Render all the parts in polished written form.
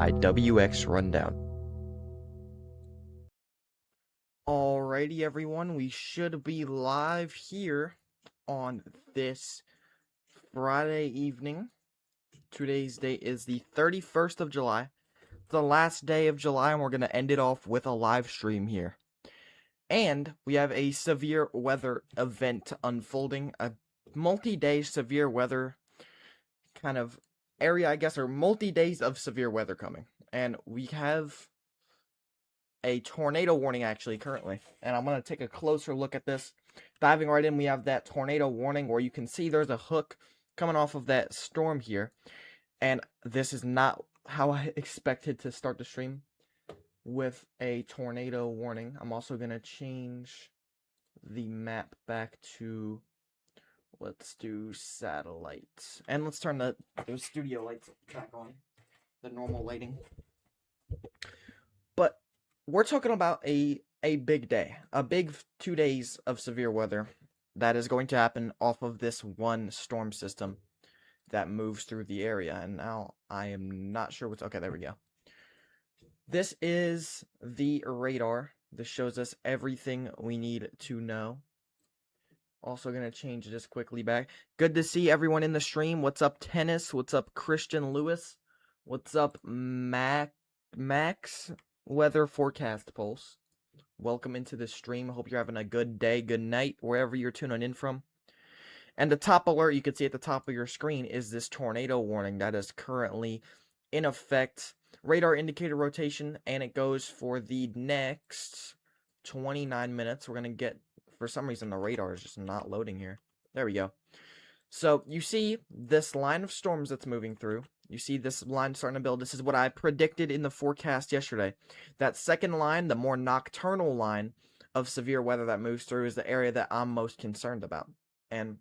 by WXRundown. Alrighty everyone, we should be live here on this Friday evening. Today's date is the 31st of July, the last day of July, and we're going to end it off with a live stream here. And we have a severe weather event unfolding, a multi-day severe weather kind of area, I guess, or multi-days of severe weather coming. And we have a tornado warning actually currently. And I'm going to take a closer look at this. Diving right in, we have that tornado warning where you can see there's a hook coming off of that storm here. And this is not how I expected to start the stream, with a tornado warning. I'm also going to change the map back to, let's do satellites. And let's turn the studio lights back on, the normal lighting. But we're talking about a big day, a big 2 days of severe weather that is going to happen off of this one storm system that moves through the area. And now I am not sure what's, okay, there we go. This is the radar. This shows us everything we need to know. Also going to change this quickly back. Good to see everyone in the stream. What's up, Tennis? What's up, Christian Lewis? What's up, Max Weather Forecast Pulse? Welcome into the stream. Hope you're having a good day, good night, wherever you're tuning in from. And the top alert you can see at the top of your screen is this tornado warning that is currently in effect. Radar indicator rotation, and it goes for the next 29 minutes. We're going to get, for some reason, the radar is just not loading here. There we go. So you see this line of storms that's moving through. You see this line starting to build. This is what I predicted in the forecast yesterday. That second line, the more nocturnal line of severe weather that moves through, is the area that I'm most concerned about. And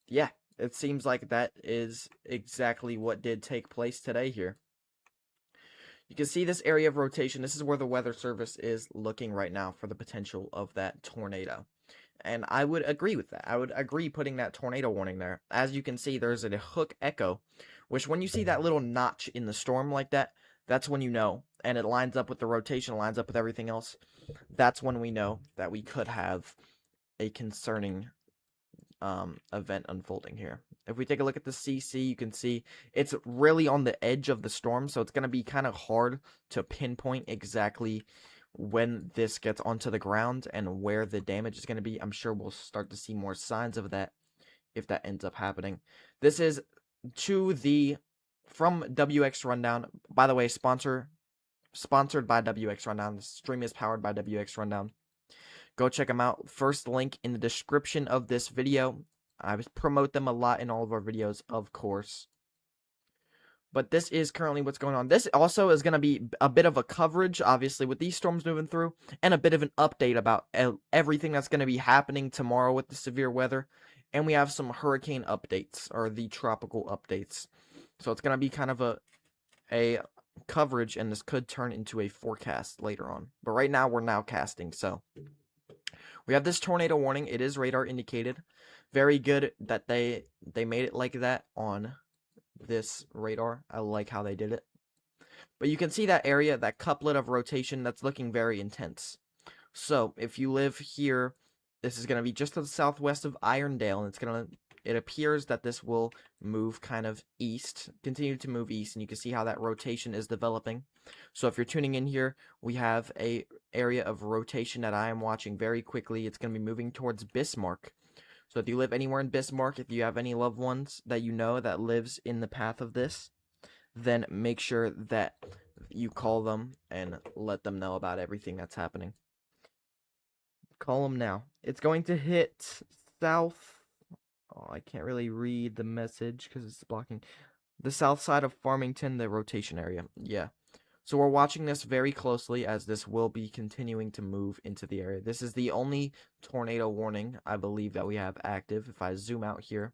yeah, it seems like that is exactly what did take place today here. You can see this area of rotation. This is where the Weather Service is looking right now for the potential of that tornado. And I would agree with that. I would agree putting that tornado warning there. As you can see, there's a hook echo, which when you see that little notch in the storm like that, that's when you know. And it lines up with the rotation, lines up with everything else. That's when we know that we could have a concerning event unfolding here. If we take a look at the CC, you can see it's really on the edge of the storm, so it's going to be kind of hard to pinpoint exactly when this gets onto the ground and where the damage is going to be. I'm sure we'll start to see more signs of that if that ends up happening. This is from WX Rundown. By the way, sponsored by WX Rundown. The stream is powered by WX Rundown. Go check them out. First link in the description of this video. I promote them a lot in all of our videos, of course. But this is currently what's going on. This also is going to be a bit of a coverage, obviously, with these storms moving through, and a bit of an update about everything that's going to be happening tomorrow with the severe weather. And we have some hurricane updates, or the tropical updates. So it's going to be kind of a coverage, and this could turn into a forecast later on. But right now, we're now casting, so we have this tornado warning. It is radar indicated. Very good that they made it like that on this radar. I like how they did it. But you can see that area, that couplet of rotation, that's looking very intense. So if you live here, this is going to be just to the southwest of Irondale, and it appears that this will move kind of east, continue to move east, and you can see how that rotation is developing. So if you're tuning in here, we have a area of rotation that I am watching very quickly. It's going to be moving towards Bismarck. So if you live anywhere in Bismarck, if you have any loved ones that you know that lives in the path of this, then make sure that you call them and let them know about everything that's happening. Call them now. It's going to hit south. Oh, I can't really read the message because it's blocking. The south side of Farmington, the rotation area. Yeah. So we're watching this very closely as this will be continuing to move into the area. This is the only tornado warning, I believe, that we have active. If I zoom out here,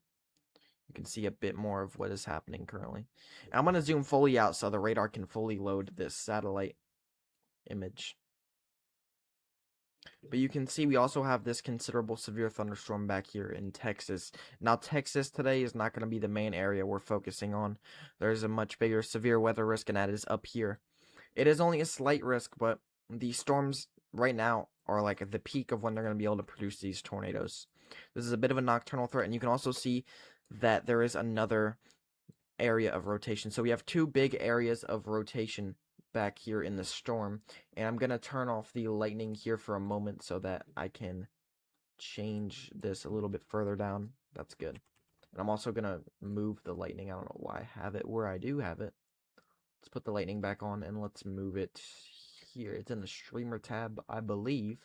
you can see a bit more of what is happening currently. And I'm going to zoom fully out so the radar can fully load this satellite image. But you can see we also have this considerable severe thunderstorm back here in Texas. Now, Texas today is not going to be the main area we're focusing on. There's a much bigger severe weather risk, and that is up here. It is only a slight risk, but the storms right now are like at the peak of when they're going to be able to produce these tornadoes. This is a bit of a nocturnal threat, and you can also see that there is another area of rotation. So we have two big areas of rotation back here in the storm, and I'm gonna turn off the lightning here for a moment so that I can change this a little bit further down. That's good. And I'm also gonna move the lightning. I don't know why I have it where I do have it. Let's put the lightning back on and let's move it here. It's in the streamer tab, I believe.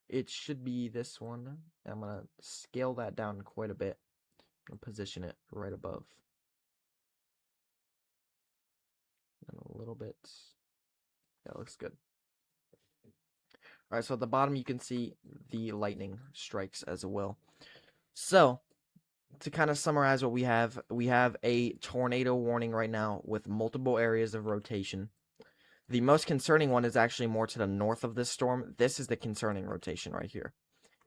It should be this one. I'm gonna scale that down quite a bit and position it right above. And a little bit. That looks good. Alright, so at the bottom you can see the lightning strikes as well. So, to kind of summarize what we have a tornado warning right now with multiple areas of rotation. The most concerning one is actually more to the north of this storm. This is the concerning rotation right here.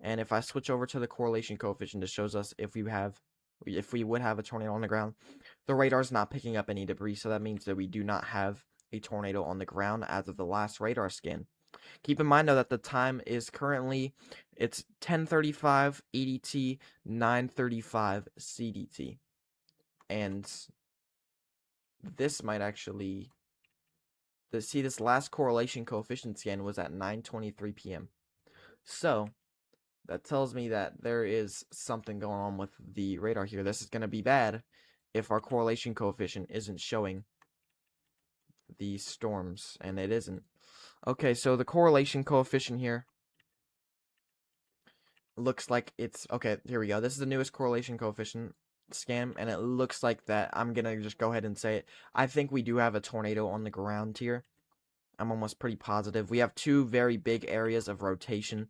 And if I switch over to the correlation coefficient, it shows us if we would have a tornado on the ground. The radar's not picking up any debris, so that means that we do not have a tornado on the ground as of the last radar scan. Keep in mind, though, that the time is currently, it's 10:35 EDT, 9:35 CDT. And this might actually, this last correlation coefficient scan was at 9:23 p.m. So, that tells me that there is something going on with the radar here. This is going to be bad if our correlation coefficient isn't showing these storms, and it isn't. Okay, so the correlation coefficient here looks like it's, okay, here we go. This is the newest correlation coefficient scan, and it looks like that. I'm gonna just go ahead and say it. I think we do have a tornado on the ground here. I'm almost pretty positive. We have two very big areas of rotation.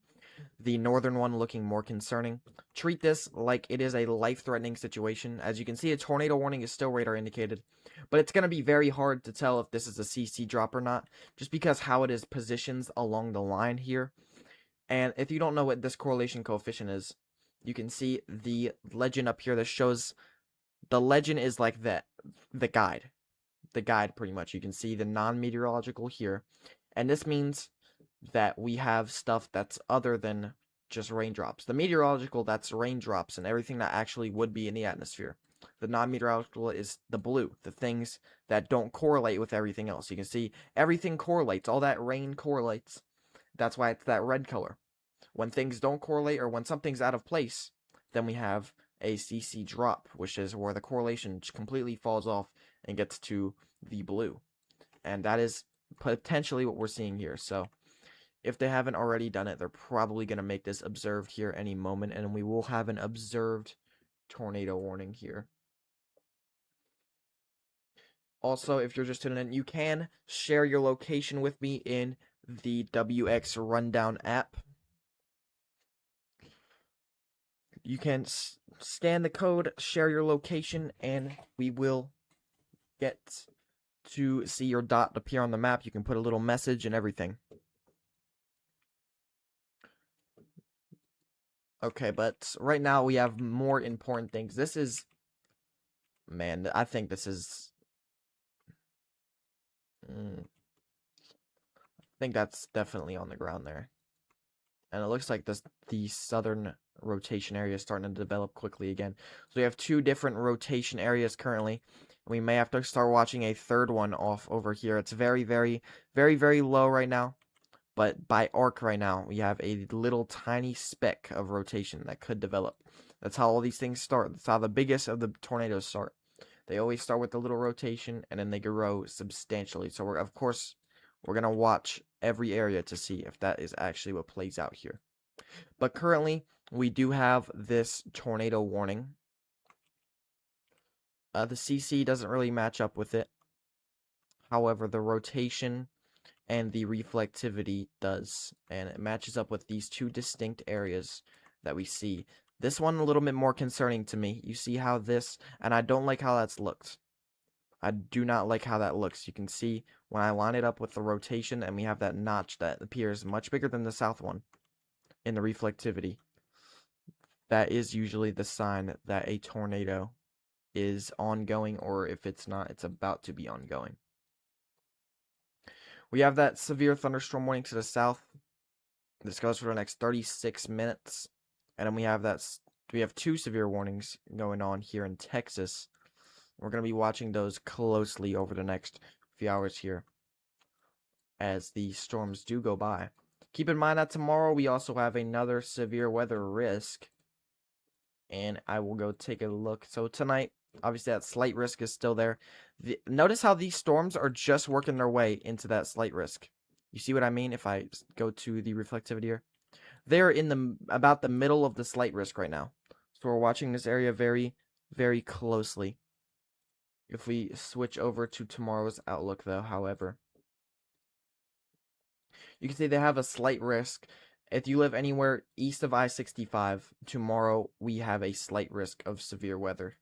The northern one looking more concerning. Treat this like it is a life-threatening situation. As you can see, a tornado warning is still radar indicated, but it's going to be very hard to tell if this is a CC drop or not, just because how it is positioned along the line here. And if you don't know what this correlation coefficient is, you can see the legend up here that shows, the legend is like that, the guide. The guide, pretty much. You can see the non-meteorological here, and this means that we have stuff that's other than just raindrops. The meteorological, that's raindrops and everything that actually would be in the atmosphere. The non-meteorological is the blue, the things that don't correlate with everything else. You can see everything correlates, all that rain correlates. That's why it's that red color. When things don't correlate or when something's out of place, then we have a CC drop, which is where the correlation completely falls off and gets to the blue. And that is potentially what we're seeing here. So, if they haven't already done it, they're probably going to make this observed here any moment, and we will have an observed tornado warning here. Also, if you're just tuning in, you can share your location with me in the WXRundown app. You can scan the code, share your location, and we will get to see your dot appear on the map. You can put a little message and everything. Okay, but right now we have more important things. This is, man, I think this is, I think that's definitely on the ground there. And it looks like the southern rotation area is starting to develop quickly again. So we have two different rotation areas currently. We may have to start watching a third one off over here. It's very, very, very, very low right now. But by arc right now, we have a little tiny speck of rotation that could develop. That's how all these things start. That's how the biggest of the tornadoes start. They always start with the little rotation, and then they grow substantially. So, of course, we're going to watch every area to see if that is actually what plays out here. But currently, we do have this tornado warning. The CC doesn't really match up with it. However, the rotation and the reflectivity does, and it matches up with these two distinct areas that we see. This one a little bit more concerning to me. You see how this, and I don't like how that's looked. I do not like how that looks. You can see when I line it up with the rotation, and we have that notch that appears much bigger than the south one in the reflectivity. That is usually the sign that a tornado is ongoing, or if it's not, it's about to be ongoing. We have that severe thunderstorm warning to the south. This goes for the next 36 minutes. And then we have two severe warnings going on here in Texas. We're going to be watching those closely over the next few hours here. as the storms do go by. Keep in mind that tomorrow we also have another severe weather risk, and I will go take a look. So tonight, obviously that slight risk is still there. Notice how these storms are just working their way into that slight risk. You see what I mean? If I go to the reflectivity here, they're in about the middle of the slight risk right now. So we're watching this area very, very closely. If we switch over to tomorrow's outlook, though, however, you can see they have a slight risk. If you live anywhere east of I-65, tomorrow we have a slight risk of severe weather.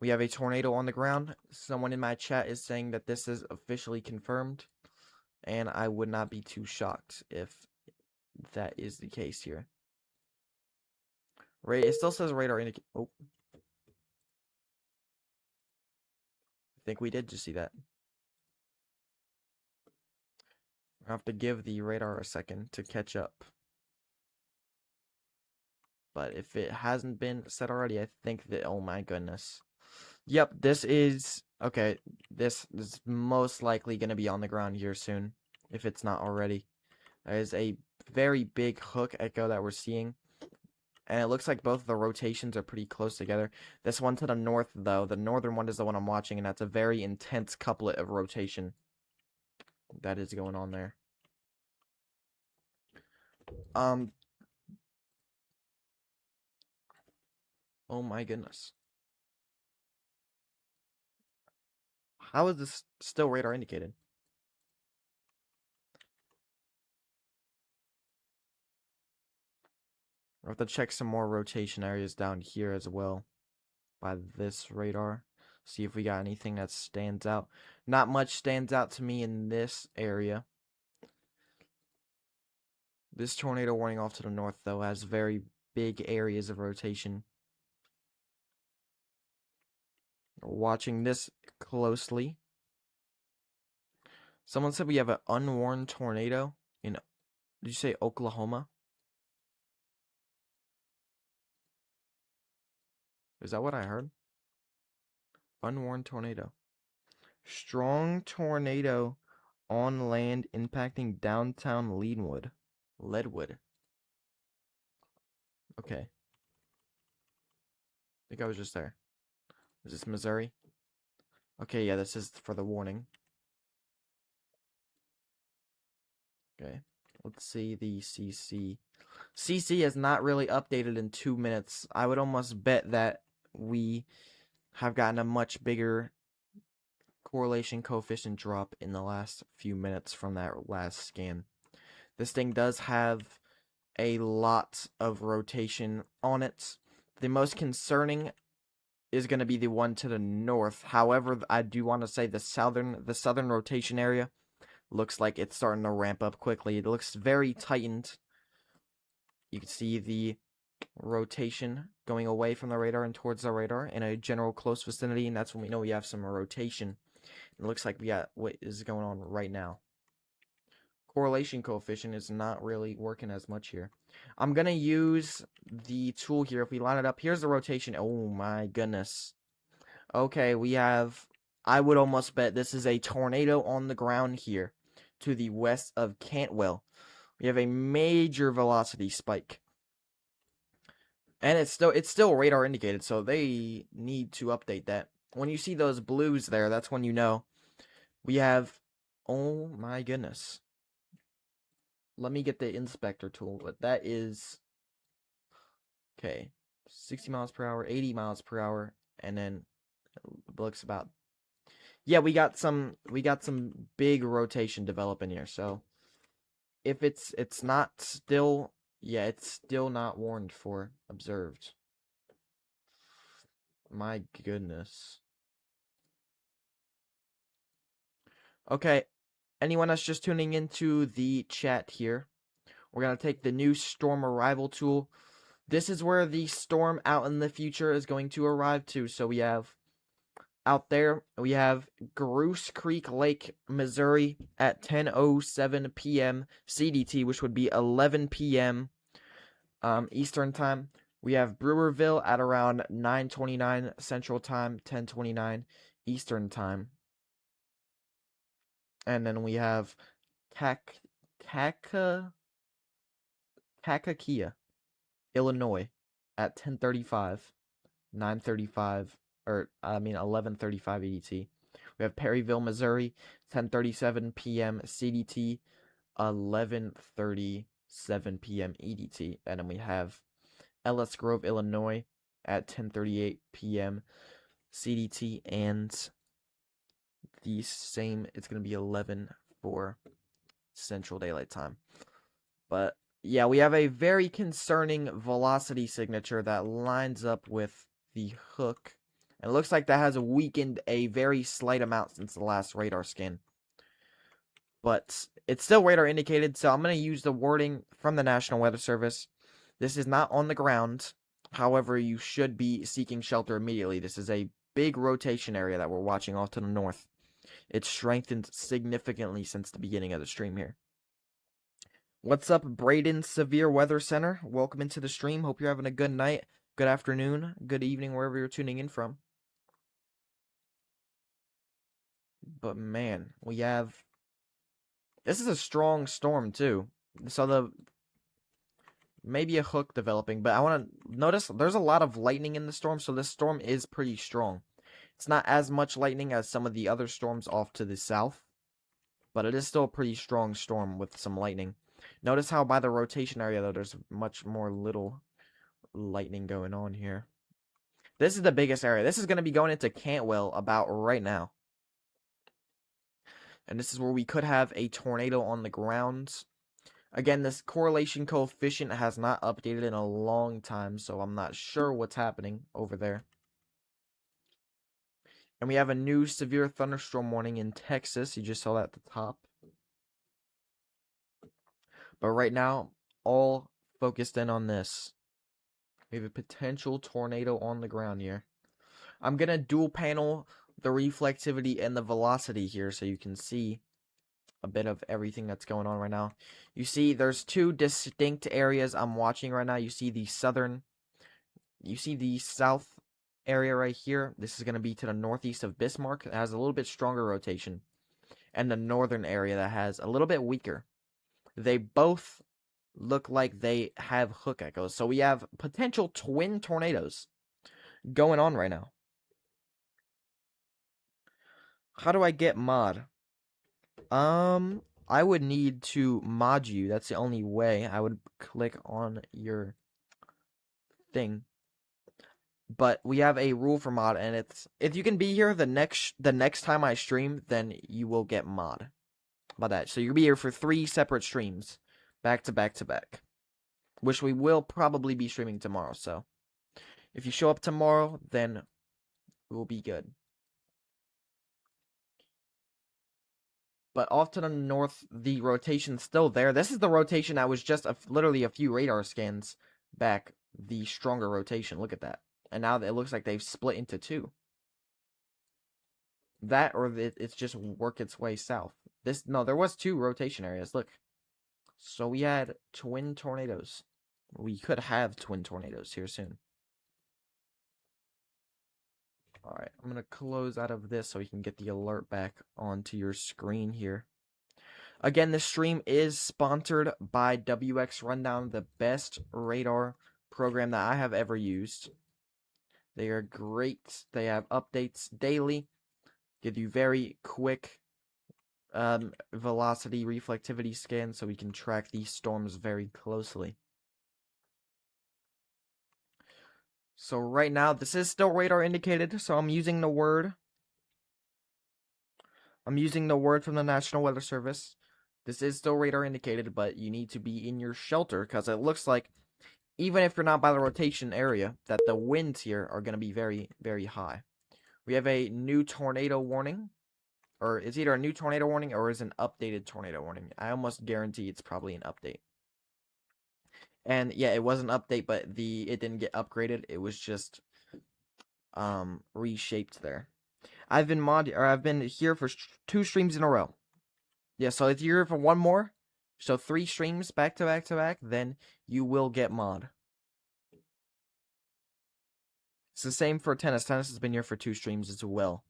We have a tornado on the ground. Someone in my chat is saying that this is officially confirmed, and I would not be too shocked if that is the case here. Right, it still says radar indicate. Oh, I think we did just see that. I have to give the radar a second to catch up. But if it hasn't been said already, I think that, oh my goodness. Yep, this is, okay, this is most likely going to be on the ground here soon, if it's not already. There is a very big hook echo that we're seeing, and it looks like both of the rotations are pretty close together. This one to the north, though, the northern one is the one I'm watching, and that's a very intense couplet of rotation that is going on there. Oh my goodness. How is this still radar indicated? I'll have to check some more rotation areas down here as well by this radar. See if we got anything that stands out. Not much stands out to me in this area. This tornado warning off to the north, though, has very big areas of rotation. Watching this closely. Someone said we have an unwarned tornado in, did you say Oklahoma? Is that what I heard? Unwarned tornado. Strong tornado on land impacting downtown Leadwood. Okay. I think I was just there. Is this Missouri? Okay, yeah, this is for the warning. Okay. Let's see the CC. CC is not really updated in 2 minutes. I would almost bet that we have gotten a much bigger correlation coefficient drop in the last few minutes from that last scan. This thing does have a lot of rotation on it. The most concerning is going to be the one to the north. However, I do want to say the southern rotation area looks like it's starting to ramp up quickly. It looks very tightened. You can see the rotation going away from the radar and towards the radar in a general close vicinity, and that's when we know we have some rotation. It looks like we got what is going on right now. Correlation coefficient is not really working as much here. I'm going to use the tool here. If we line it up, here's the rotation. Oh my goodness. Okay, we have, I would almost bet this is a tornado on the ground here to the west of Cantwell. We have a major velocity spike. And it's still radar indicated, so they need to update that. When you see those blues there, that's when you know we have, oh my goodness. Let me get the inspector tool, but that is, okay, 60 miles per hour, 80 miles per hour, and then it looks about, yeah, we got some big rotation developing here. So if it's not still, yeah, it's still not warned for observed. My goodness. Okay, anyone that's just tuning into the chat here, we're going to take the new storm arrival tool. This is where the storm out in the future is going to arrive to. So we have out there, we have Grouse Creek Lake, Missouri at 10:07 p.m. CDT, which would be 11 p.m. Eastern time. We have Brewerville at around 9:29 Central Time, 10:29 Eastern Time. And then we have Kak Kaka Kakakia, Illinois at 10:35, 9:35, or I mean 11:35 EDT. We have Perryville, Missouri, 10:37 p.m. CDT, 11:37 p.m. EDT, and then we have Ellis Grove, Illinois, at 10:38 p.m. CDT, and the same. It's gonna be 11 for Central Daylight Time. But yeah, we have a very concerning velocity signature that lines up with the hook. And it looks like that has weakened a very slight amount since the last radar scan. But it's still radar indicated, so I'm going to use the wording from the National Weather Service. This is not on the ground. However, you should be seeking shelter immediately. This is a big rotation area that we're watching off to the north. It's strengthened significantly since the beginning of the stream here. What's up, Braden Severe Weather Center? Welcome into the stream. Hope you're having a good night, good afternoon, good evening, wherever you're tuning in from. But man, we have... This is a strong storm, too. So maybe a hook developing, but I want to notice there's a lot of lightning in the storm, so this storm is pretty strong. It's not as much lightning as some of the other storms off to the south, but it is still a pretty strong storm with some lightning. Notice how by the rotation area, though, there's much more little lightning going on here. This is the biggest area. This is going to be going into Cantwell about right now. And this is where we could have a tornado on the ground. Again, this correlation coefficient has not updated in a long time, so I'm not sure what's happening over there. And we have a new severe thunderstorm warning in Texas. You just saw that at the top. But right now, all focused in on this. We have a potential tornado on the ground here. I'm going to dual panel the reflectivity and the velocity here so you can see a bit of everything that's going on right now. You see there's two distinct areas I'm watching right now. You see the south area right here. This is going to be to the northeast of Bismarck. It has a little bit stronger rotation. And the northern area that has a little bit weaker. They both look like they have hook echoes. So we have potential twin tornadoes going on right now. How do I get mod? I would need to mod you. That's the only way. I would click on your thing. But we have a rule for mod, and it's if you can be here the next time I stream, then you will get mod. About that. So you'll be here for 3 separate streams, back to back to back. Which we will probably be streaming tomorrow, so if you show up tomorrow, then we'll be good. But off to the north, the rotation's still there. This is the rotation that was just literally a few radar scans back. The stronger rotation. Look at that. And now it looks like they've split into 2. That or it's just worked its way south. No, there was 2 rotation areas. Look. So we had twin tornadoes. We could have twin tornadoes here soon. Alright, I'm going to close out of this so we can get the alert back onto your screen here. Again, this stream is sponsored by WXRundown, the best radar program that I have ever used. They are great. They have updates daily. Give you very quick velocity reflectivity scans so we can track these storms very closely. So right now, this is still radar indicated, so I'm using the word. I'm using the word from the National Weather Service. This is still radar indicated, but you need to be in your shelter because it looks like, even if you're not by the rotation area, that the winds here are going to be very, very high. We have a new tornado warning, or it's either a new tornado warning or is an updated tornado warning. I almost guarantee it's probably an update. And yeah, it was an update, but it didn't get upgraded. It was just reshaped there. I've been here for 2 streams in a row. Yeah, so if you're here for 1 more, so 3 streams back to back to back, then you will get mod. It's the same for Tennis. Tennis has been here for 2 streams as well.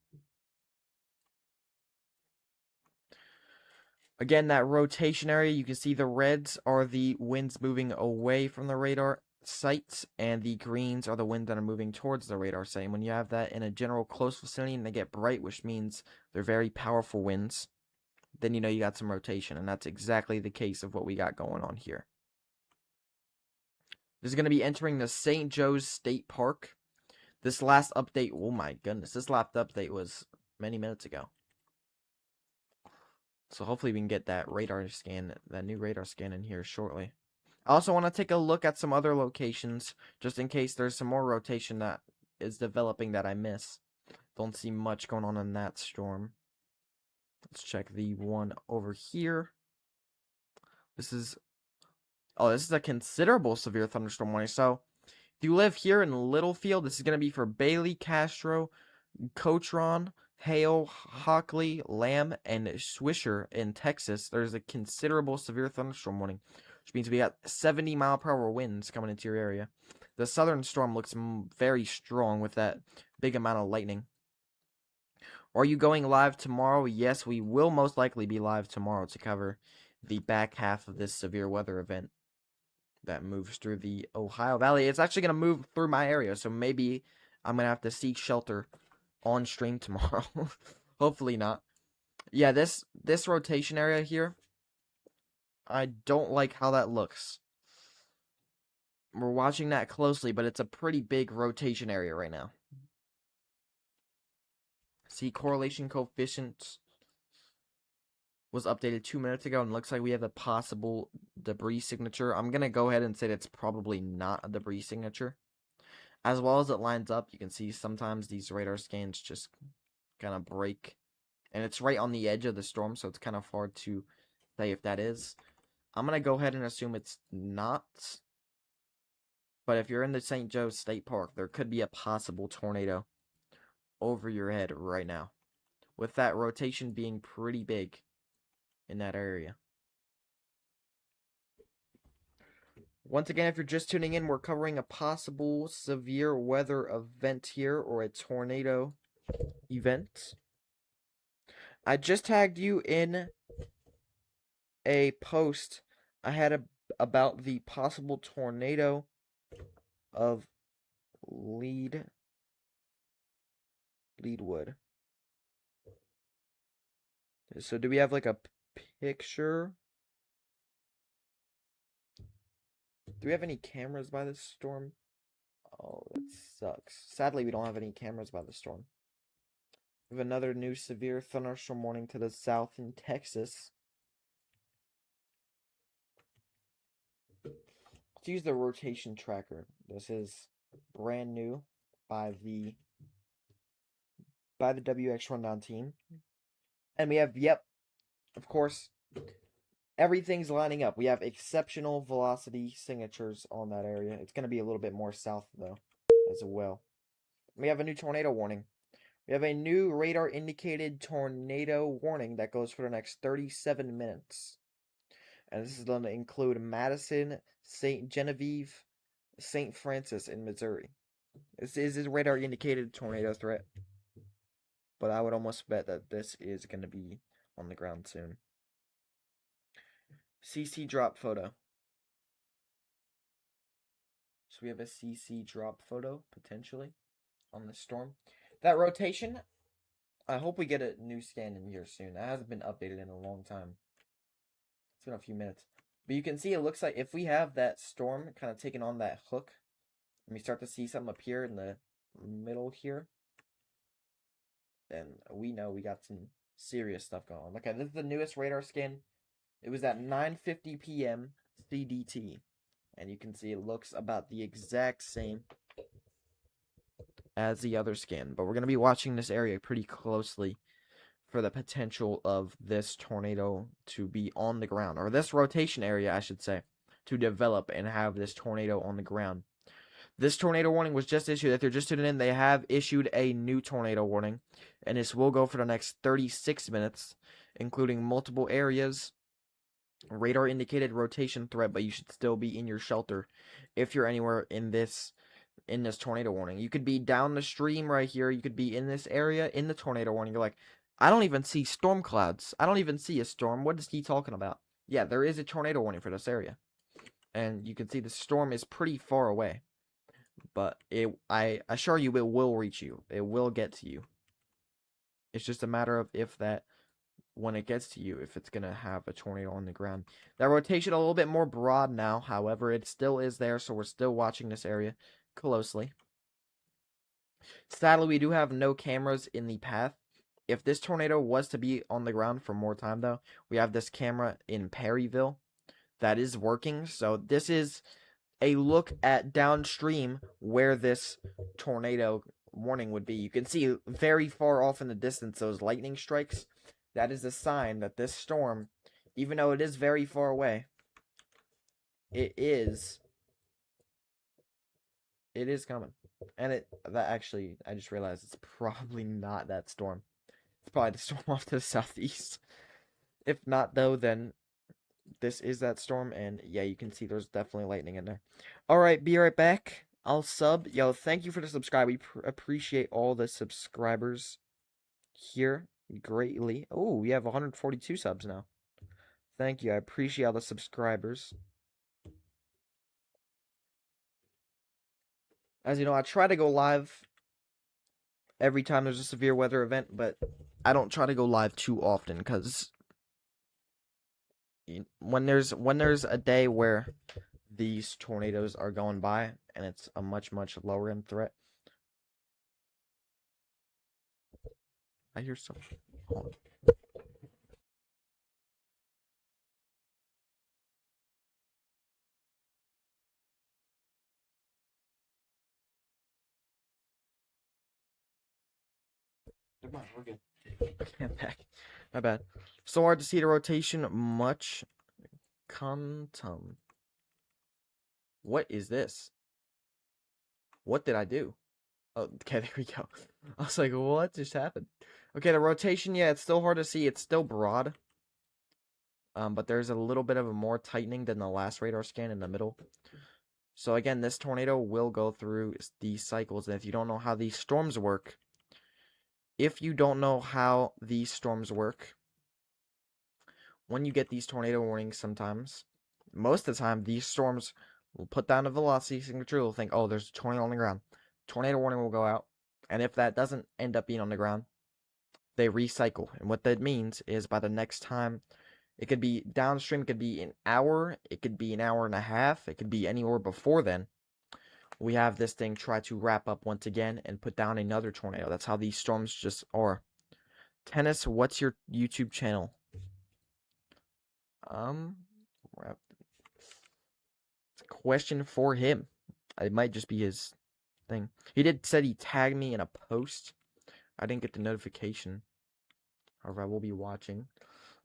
Again, that rotation area, you can see the reds are the winds moving away from the radar sites, and the greens are the winds that are moving towards the radar site. And when you have that in a general close vicinity and they get bright, which means they're very powerful winds, then you know you got some rotation, and that's exactly the case of what we got going on here. This is going to be entering the St. Joe's State Park. This last update, oh my goodness, this last update was many minutes ago. So hopefully we can get that radar scan, that new radar scan in here shortly. I also want to take a look at some other locations, just in case there's some more rotation that is developing that I miss. Don't see much going on in that storm. Let's check the one over here. This is a considerable severe thunderstorm warning. So if you live here in Littlefield, this is going to be for Bailey, Castro, Cochran, Hale, Hockley, Lamb, and Swisher in Texas. There's a considerable severe thunderstorm warning, which means we got 70-mile-per-hour winds coming into your area. The southern storm looks very strong with that big amount of lightning. Are you going live tomorrow? Yes, we will most likely be live tomorrow to cover the back half of this severe weather event that moves through the Ohio Valley. It's actually going to move through my area, so maybe I'm going to have to seek shelter on stream tomorrow. Hopefully not. Yeah, this rotation area here, I don't like how that looks. We're watching that closely, but it's a pretty big rotation area right now. See, correlation coefficient was updated 2 minutes ago, and looks like we have a possible debris signature. I'm going to go ahead and say that's probably not a debris signature. As well as it lines up, you can see sometimes these radar scans just kind of break. And it's right on the edge of the storm, so it's kind of hard to say if that is. I'm going to go ahead and assume it's not. But if you're in the St. Joe's State Park, there could be a possible tornado over your head right now, with that rotation being pretty big in that area. Once again, if you're just tuning in, we're covering a possible severe weather event here, or a tornado event. I just tagged you in a post I had about the possible tornado of Leadwood. So do we have like a picture? Do we have any cameras by this storm? Oh, that sucks. Sadly, we don't have any cameras by the storm. We have another new severe thunderstorm warning to the south in Texas. Let's use the rotation tracker. This is brand new by the WXRundown team. And we have, yep, of course, everything's lining up. We have exceptional velocity signatures on that area. It's going to be a little bit more south, though, as well. We have a new tornado warning. We have a new radar-indicated tornado warning that goes for the next 37 minutes. And this is going to include Madison, St. Genevieve, St. Francis in Missouri. This is a radar-indicated tornado threat. But I would almost bet that this is going to be on the ground soon. CC drop photo. So we have a CC drop photo, potentially, on the storm. That rotation, I hope we get a new scan in here soon. That hasn't been updated in a long time. It's been a few minutes. But you can see it looks like if we have that storm kind of taking on that hook, and we start to see something appear in the middle here, then we know we got some serious stuff going on. Okay, this is the newest radar scan. It was at 9:50 p.m. CDT. And you can see it looks about the exact same as the other scan. But we're going to be watching this area pretty closely for the potential of this tornado to be on the ground. Or this rotation area, I should say, to develop and have this tornado on the ground. This tornado warning was just issued. If you're just tuning in, they have issued a new tornado warning. And this will go for the next 36 minutes, including multiple areas. Radar indicated rotation threat, but you should still be in your shelter if you're anywhere in this tornado warning. You could be down the stream right here. You could be in this area in the tornado warning. You're like, I don't even see storm clouds. I don't even see a storm. What is he talking about? Yeah, there is a tornado warning for this area. And you can see the storm is pretty far away. But I assure you it will reach you. It will get to you. It's just a matter of if that, when it gets to you, if it's going to have a tornado on the ground. That rotation a little bit more broad now. However, it still is there, so we're still watching this area closely. Sadly, we do have no cameras in the path. If this tornado was to be on the ground for more time, though, we have this camera in Perryville that is working. So this is a look at downstream where this tornado warning would be. You can see very far off in the distance those lightning strikes. That is a sign that this storm, even though it is very far away, it is coming. And actually, I just realized it's probably not that storm. It's probably the storm off to the southeast. If not, though, then this is that storm. And yeah, you can see there's definitely lightning in there. Alright, be right back. I'll sub. Yo, thank you for the subscribe. We appreciate all the subscribers here greatly. Oh, we have 142 subs now. Thank you. I appreciate all the subscribers. As you know, I try to go live every time there's a severe weather event, but I don't try to go live too often because when there's a day where these tornadoes are going by and it's a much lower end threat. I hear something. Hold on. Never mind, we're good. Okay, I'm back. My bad. So hard to see the rotation much. Quantum. What is this? What did I do? Oh, okay, there we go. I was like, what just happened? Okay, the rotation, yeah, it's still hard to see. It's still broad. But there's a little bit of a more tightening than the last radar scan in the middle. So again, this tornado will go through these cycles. And if you don't know how these storms work, when you get these tornado warnings sometimes, most of the time, these storms will put down a velocity signature. They'll think, oh, there's a tornado on the ground. Tornado warning will go out. And if that doesn't end up being on the ground, they recycle. And what that means is by the next time, it could be downstream, it could be an hour, it could be an hour and a half, it could be anywhere before then. We have this thing try to wrap up once again and put down another tornado. That's how these storms just are. Tennis, what's your YouTube channel? It's a question for him. It might just be his thing. Said he tagged me in a post. I didn't get the notification. However, I will be watching.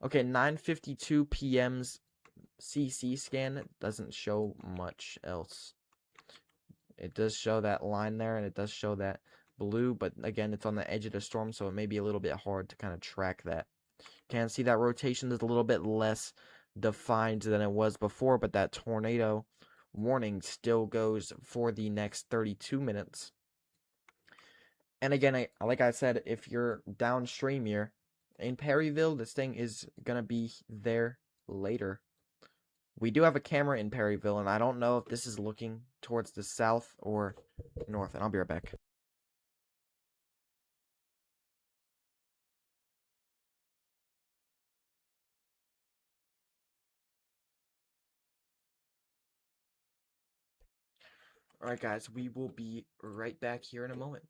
Okay, 9:52 p.m.'s CC scan doesn't show much else. It does show that line there, and it does show that blue, but again, it's on the edge of the storm, so it may be a little bit hard to kind of track that. Can see that rotation is a little bit less defined than it was before, but that tornado warning still goes for the next 32 minutes. And again, like I said, if you're downstream here, in Perryville, this thing is going to be there later. We do have a camera in Perryville, and I don't know if this is looking towards the south or north, and I'll be right back. Alright guys, we will be right back here in a moment.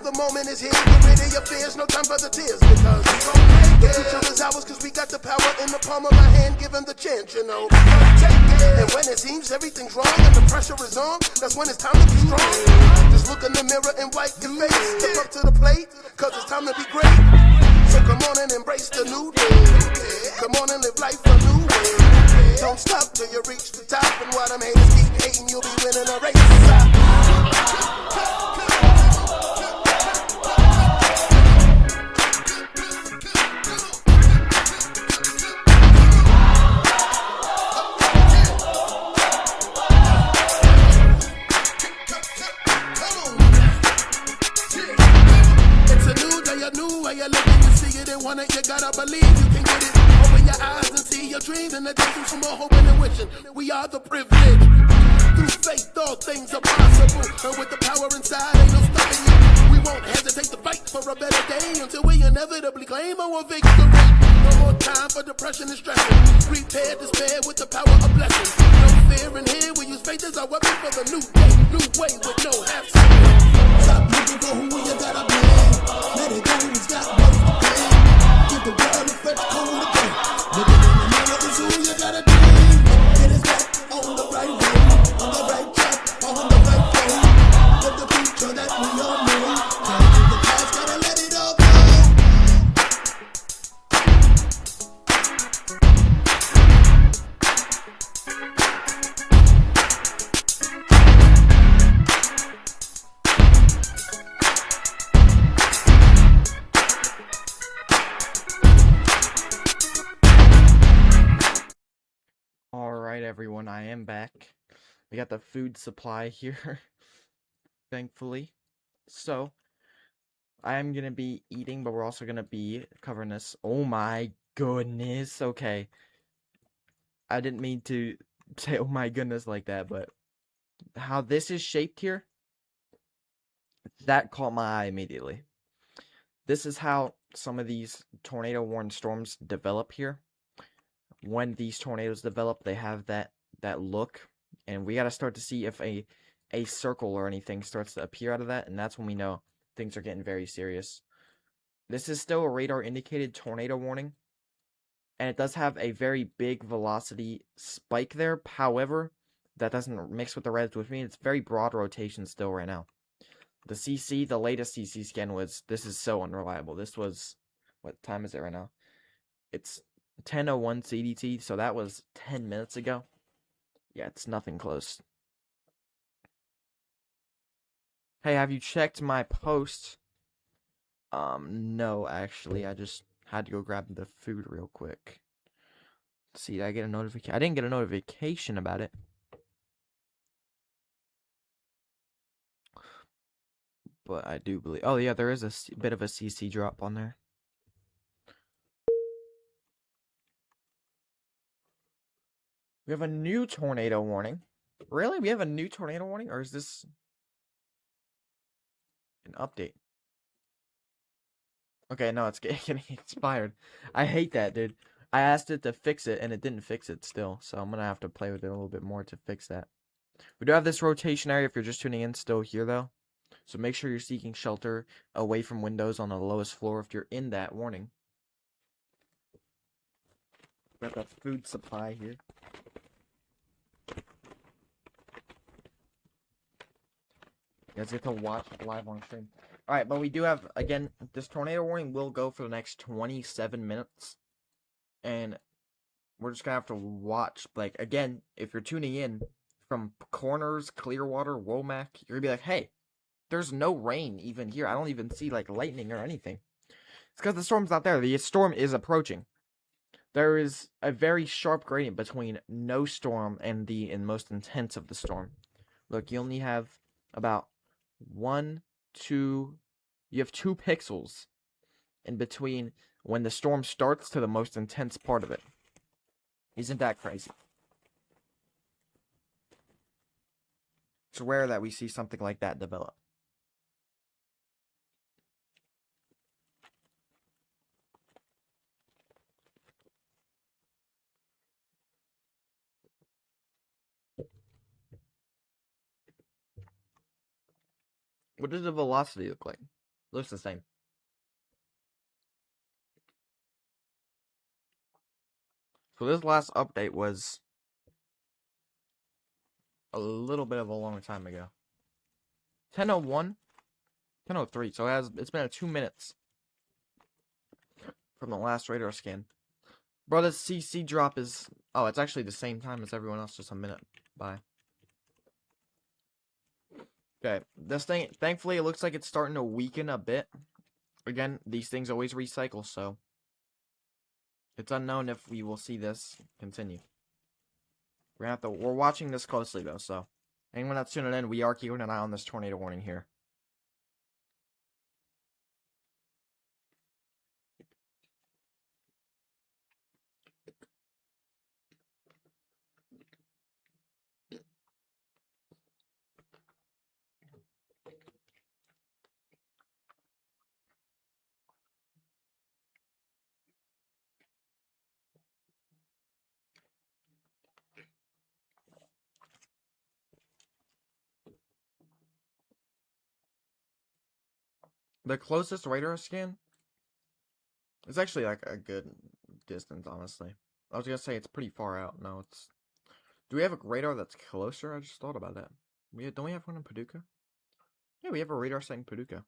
The moment is here, get rid of your fears, no time for the tears, because we gon' make it. The future is ours, cause we got the power in the palm of our hand, given the chance, you know. Take it. And when it seems everything's wrong and the pressure is on, that's when it's time to be strong. Just look in the mirror and wipe your face, step up to the plate, cause it's time to be great. So come on and embrace the new day. Come on and live life a new way. Don't stop till you reach the top, and while them haters keep hating, you'll be winning a race. You gotta believe you can get it. Open your eyes and see your dreams and the days for more hoping and wishing. We are the privileged. Through faith, all things are possible. And with the power inside, ain't no stopping you. We won't hesitate to fight for a better day until we inevitably claim our victory. No more time for depression and stressing. Prepare despair with the power of blessing. No fear in here. We use faith as our weapon for the new day, new way with no half stepping. Stop looking for who you gotta be. Let it go. It's got work to pay. The world is fresh cold again. Living in the mirror is who you gotta be. Get us back on the right way, on the right track, on the right way. Of the future that we all know. Changing the past, gotta let it all go. Alright everyone, I am back. We got the food supply here, thankfully. So, I am gonna be eating, but we're also gonna be covering this. Oh my goodness, okay. I didn't mean to say oh my goodness like that, but how this is shaped here, that caught my eye immediately. This is how some of these tornado-warned storms develop here. When these tornadoes develop, they have that look, and we got to start to see if a circle or anything starts to appear out of that, and that's when we know things are getting very serious. This is still a radar indicated tornado warning, and it does have a very big velocity spike there. However, that doesn't mix with the reds, which means it's very broad rotation still right now. The CC, the latest CC scan this is so unreliable. This was, what time is it right now? It's 10:01 CDT, so that was 10 minutes ago. Yeah, it's nothing close. Hey, have you checked my post? No, actually, I just had to go grab the food real quick. See, did I get a notification? I didn't get a notification about it. But I do believe... Oh, yeah, there is a bit of a CC drop on there. We have a new tornado warning. Really? We have a new tornado warning? Or is this an update? Okay, no, it's getting expired. I hate that, dude. I asked it to fix it, and it didn't fix it still. So I'm going to have to play with it a little bit more to fix that. We do have this rotation area if you're just tuning in still here, though. So make sure you're seeking shelter away from windows on the lowest floor if you're in that warning. We have the food supply here. You guys get to watch live on stream. Alright, but we do have, again, this tornado warning will go for the next 27 minutes. And we're just gonna have to watch, like, again, if you're tuning in from Corners, Clearwater, Womack, you're gonna be like, hey, there's no rain even here. I don't even see, like, lightning or anything. It's because the storm's not there. The storm is approaching. There is a very sharp gradient between no storm and the most intense of the storm. Look, you only have about you have 2 pixels in between when the storm starts to the most intense part of it. Isn't that crazy? It's rare that we see something like that develop. What does the velocity look like? Looks the same. So this last update was a little bit of a long time ago. 10:01, 10:03. So it's been 2 minutes from the last radar scan. Bro, the CC drop is... Oh, it's actually the same time as everyone else, just a minute. Bye. Okay, this thing, thankfully, it looks like it's starting to weaken a bit. Again, these things always recycle, so... It's unknown if we will see this continue. We're watching this closely, though, so... Anyone that's tuning in, we are keeping an eye on this tornado warning here. The closest radar scan is actually like a good distance, honestly. I was gonna say it's pretty far out. No, it's... Do we have a radar that's closer? I just thought about that. Don't we have one in Paducah? Yeah, we have a radar set in Paducah.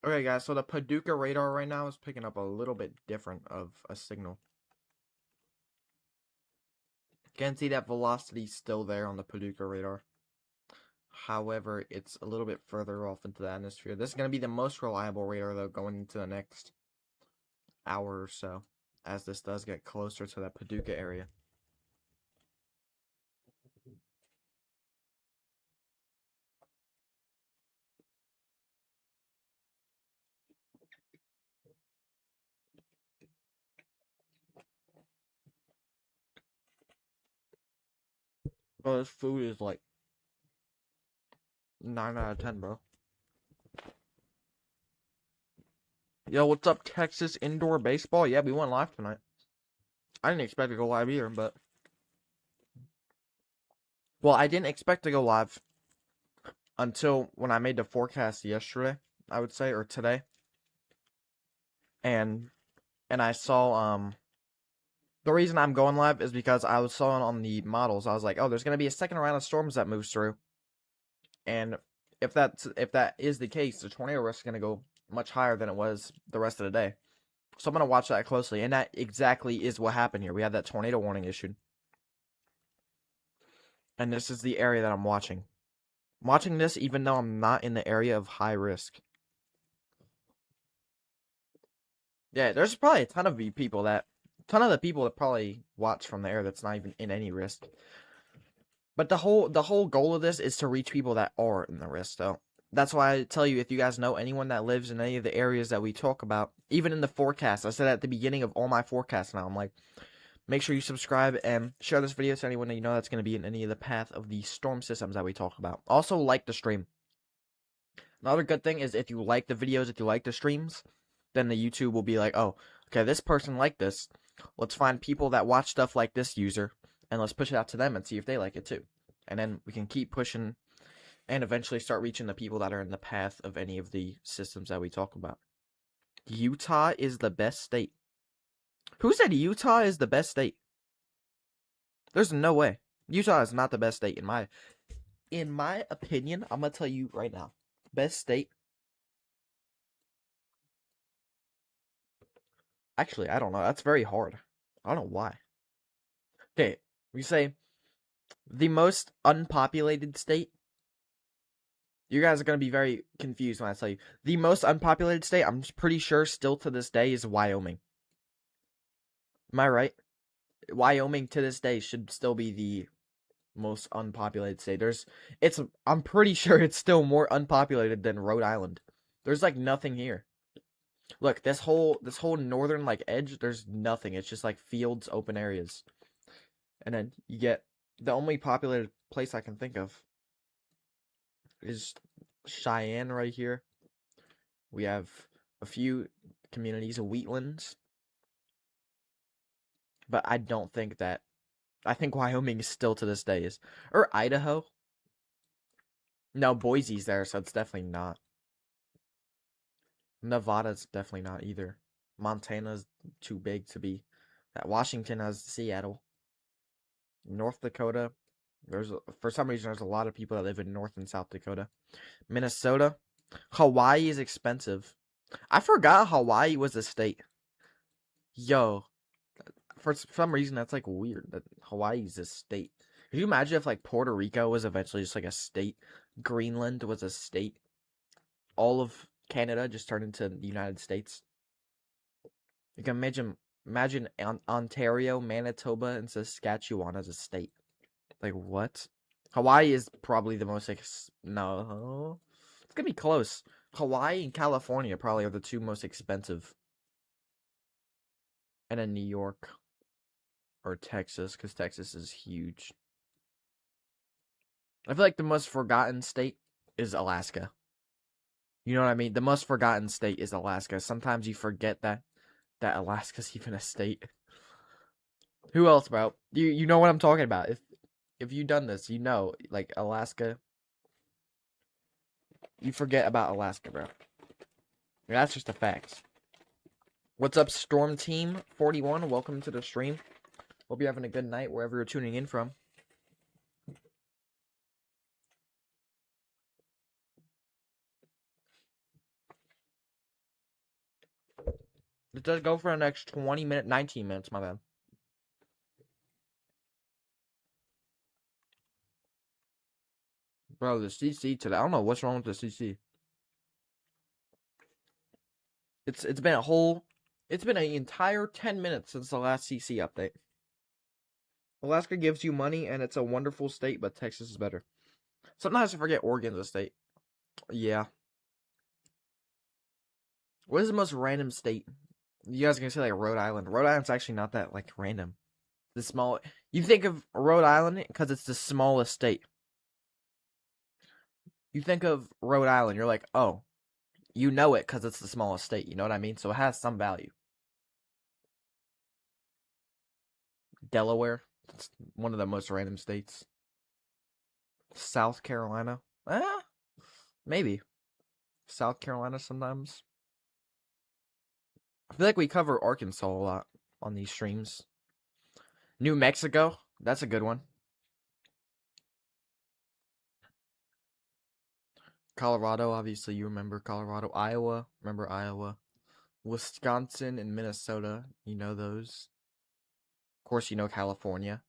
Okay, guys, so the Paducah radar right now is picking up a little bit different of a signal. Can see that velocity still there on the Paducah radar. However, it's a little bit further off into the atmosphere. This is going to be the most reliable radar, though, going into the next hour or so, as this does get closer to that Paducah area. Bro, this food is like 9 out of 10, bro. Yo, what's up, Texas Indoor Baseball? Yeah, we went live tonight. I didn't expect to go live either, but... Well, I didn't expect to go live until when I made the forecast yesterday, I would say, or today. And I saw, the reason I'm going live is because I saw it on the models. I was like, oh, there's going to be a second round of storms that moves through. And if that is the case, the tornado risk is going to go much higher than it was the rest of the day. So I'm going to watch that closely. And that exactly is what happened here. We had that tornado warning issued. And this is the area that I'm watching. I'm watching this even though I'm not in the area of high risk. Yeah, there's probably a ton of the people that probably watch from the air that's not even in any risk. But the whole goal of this is to reach people that are in the risk, though. That's why I tell you, if you guys know anyone that lives in any of the areas that we talk about, even in the forecast, I said at the beginning of all my forecasts now, I'm like, make sure you subscribe and share this video to anyone that you know that's going to be in any of the path of the storm systems that we talk about. Also, like the stream. Another good thing is if you like the videos, if you like the streams, then the YouTube will be like, oh, okay, this person liked this. Let's find people that watch stuff like this user, and let's push it out to them and see if they like it too. And then we can keep pushing and eventually start reaching the people that are in the path of any of the systems that we talk about. Utah is the best state. Who said Utah is the best state? There's no way. Utah is not the best state in my opinion. I'm gonna tell you right now. Best state. Actually, I don't know. That's very hard. I don't know why. Okay, we say the most unpopulated state. You guys are going to be very confused when I tell you. The most unpopulated state, I'm pretty sure still to this day, is Wyoming. Am I right? Wyoming to this day should still be the most unpopulated state. I'm pretty sure it's still more unpopulated than Rhode Island. There's like nothing here. Look, this whole northern like edge, there's nothing. It's just like fields, open areas. And then you get the only populated place I can think of is Cheyenne right here. We have a few communities of wheatlands. But I don't think that... I think Wyoming is still to this day is... Or Idaho. No, Boise's there, so it's definitely not. Nevada's definitely not either. Montana's too big to be. Washington has Seattle. North Dakota... for some reason, there's a lot of people that live in North and South Dakota. Minnesota. Hawaii is expensive. I forgot Hawaii was a state. Yo, for some reason that's like weird that Hawaii's a state. Could you imagine if like Puerto Rico was eventually just like a state, Greenland was a state, all of Canada just turned into the United States? You can imagine Ontario, Manitoba, and Saskatchewan as a state. Like what? Hawaii is probably the most no. It's gonna be close. Hawaii and California probably are the two most expensive. And then New York or Texas, because Texas is huge. I feel like the most forgotten state is Alaska. You know what I mean? The most forgotten state is Alaska. Sometimes you forget that Alaska's even a state. Who else, bro? You know what I'm talking about. If you've done this, you know, like Alaska. You forget about Alaska, bro. That's just a fact. What's up, Storm Team 41? Welcome to the stream. Hope you're having a good night wherever you're tuning in from. It does go for the next 19 minutes, my bad. Bro, the CC today. I don't know what's wrong with the CC. It's been an entire 10 minutes since the last CC update. Alaska gives you money and it's a wonderful state, but Texas is better. Sometimes I forget Oregon's a state. Yeah. What is the most random state? You guys are gonna say like Rhode Island. Rhode Island's actually not that like random. You think of Rhode Island because it's the smallest state. You think of Rhode Island, you're like, oh, you know it because it's the smallest state. You know what I mean? So it has some value. Delaware, it's one of the most random states. South Carolina, maybe. South Carolina sometimes. I feel like we cover Arkansas a lot on these streams. New Mexico, that's a good one. Colorado, obviously you remember Colorado. Iowa, remember Iowa. Wisconsin and Minnesota, you know those. Of course, you know California.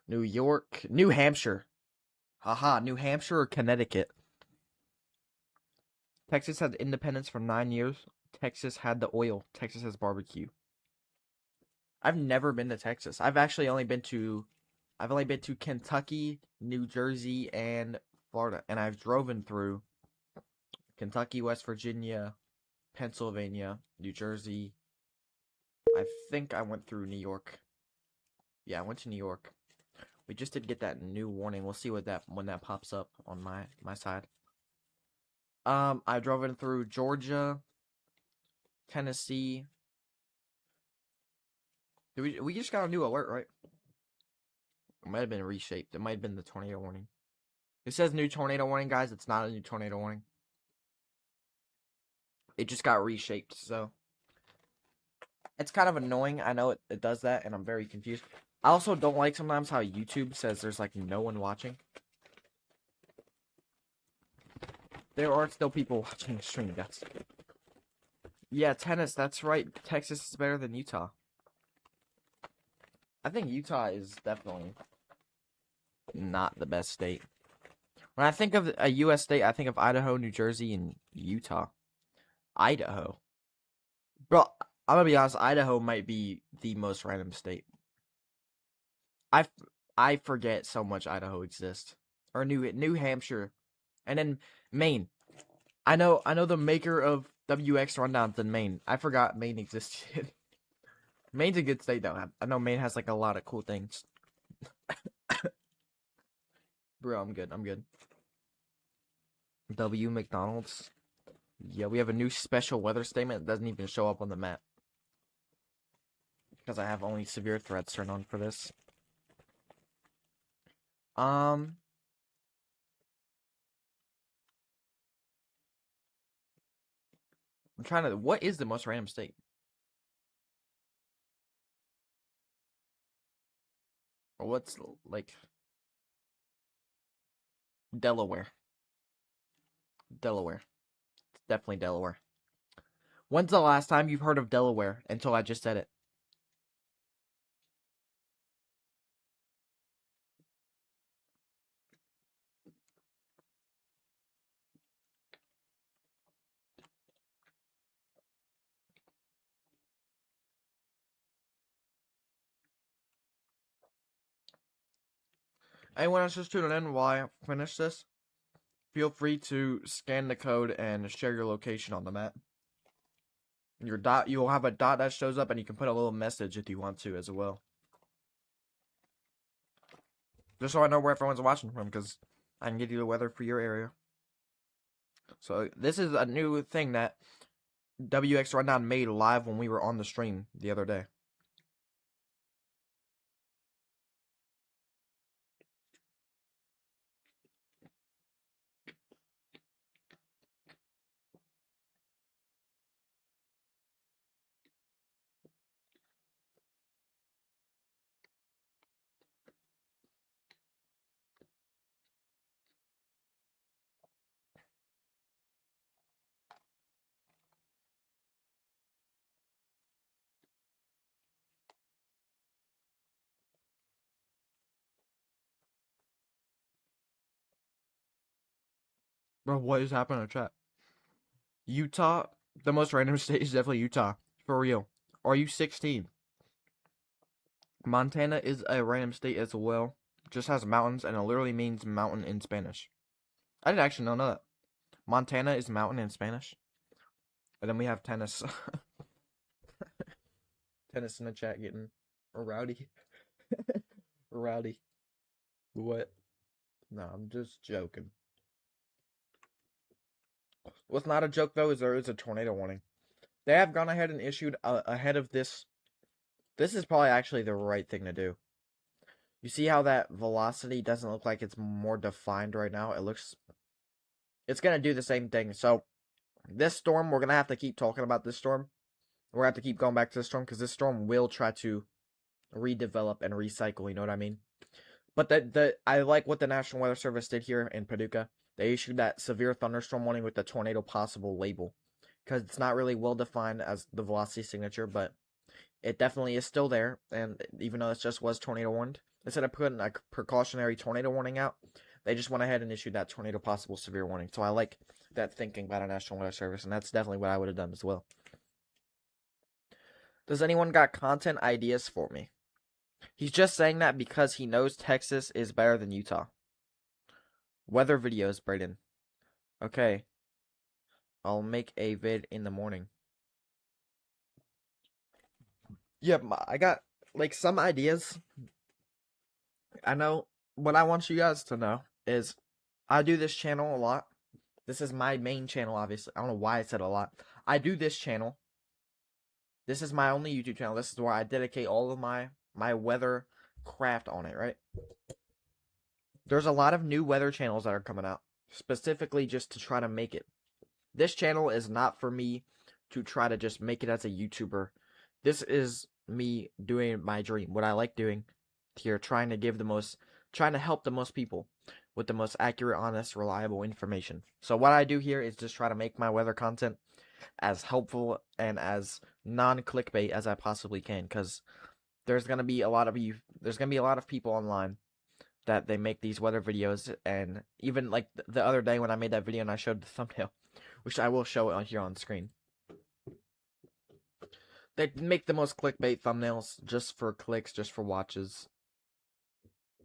New York, New Hampshire. Haha, New Hampshire or Connecticut. Texas had independence for 9 years. Texas had the oil. Texas has barbecue. I've never been to Texas. I've only been to Kentucky, New Jersey, and Florida. And I've driven through Kentucky, West Virginia, Pennsylvania, New Jersey. I think I went through New York. Yeah, I went to New York. We just did get that new warning. We'll see when that pops up on my side. I drove in through Georgia, Tennessee. We just got a new alert, right? It might have been reshaped. It might have been the tornado warning. It says new tornado warning, guys. It's not a new tornado warning. It just got reshaped, so it's kind of annoying. I know it does that, and I'm very confused. I also don't like sometimes how YouTube says there's like no one watching. There are still people watching the stream, guys. Yeah, tennis, that's right. Texas is better than Utah. I think Utah is definitely not the best state. When I think of a U.S. state, I think of Idaho, New Jersey, and Utah. Idaho. Bro, I'm gonna be honest, Idaho might be the most random state. I forget so much Idaho exists. Or New Hampshire. And then Maine. I know the maker of WXRundown's in Maine. I forgot Maine existed. Maine's a good state though. I know Maine has like a lot of cool things. Bro, I'm good. W McDonald's. Yeah, we have a new special weather statement. It doesn't even show up on the map. Because I have only severe threats turned on for this. I'm trying to... What is the most random state? Or what's, like... Delaware. Delaware. It's definitely Delaware. When's the last time you've heard of Delaware? Until I just said it. Anyone else just tuning in while I finish this, feel free to scan the code and share your location on the map. Your dot, you'll have a dot that shows up, and you can put a little message if you want to as well. Just so I know where everyone's watching from, because I can give you the weather for your area. So this is a new thing that WXRundown made live when we were on the stream the other day. Bro, what is happening in the chat? Utah, the most random state is definitely Utah. For real. Are you 16? Montana is a random state as well. Just has mountains, and it literally means mountain in Spanish. I didn't actually know that. Montana is mountain in Spanish. And then we have tennis. Tennis in the chat getting rowdy. Rowdy. What? No, I'm just joking. What's not a joke, though, is there is a tornado warning. They have gone ahead and issued ahead of this. This is probably actually the right thing to do. You see how that velocity doesn't look like it's more defined right now? It looks... It's going to do the same thing. So, this storm, we're going to have to keep talking about this storm. We're going to have to keep going back to this storm, because this storm will try to redevelop and recycle, you know what I mean? But I like what the National Weather Service did here in Paducah. They issued that severe thunderstorm warning with the tornado possible label. Because it's not really well defined as the velocity signature, but it definitely is still there. And even though it just was tornado warned, instead of putting a precautionary tornado warning out, they just went ahead and issued that tornado possible severe warning. So I like that thinking by the National Weather Service, and that's definitely what I would have done as well. Does anyone got content ideas for me? He's just saying that because he knows Texas is better than Utah. Weather videos, Brayden. Okay. I'll make a vid in the morning. Yep, I got, like, some ideas. I know what I want you guys to know is I do this channel a lot. This is my main channel, obviously. I don't know why I said a lot. I do this channel. This is my only YouTube channel. This is where I dedicate all of my weather craft on it, right? There's a lot of new weather channels that are coming out, specifically just to try to make it. This channel is not for me to try to just make it as a YouTuber. This is me doing my dream, what I like doing here, trying to help the most people with the most accurate, honest, reliable information. So what I do here is just try to make my weather content as helpful and as non-clickbait as I possibly can, because there's gonna be a lot of people online that they make these weather videos, and even like the other day when I made that video and I showed the thumbnail, which I will show it on here on screen. They make the most clickbait thumbnails just for clicks, just for watches.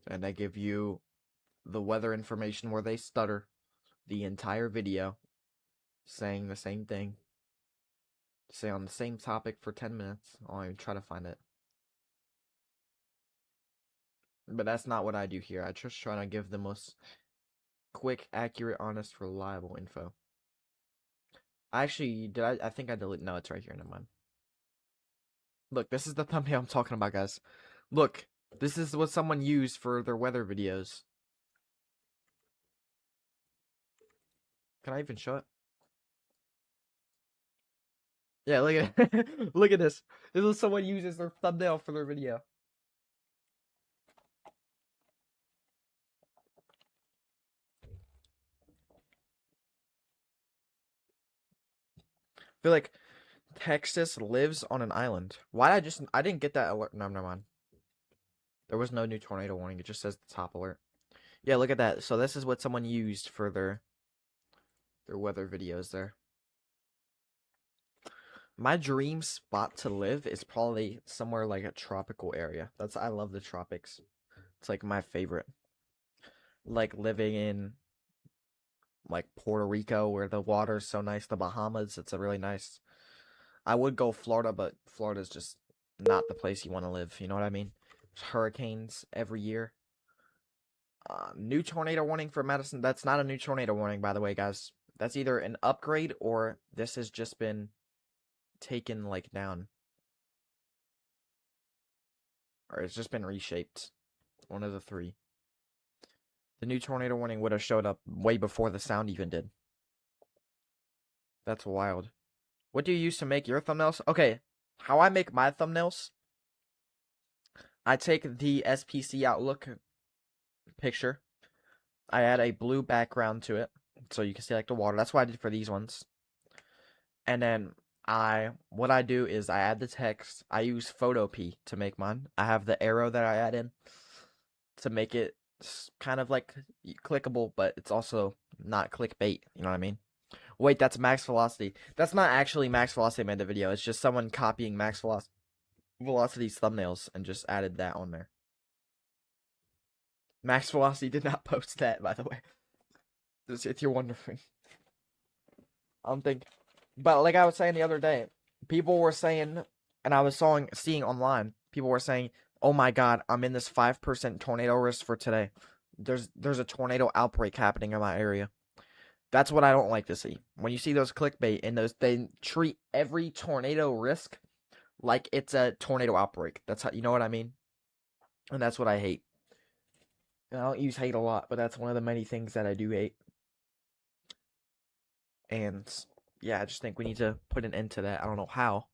And they give you the weather information where they stutter the entire video, saying the same thing. Say on the same topic for 10 minutes. I'll even try to find it. But that's not what I do here. I just try to give the most quick, accurate, honest, reliable info. Actually, I think I deleted. No, it's right here. Never mind. Look, this is the thumbnail I'm talking about, guys. Look, this is what someone used for their weather videos. Can I even show it? Yeah, look at it. Look at this. This is what someone uses their thumbnail for their video. I feel like Texas lives on an island. Why I didn't get that alert. No, never mind. There was no new tornado warning. It just says the top alert. Yeah, look at that. So this is what someone used for their weather videos there. My dream spot to live is probably somewhere like a tropical area. I love the tropics. It's like my favorite. like living in like Puerto Rico where the water's so nice, the Bahamas, it's a really nice. I would go Florida, but Florida's just not the place you want to live, you know what I mean? There's hurricanes every year. New tornado warning for Madison. That's not a new tornado warning, by the way, guys. That's either an upgrade or this has just been taken like down. Or it's just been reshaped. One of the three. The new tornado warning would have showed up way before the sound even did. That's wild. What do you use to make your thumbnails? Okay, how I make my thumbnails, I take the SPC Outlook picture. I add a blue background to it, so you can see like the water. That's what I did for these ones. And then what I do is I add the text. I use Photopea to make mine. I have the arrow that I add in to make it kind of like clickable, but it's also not clickbait. You know what I mean? Wait, that's Max Velocity. That's not actually Max Velocity made the video. It's just someone copying Max Velocity's thumbnails and just added that on there. Max Velocity did not post that, by the way. Just if you're wondering. I don't think. But like I was saying the other day, people were saying, and I was seeing online, people were saying, oh my god, I'm in this 5% tornado risk for today. There's a tornado outbreak happening in my area. That's what I don't like to see. When you see those clickbait and they treat every tornado risk like it's a tornado outbreak. That's how, you know what I mean? And that's what I hate. And I don't use hate a lot, but that's one of the many things that I do hate. And yeah, I just think we need to put an end to that. I don't know how.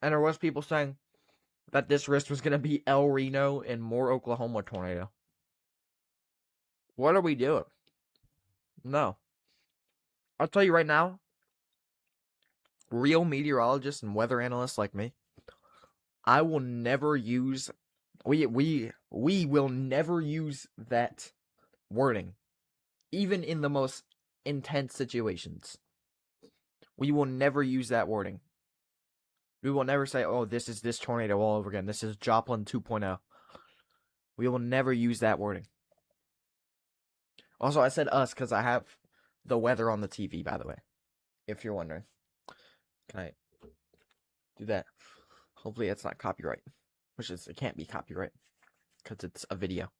And there was people saying that this risk was going to be El Reno and more Oklahoma tornado. What are we doing? No. I'll tell you right now, real meteorologists and weather analysts like me, I will never use we will never use that wording, even in the most intense situations. We will never use that wording. We will never say, oh, this is this tornado all over again. This is Joplin 2.0. We will never use that wording. Also, I said us because I have the weather on the TV, by the way. If you're wondering. Can I do that? Hopefully it's not copyright. It can't be copyright. Because it's a video.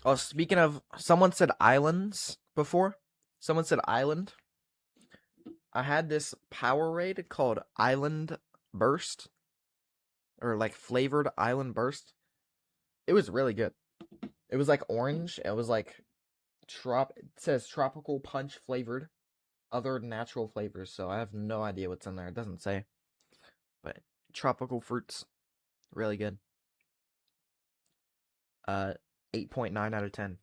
Oh, speaking of, someone said islands before. Someone said island. I had this Powerade called Island Burst. Or like flavored Island Burst. It was really good. It was like orange. It was like it says tropical punch flavored. Other natural flavors. So I have no idea what's in there. It doesn't say. But tropical fruits. Really good. 8.9 out of 10.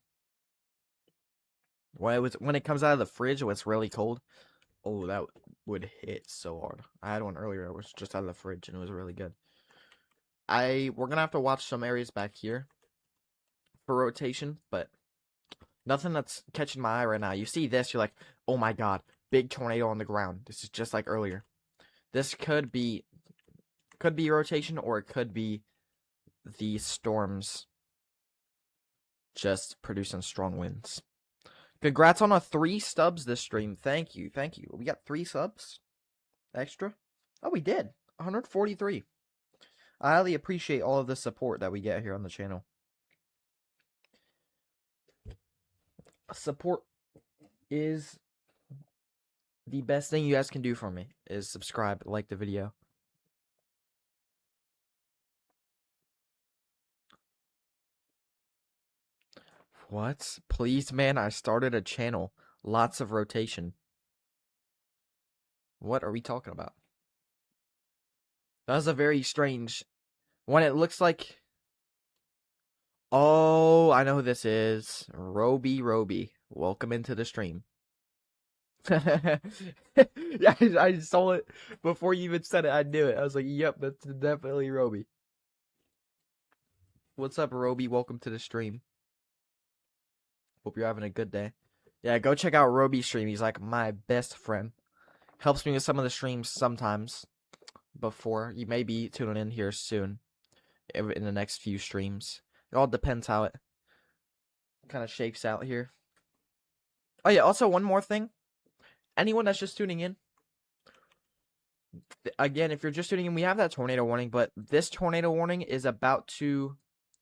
When it comes out of the fridge when it's really cold, oh, that would hit so hard. I had one earlier. It was just out of the fridge and it was really good. We're gonna have to watch some areas back here for rotation, but nothing that's catching my eye right now. You see this, you're like, oh my god, big tornado on the ground. This is just like earlier. This could be rotation, or it could be the storms just producing strong winds. Congrats on 3 subs this stream. Thank you. We got 3 subs extra. Oh, we did. 143. I highly appreciate all of the support that we get here on the channel. Support is the best thing you guys can do for me. Is subscribe, like the video. What? Please, man, I started a channel. Lots of rotation. What are we talking about? That was a very strange... When it looks like... Oh, I know who this is. Roby. Welcome into the stream. Yeah, I saw it before you even said it. I knew it. I was like, yep, that's definitely Roby. What's up, Roby? Welcome to the stream. Hope you're having a good day. Yeah, go check out Roby's stream. He's like my best friend. Helps me with some of the streams sometimes. Before you may be tuning in here soon, in the next few streams. It all depends how it kind of shapes out here. Oh yeah, also one more thing. Anyone that's just tuning in, again, if you're just tuning in, we have that tornado warning, but this tornado warning is about to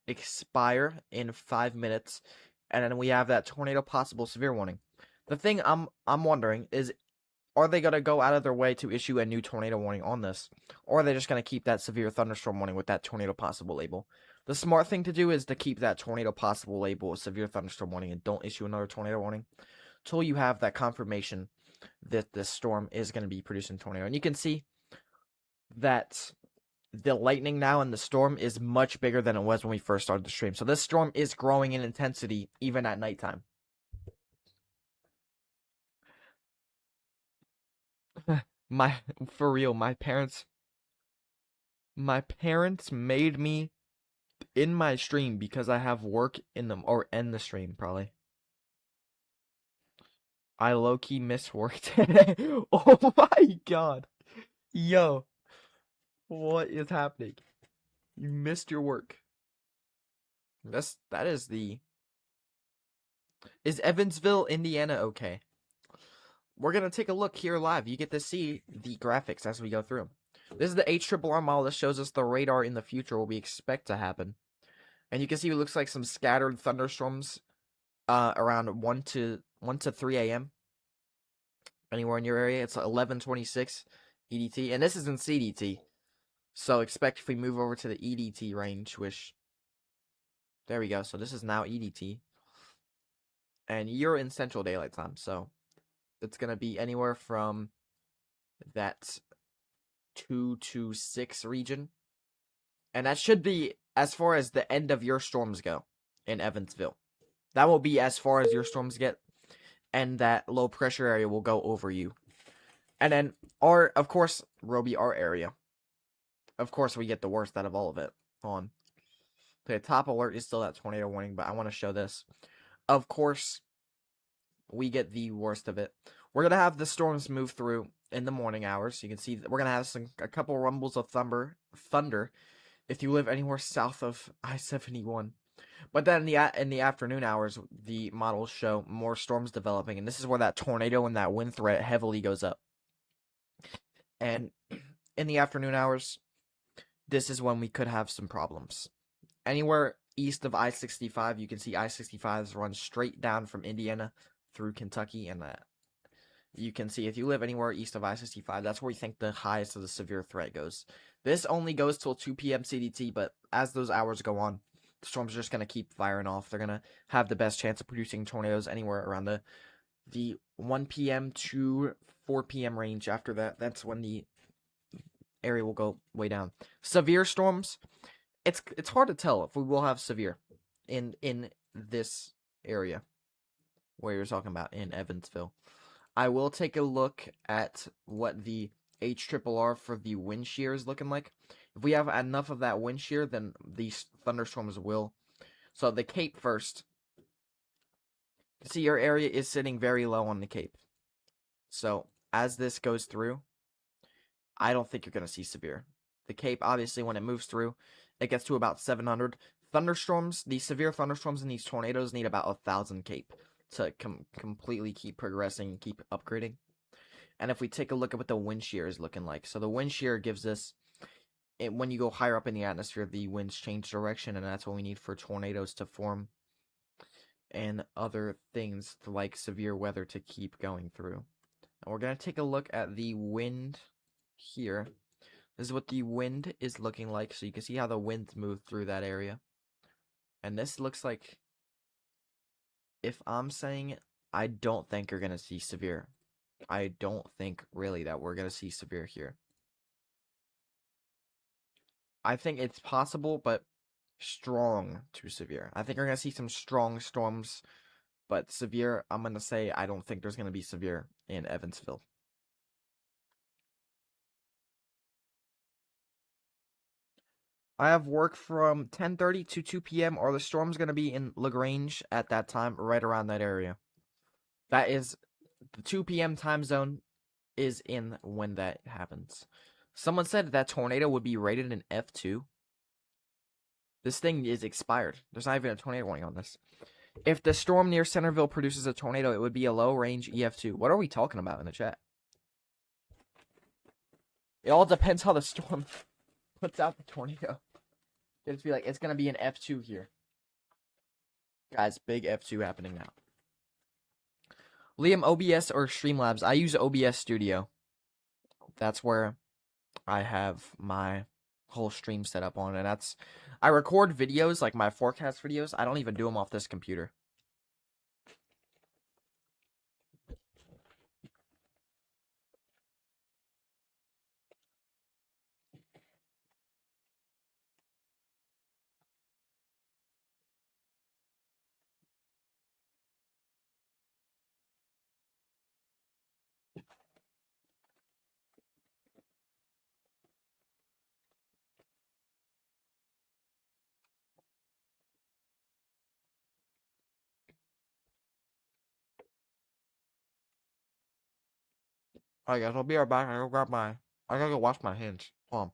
expire in 5 minutes, and then we have that tornado possible severe warning. The thing I'm wondering is, are they gonna go out of their way to issue a new tornado warning on this, or are they just gonna keep that severe thunderstorm warning with that tornado possible label? The smart thing to do is to keep that tornado possible label with severe thunderstorm warning and don't issue another tornado warning till you have that confirmation that this storm is going to be producing tornado. And you can see that the lightning now in the storm is much bigger than it was when we first started the stream. So this storm is growing in intensity even at nighttime. For real, my parents made me in my stream because I have work in them, or end the stream probably. I low-key missed work today. Oh my god. Yo. What is happening? You missed your work. That is the... Is Evansville, Indiana okay? We're gonna take a look here live. You get to see the graphics as we go through. This is the HRRR model that shows us the radar in the future, what we expect to happen. And you can see it looks like some scattered thunderstorms around 1 to 3 a.m. Anywhere in your area. It's 11:26 EDT. And this is in CDT. So expect if we move over to the EDT range, which... There we go. So this is now EDT. And you're in Central Daylight Time. So it's going to be anywhere from that 2 to 6 region. And that should be as far as the end of your storms go in Evansville. That will be as far as your storms get. And that low pressure area will go over you. And then, of course, Roby, our area. Of course, we get the worst out of all of it. On the top alert is still that tornado warning, but I want to show this. Of course, we get the worst of it. We're gonna have the storms move through in the morning hours. You can see that we're gonna have a couple rumbles of thunder. If you live anywhere south of I-71. But then in the afternoon hours, the models show more storms developing, and this is where that tornado and that wind threat heavily goes up. And in the afternoon hours, this is when we could have some problems. Anywhere east of I-65, you can see I-65 runs straight down from Indiana through Kentucky, and you can see if you live anywhere east of I-65, that's where we think the highest of the severe threat goes. This only goes till 2 p.m. CDT, but as those hours go on, the storms are just going to keep firing off. They're going to have the best chance of producing tornadoes anywhere around the 1 p.m. to 4 p.m. range. After that, that's when the area will go way down. Severe storms, it's hard to tell if we will have severe in this area where you're talking about in Evansville. I will take a look at what the HRRR for the wind shear is looking like. If we have enough of that wind shear, then these thunderstorms will. So the Cape first. See, your area is sitting very low on the Cape. So as this goes through, I don't think you're going to see severe. The Cape, obviously, when it moves through, it gets to about 700. Thunderstorms, these severe thunderstorms and these tornadoes need about 1,000 Cape to completely keep progressing and keep upgrading. And if we take a look at what the wind shear is looking like. So the wind shear gives us, when you go higher up in the atmosphere, the winds change direction, and that's what we need for tornadoes to form and other things like severe weather to keep going through. And we're going to take a look at the wind here. This is what the wind is looking like, so you can see how the winds move through that area. And this looks like, if I'm saying it, I don't think you're going to see severe. I don't think really that we're going to see severe here. I think it's possible, but strong to severe. I think we're going to see some strong storms, but severe, I'm going to say I don't think there's going to be severe in Evansville. I have work from 10:30 to 2 p.m. or the storm's going to be in LaGrange at that time, right around that area. That is the 2 p.m. time zone is in when that happens. Someone said that tornado would be rated an F2. This thing is expired. There's not even a tornado warning on this. If the storm near Centerville produces a tornado, it would be a low-range EF2. What are we talking about in the chat? It all depends how the storm puts out the tornado. It'd be like, it's going to be an F2 here. Guys, big F2 happening now. Liam, OBS or Streamlabs? I use OBS Studio. That's where I have my whole stream set up on, and that's... I record videos, like my forecast videos. I don't even do them off this computer. Alright guys, I'll be right back. I gotta go wash my hands. Hold on.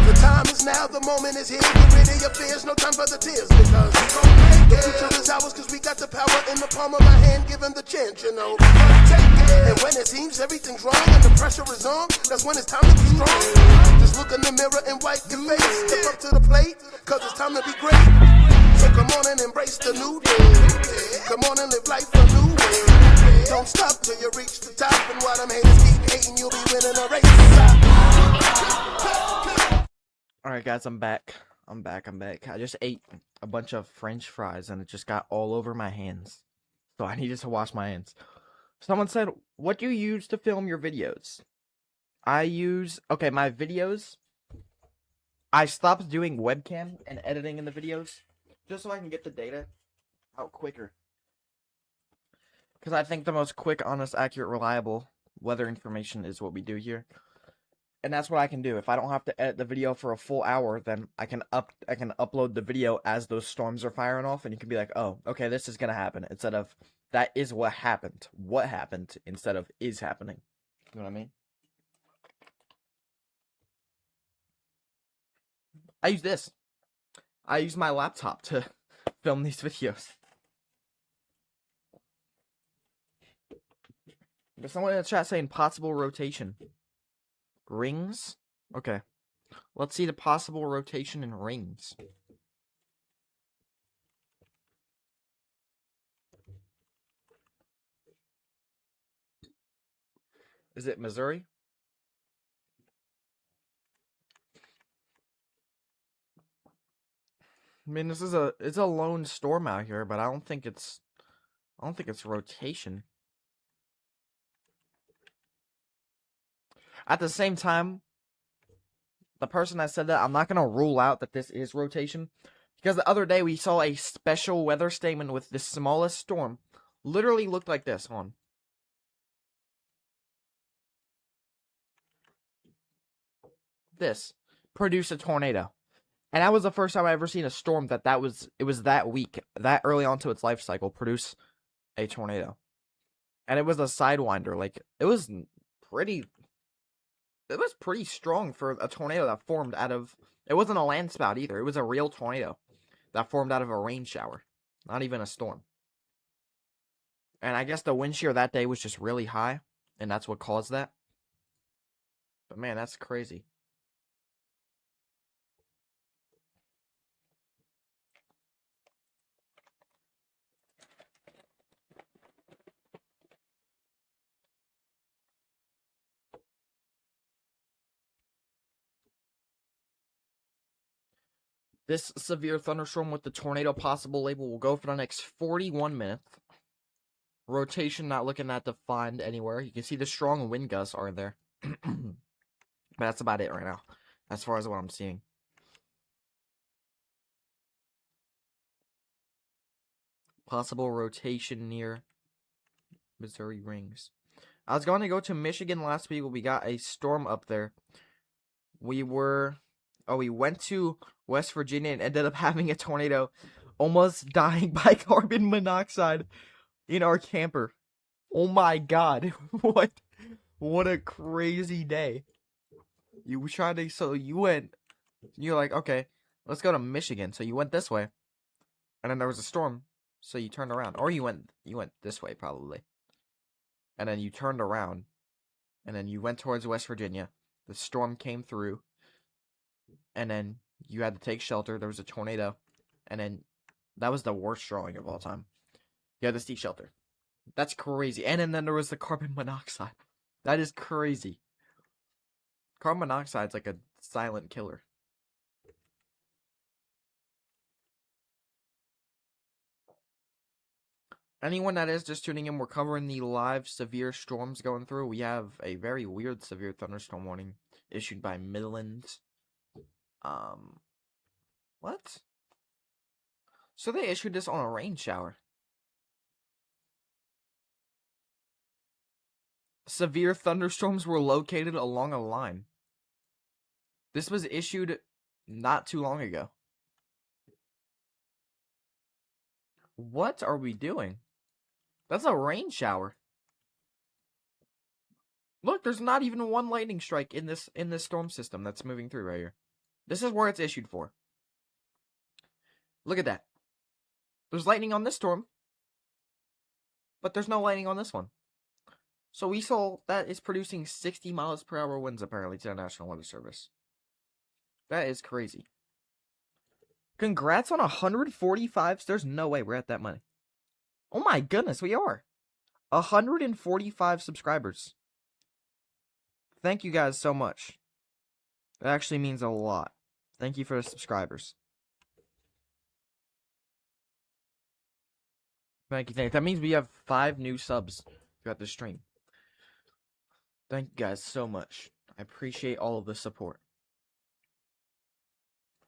The time is now, the moment is here. Get rid of your fears, no time for the tears. Because we gon' make it. The future is ours, cause we got the power in the palm of our hand, given the chance, you know. Take it. And when it seems everything's wrong and the pressure is on, that's when it's time to be strong. Just look in the mirror and wipe your face. Step up to the plate, cause it's time to be great. So come on and embrace the new day. Come on and live life a new way. Don't stop till you reach the top. And while them haters keep hating, you'll be winning a race. Alright guys, I'm back. I'm back. I just ate a bunch of French fries and it just got all over my hands. So I needed to wash my hands. Someone said, what do you use to film your videos? Okay, my videos, I stopped doing webcam and editing in the videos just so I can get the data out quicker. Because I think the most quick, honest, accurate, reliable weather information is what we do here. And that's what I can do. If I don't have to edit the video for a full hour, then I can upload the video as those storms are firing off, and you can be like, oh, okay, this is gonna happen, instead of that is what happened. What happened instead of is happening. You know what I mean? I use this. I use my laptop to film these videos. There's someone in the chat saying possible rotation. Rings? Okay. Let's see the possible rotation in rings. Is it Missouri? I mean, it's a lone storm out here, but I don't think it's rotation. At the same time, the person that said that, I'm not gonna rule out that this is rotation, because the other day we saw a special weather statement with the smallest storm literally looked like this. Hold on. This produced a tornado. And that was the first time I ever seen a storm it was that weak, that early on to its life cycle, produce a tornado. And it was a sidewinder. Like, it was pretty strong for a tornado that formed out of, it wasn't a land spout either. It was a real tornado that formed out of a rain shower. Not even a storm. And I guess the wind shear that day was just really high, and that's what caused that. But man, that's crazy. This severe thunderstorm with the tornado possible label will go for the next 41 minutes. Rotation not looking that defined anywhere. You can see the strong wind gusts are there. But that's about it right now, as far as what I'm seeing. Possible rotation near Missouri rings. I was going to go to Michigan last week, but we got a storm up there. We went to West Virginia and ended up having a tornado, almost dying by carbon monoxide in our camper. Oh my god. What a crazy day. You're like, okay, let's go to Michigan. So you went this way. And then there was a storm, so you turned around. Or you went this way probably. And then you turned around. And then you went towards West Virginia. The storm came through. And then you had to take shelter. There was a tornado. And then that was the worst drawing of all time. You had to seek shelter. That's crazy. And then there was the carbon monoxide. That is crazy. Carbon monoxide's like a silent killer. Anyone that is just tuning in, we're covering the live severe storms going through. We have a very weird severe thunderstorm warning issued by Midland. What? So they issued this on a rain shower. Severe thunderstorms were located along a line. This was issued not too long ago. What are we doing? That's a rain shower. Look, there's not even one lightning strike in this storm system that's moving through right here. This is where it's issued for. Look at that. There's lightning on this storm, but there's no lightning on this one. So we saw that is producing 60 miles per hour winds apparently to the National Weather Service. That is crazy. Congrats on 145. There's no way we're at that money. Oh my goodness, we are. 145 subscribers. Thank you guys so much. That actually means a lot. Thank you for the subscribers. Thank you. That means we have 5 new subs throughout the stream. Thank you guys so much. I appreciate all of the support.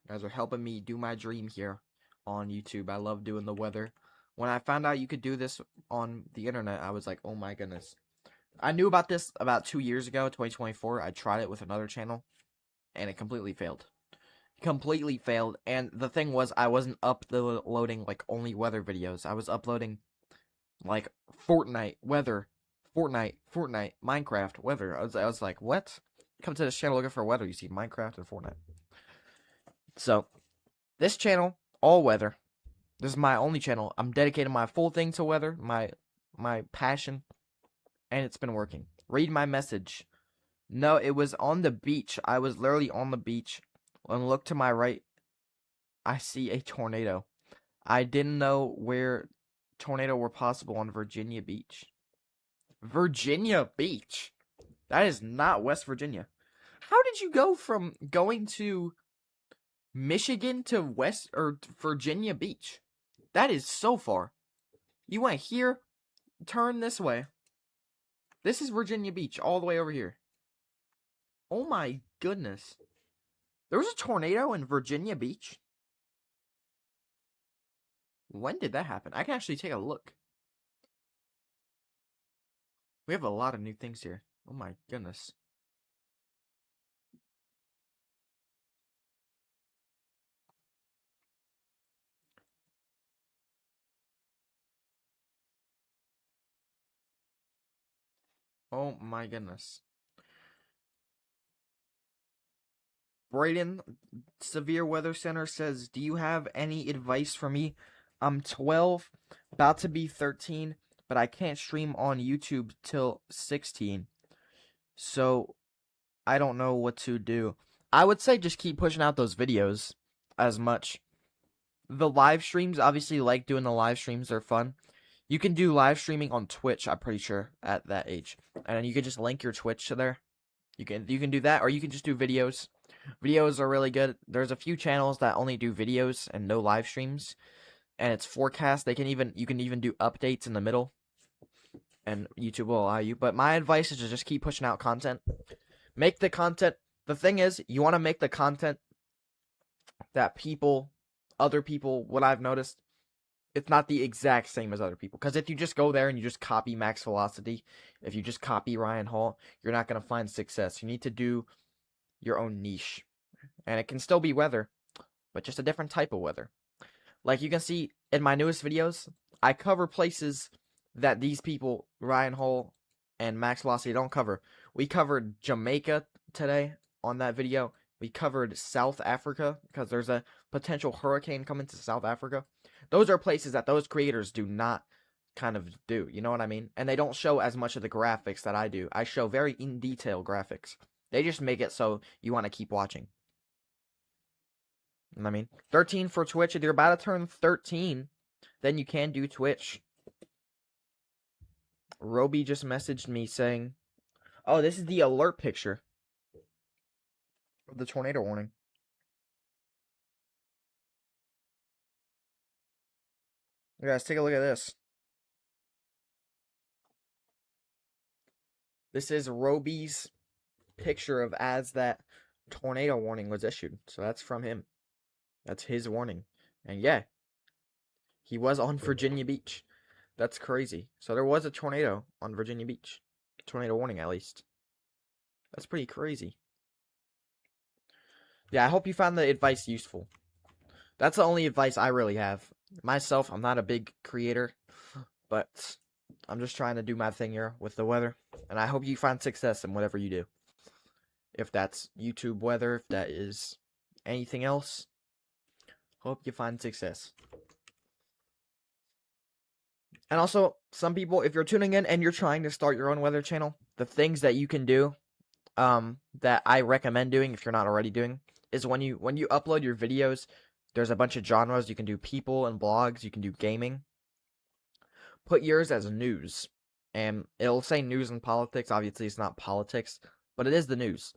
You guys are helping me do my dream here on YouTube. I love doing the weather. When I found out you could do this on the internet, I was like, oh my goodness. I knew about this about 2 years ago, 2024. I tried it with another channel, and it completely failed. Completely failed. And the thing was, I wasn't uploading like only weather videos. I was uploading like Fortnite weather, Fortnite, Minecraft weather. I was like, what? Come to this channel looking for weather. You see Minecraft and Fortnite. So, this channel, all weather. This is my only channel. I'm dedicating my full thing to weather, my passion, and it's been working. Read my message. No, it was on the beach. I was literally on the beach. And look to my right. I see a tornado. I didn't know where tornado were possible on Virginia Beach. Virginia Beach? That is not West Virginia. How did you go from going to Michigan to West or Virginia Beach? That is so far. You went here, turn this way. This is Virginia Beach, all the way over here. Oh my goodness. There was a tornado in Virginia Beach? When did that happen? I can actually take a look. We have a lot of new things here. Oh my goodness. Oh my goodness. Brayden, Severe Weather Center says, do you have any advice for me? I'm 12, about to be 13, but I can't stream on YouTube till 16. So, I don't know what to do. I would say just keep pushing out those videos as much. The live streams, obviously, like doing the live streams, they're fun. You can do live streaming on Twitch, I'm pretty sure, at that age. And you can just link your Twitch to there. You can do that, or you can just do videos. Videos are really good. There's a few channels that only do videos and no live streams. And it's forecast. You can even do updates in the middle. And YouTube will allow you. But my advice is to just keep pushing out content. Make the content. The thing is, you want to make the content that other people, what I've noticed, It's not the exact same as other people. Because if you just go there and you just copy Max Velocity, if you just copy Ryan Hall, you're not going to find success. You need to do your own niche. And it can still be weather, but just a different type of weather. Like you can see in my newest videos, I cover places that these people, Ryan Hall and Max Velocity, don't cover. We covered Jamaica today on that video. We covered South Africa because there's a potential hurricane coming to South Africa. Those are places that those creators do not kind of do. You know what I mean? And they don't show as much of the graphics that I do. I show very in detail graphics. They just make it so you want to keep watching. You know what I mean? 13 for Twitch. If you're about to turn 13, then you can do Twitch. Roby just messaged me saying, oh, this is the alert picture of the tornado warning. Guys, take a look at this. This is Roby's picture of as that tornado warning was issued. So that's from him. That's his warning. And yeah, he was on Virginia Beach. That's crazy. So there was a tornado on Virginia Beach. Tornado warning, at least. That's pretty crazy. Yeah, I hope you found the advice useful. That's the only advice I really have. Myself, I'm not a big creator, but I'm just trying to do my thing here with the weather. And I hope you find success in whatever you do. If that's YouTube weather, if that is anything else, hope you find success. And also, some people, if you're tuning in and you're trying to start your own weather channel, the things that you can do, that I recommend doing if you're not already doing, is when you upload your videos, there's a bunch of genres. You can do people and blogs. You can do gaming. Put yours as news. And it'll say news and politics. Obviously, it's not politics, but it is the news.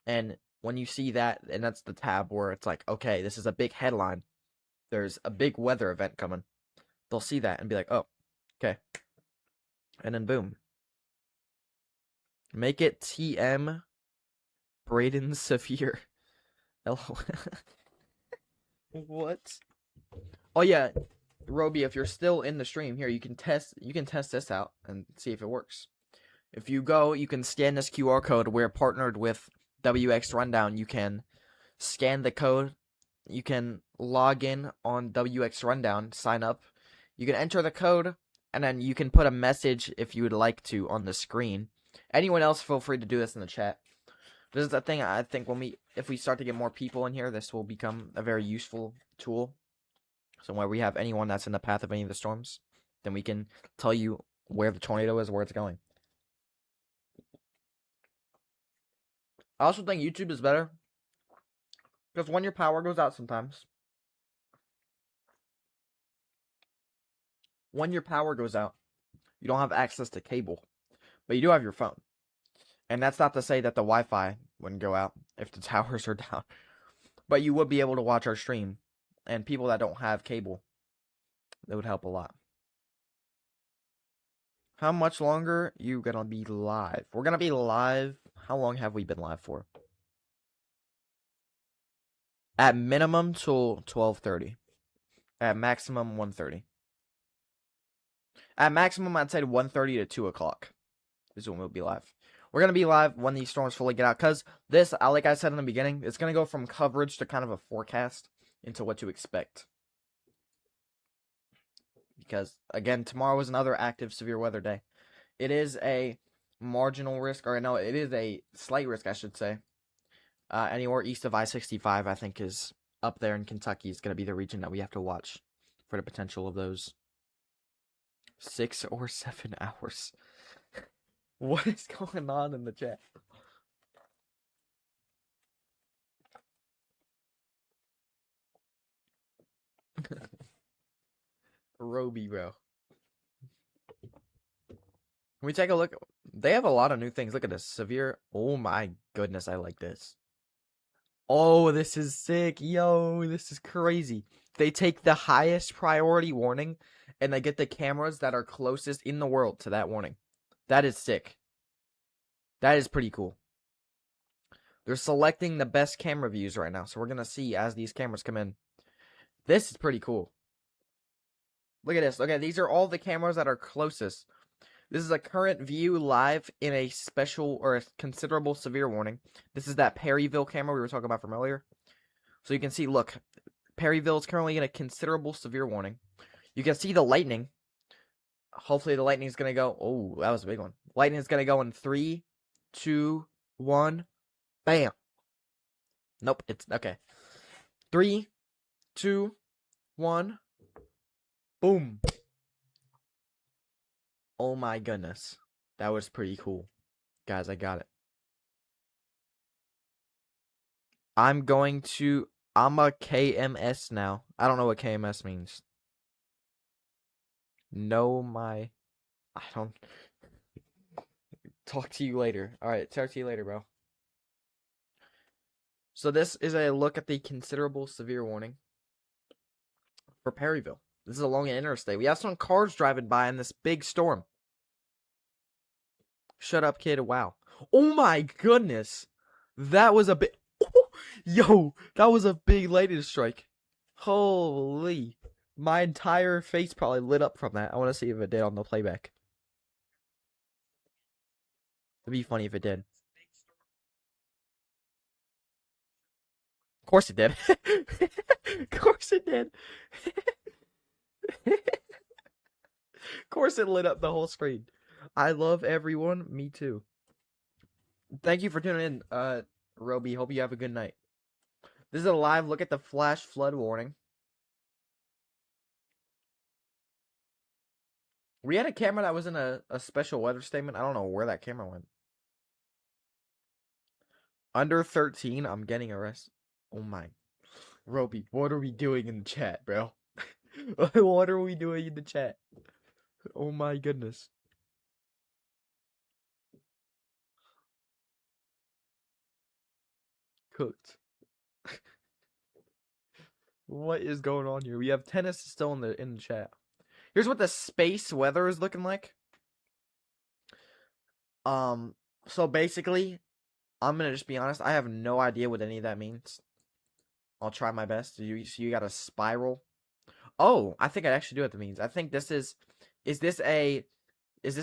And when you see that, and that's the tab where it's like, okay, this is a big headline. There's a big weather event coming. They'll see that and be like, oh, okay. And then boom. Make it TM Braden Severe. What? Oh yeah, Roby, if you're still in the stream here, you can test this out and see if it works. If you go, you can scan this QR code. We're partnered with WXRundown. You can scan the code. You can log in on WXRundown, sign up. You can enter the code, and then you can put a message if you would like to on the screen. Anyone else, feel free to do this in the chat. This is the thing. I think if we start to get more people in here, this will become a very useful tool. So when we have anyone that's in the path of any of the storms, then we can tell you where the tornado is, where it's going. I also think YouTube is better because when your power goes out sometimes, when your power goes out, you don't have access to cable, but you do have your phone. And that's not to say that the Wi-Fi wouldn't go out if the towers are down, but you would be able to watch our stream. And people that don't have cable, that would help a lot. How much longer you gonna be live? We're gonna be live. How long have we been live for? At minimum till 12:30. At maximum 1:30. At maximum, I'd say 1:30 to 2 o'clock is when we'll be live. We're gonna be live when these storms fully get out, cause this, like I said in the beginning, it's gonna go from coverage to kind of a forecast into what to expect. Because, again, tomorrow is another active severe weather day. It is a marginal risk, or no, it is a slight risk, I should say. Anywhere east of I-65, I think, is up there in Kentucky. Is going to be the region that we have to watch for the potential of those 6 or 7 hours. What is going on in the chat? Roby, bro. Can we take a look? They have a lot of new things. Look at this. Severe. Oh my goodness, I like this. Oh, this is sick. Yo, this is crazy. They take the highest priority warning and they get the cameras that are closest in the world to that warning. That is sick. That is pretty cool. They're selecting the best camera views right now. So we're going to see as these cameras come in. This is pretty cool. Look at this. Okay, these are all the cameras that are closest. This is a current view live in a special or a considerable severe warning. This is that Perryville camera we were talking about from earlier. So you can see, look, Perryville is currently in a considerable severe warning. You can see the lightning. Hopefully the lightning is going to go. Oh, that was a big one. Lightning is going to go in 3, 2, 1. Bam. Nope, it's okay. 3, 2, 1. Boom. Oh my goodness. That was pretty cool. Guys, I got it. I'm a KMS now. I don't know what KMS means. I don't. Talk to you later. Alright, talk to you later, bro. So this is a look at the considerable severe warning for Perryville. This is along an interstate. We have some cars driving by in this big storm. Shut up, kid. Wow. Oh my goodness. That was a big... Yo, that was a big lightning strike. Holy. My entire face probably lit up from that. I want to see if it did on the playback. It'd be funny if it did. Of course it did. Of course it did. Of course it lit up the whole screen. I love everyone. Me too. Thank you for tuning in, Roby. Hope you have a good night. This is a live look at the flash flood warning. We had a camera that was in a special weather statement. I don't know where that camera went. Under 13, I'm getting arrested. Oh my. Roby, what are we doing in the chat, bro? What are we doing in the chat? Oh my goodness. Cooked. What is going on here? We have tennis still in the chat. Here's what the space weather is looking like. So basically, I'm gonna just be honest. I have no idea what any of that means. I'll try my best. You got a spiral. Oh, I think I actually do what that means. I think this is this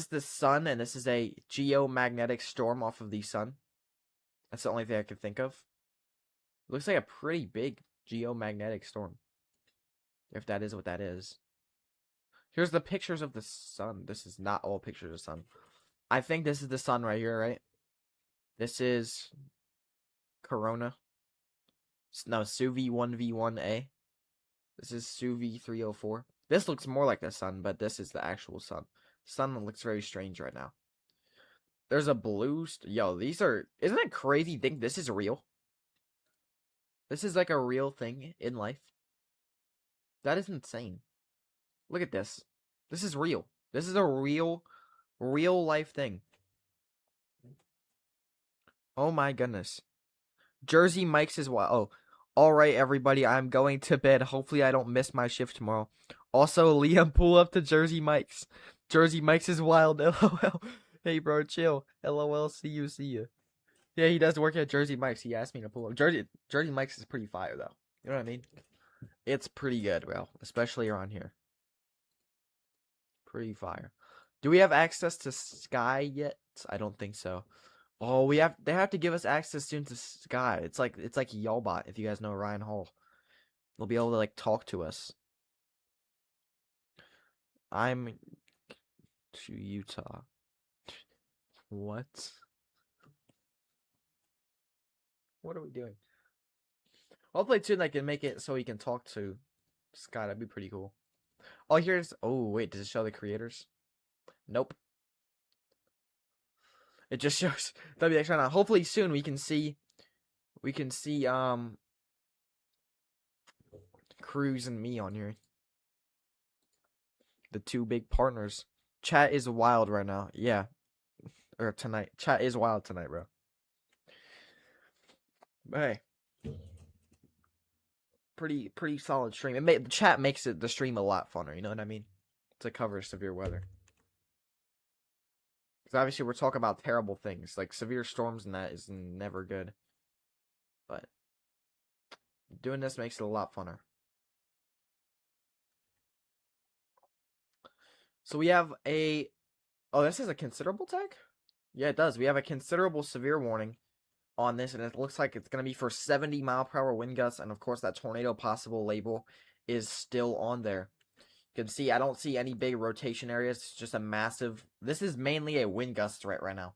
the sun and this is a geomagnetic storm off of the sun? That's the only thing I could think of. It looks like a pretty big geomagnetic storm. If that is what that is. Here's the pictures of the sun. This is not all pictures of the sun. I think this is the sun right here, right? This is Corona. No, SUVI 1V1A. This is SUVI 304. This looks more like the sun, but this is the actual sun. Sun looks very strange right now. There's a blue... Yo, these are... Isn't it crazy to think this is real? This is like a real thing in life. That is insane. Look at this. This is real. This is a real life thing. Oh my goodness. Jersey Mike's is wild. Oh, alright everybody, I'm going to bed. Hopefully I don't miss my shift tomorrow. Also, Liam, pull up to Jersey Mike's. Jersey Mike's is wild. LOL. Hey bro, chill. LOL, see you. Yeah, he does work at Jersey Mike's. He asked me to pull up. Jersey Mike's is pretty fire though. You know what I mean? It's pretty good, bro. Especially around here. Pretty fire. Do we have access to Sky yet? I don't think so. Oh, they have to give us access soon to Sky. It's like Yallbot, if you guys know Ryan Hall. They'll be able to like talk to us. I'm to Utah. What? What are we doing? Hopefully soon I can make it so we can talk to Sky. That'd be pretty cool. Oh, oh wait, does it show the creators? Nope. It just shows WXRundown. Hopefully soon we can see Cruz and me on here. The two big partners. Chat is wild right now. Yeah. Or tonight. Chat is wild tonight, bro. But hey. Pretty solid stream. The chat makes the stream a lot funner, you know what I mean? To cover severe weather. Because obviously we're talking about terrible things. Like severe storms and that is never good. But doing this makes it a lot funner. So we have a... Oh, this is a considerable tag? Yeah, it does. We have a considerable severe warning on this, and it looks like it's going to be for 70-mile-per-hour wind gusts, and of course that tornado possible label is still on there. You can see I don't see any big rotation areas. It's just a massive... This is mainly a wind gust threat right now.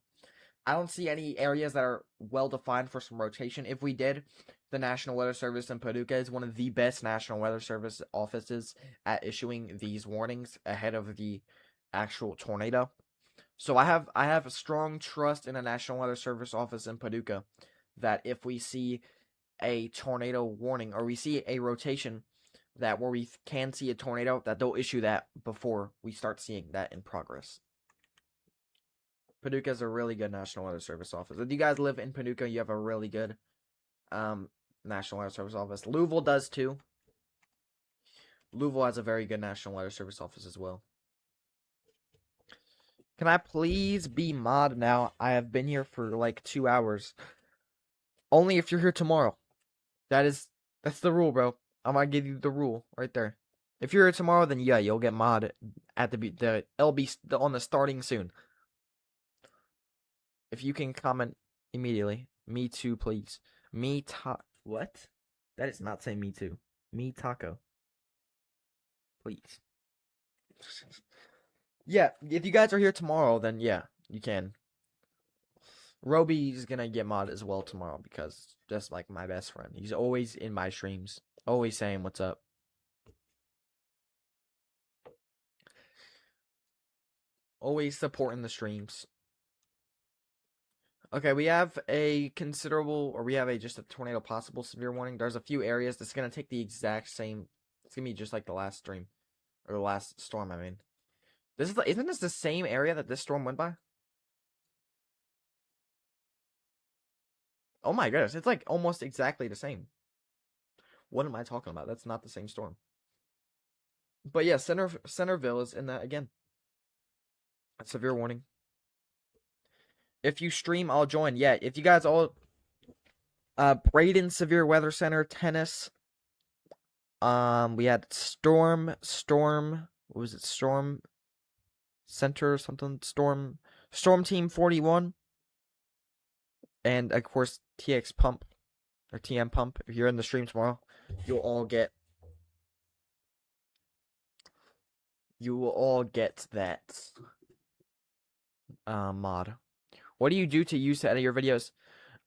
I don't see any areas that are well defined for some rotation. If we did, the National Weather Service in Paducah is one of the best National Weather Service offices at issuing these warnings ahead of the actual tornado. So I have a strong trust in a National Weather Service office in Paducah that if we see a tornado warning or we see a rotation that where we can see a tornado, that they'll issue that before we start seeing that in progress. Paducah is a really good National Weather Service office. If you guys live in Paducah, you have a really good National Weather Service office. Louisville does too. Louisville has a very good National Weather Service office as well. Can I please be mod now? I have been here for like 2 hours. Only if you're here tomorrow. That's the rule, bro. I'm gonna give you the rule right there. If you're here tomorrow, then yeah, you'll get mod at the LB on the starting soon. If you can comment immediately. Me too, please. What? That is not saying me too. Me taco. Please. Yeah, if you guys are here tomorrow, then yeah, you can. Roby's gonna get mod as well tomorrow because just like my best friend. He's always in my streams. Always saying what's up. Always supporting the streams. Okay, we have a considerable, or we have just a tornado possible severe warning. There's a few areas that's gonna take the exact same. It's gonna be just like the last stream, or the last storm. I mean, isn't this the same area that this storm went by? Oh my goodness, it's like almost exactly the same. What am I talking about? That's not the same storm. But yeah, Centerville is in that again. A severe warning. If you stream, I'll join. Yeah, if you guys all Braden Severe Weather Center, tennis. We had Storm, what was it? Storm Center or something? Storm Team 41. And of course TX Pump or TM Pump. If you're in the stream tomorrow, you will all get that mod. What do you do to use to edit your videos?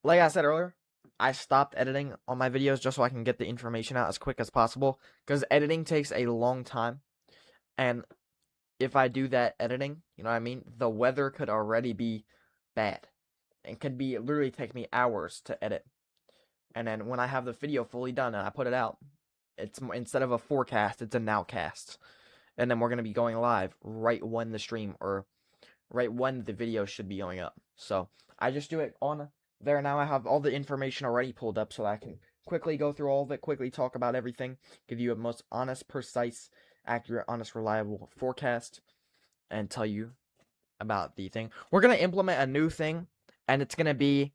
Like I said earlier, I stopped editing on my videos just so I can get the information out as quick as possible, because editing takes a long time. And if I do that editing, you know what I mean, the weather could already be bad. It could be literally take me hours to edit. And then when I have the video fully done and I put it out, it's instead of a forecast, it's a nowcast. And then we're going to be going live right when the stream or right when the video should be going up. So I just do it on there now. I have all the information already pulled up so I can quickly go through all of it, quickly talk about everything, give you a most honest, precise, accurate, honest, reliable forecast, and tell you about the thing. We're going to implement a new thing, and it's going to be,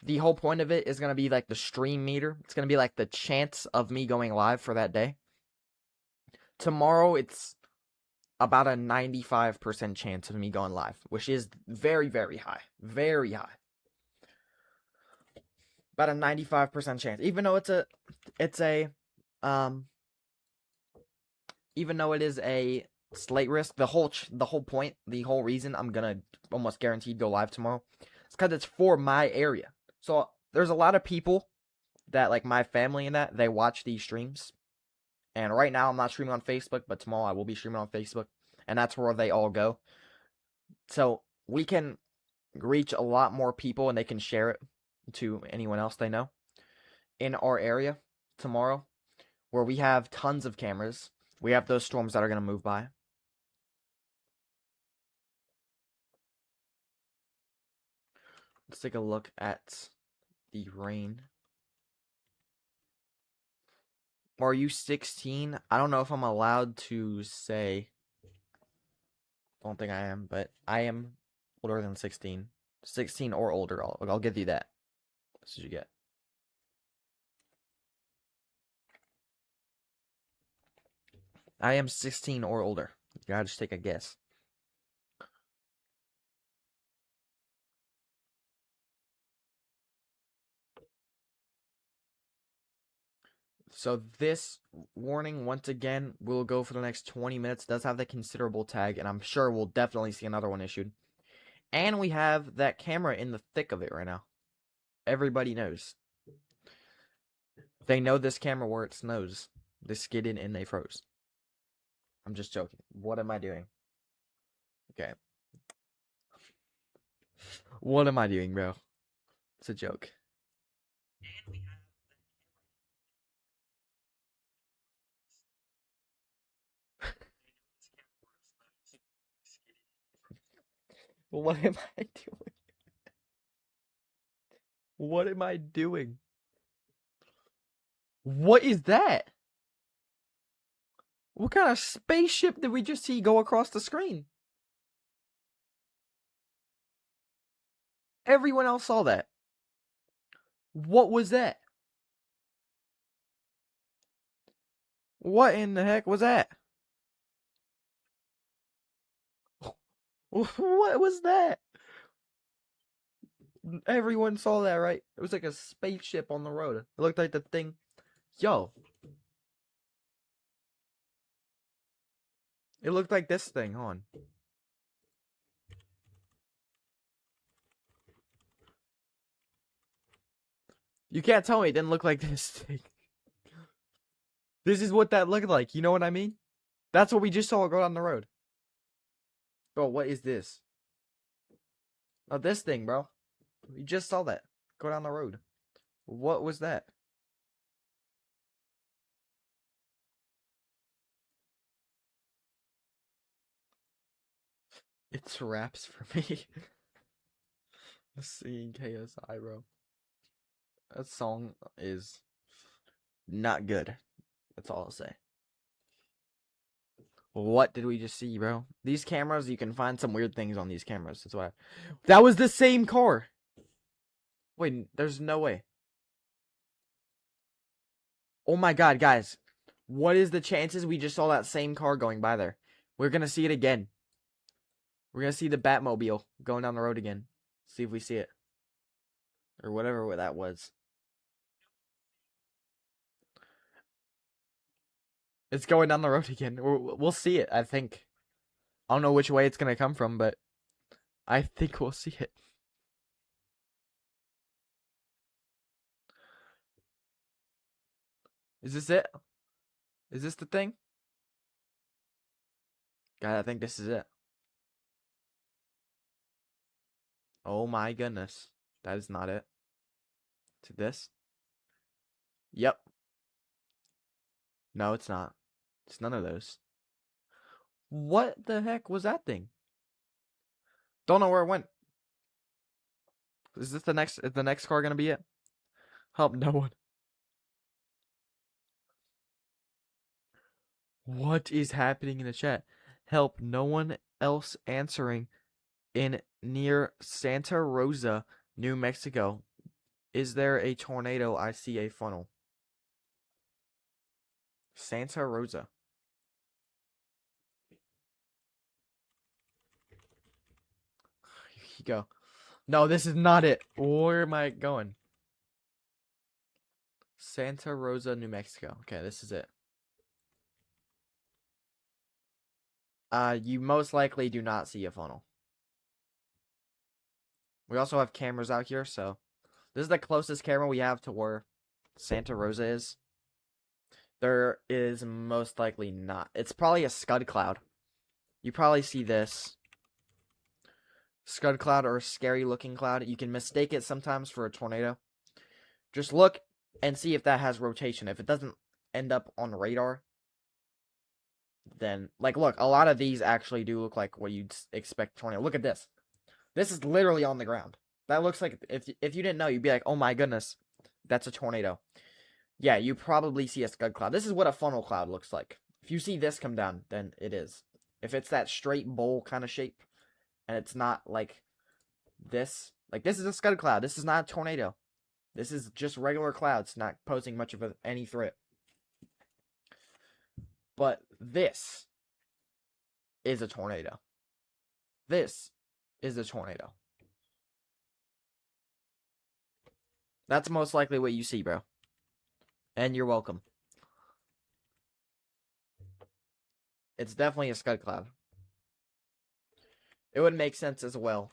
the whole point of it is going to be like the stream meter. It's going to be like the chance of me going live for that day. Tomorrow, it's about a 95% chance of me going live, which is very, very high. Very high. About a 95% chance. Even though even though it is a slight risk, the whole point, the whole reason I'm gonna almost guaranteed go live tomorrow is because it's for my area. So there's a lot of people that, like my family and that, they watch these streams. And right now I'm not streaming on Facebook, but tomorrow I will be streaming on Facebook. And that's where they all go. So we can reach a lot more people and they can share it to anyone else they know in our area tomorrow, where we have tons of cameras. We have those storms that are going to move by. Let's take a look at the rain. Are you 16? I don't know if I'm allowed to say. Don't think I am, but I am older than 16. 16 or older. I'll give you that. That's what you get. I am 16 or older. You gotta just take a guess. So this warning, once again, will go for the next 20 minutes. It does have the considerable tag, and I'm sure we'll definitely see another one issued. And we have that camera in the thick of it right now. Everybody knows. They know this camera where its nose. They skidded and they froze. I'm just joking. What am I doing? Okay. What am I doing, bro? It's a joke. What am I doing? What am I doing? What is that? What kind of spaceship did we just see go across the screen? Everyone else saw that. What was that? What in the heck was that? What was that? Everyone saw that, right? It was like a spaceship on the road. It looked like the thing. Yo. It looked like this thing, hon. You can't tell me it didn't look like this thing. This is what that looked like. You know what I mean? That's what we just saw go down the road. Bro, what is this? Oh, this thing, bro. We just saw that go down the road. What was that? It's raps for me. Seeing KSI, bro. That song is not good. That's all I'll say. What did we just see, bro? These cameras, you can find some weird things on these cameras. That's why. That was the same car. Wait, there's no way. Oh my god, guys. What is the chances we just saw that same car going by there? We're gonna see it again. We're gonna see the Batmobile going down the road again. See if we see it. Or whatever that was. It's going down the road again. We'll see it, I think. I don't know which way it's gonna come from, but I think we'll see it. Is this it? Is this the thing? God, I think this is it. Oh my goodness. That is not it. To this? Yep. No, it's not. It's none of those. What the heck was that thing? Don't know where it went. Is the next car gonna be it? Help no one. What is happening in the chat? Help no one else answering in near Santa Rosa, New Mexico. Is there a tornado? I see a funnel. Santa Rosa. Here you go. No, this is not it. Where am I going? Santa Rosa, New Mexico. Okay, this is it. You most likely do not see a funnel. We also have cameras out here, so this is the closest camera we have to where Santa Rosa is. There is most likely not. It's probably a scud cloud. You probably see this. Scud cloud or a scary looking cloud. You can mistake it sometimes for a tornado. Just look and see if that has rotation. If it doesn't end up on radar, then, like, look, a lot of these actually do look like what you'd expect tornado. Look at this. This is literally on the ground. That looks like, if you didn't know, you'd be like, oh my goodness, that's a tornado. Yeah, you probably see a scud cloud. This is what a funnel cloud looks like. If you see this come down, then it is. If it's that straight bowl kind of shape, and it's not like this. Like, this is a scud cloud. This is not a tornado. This is just regular clouds, not posing much of any threat. But this is a tornado. This is a tornado. That's most likely what you see, bro. And you're welcome. It's definitely a scud cloud. It would make sense as well.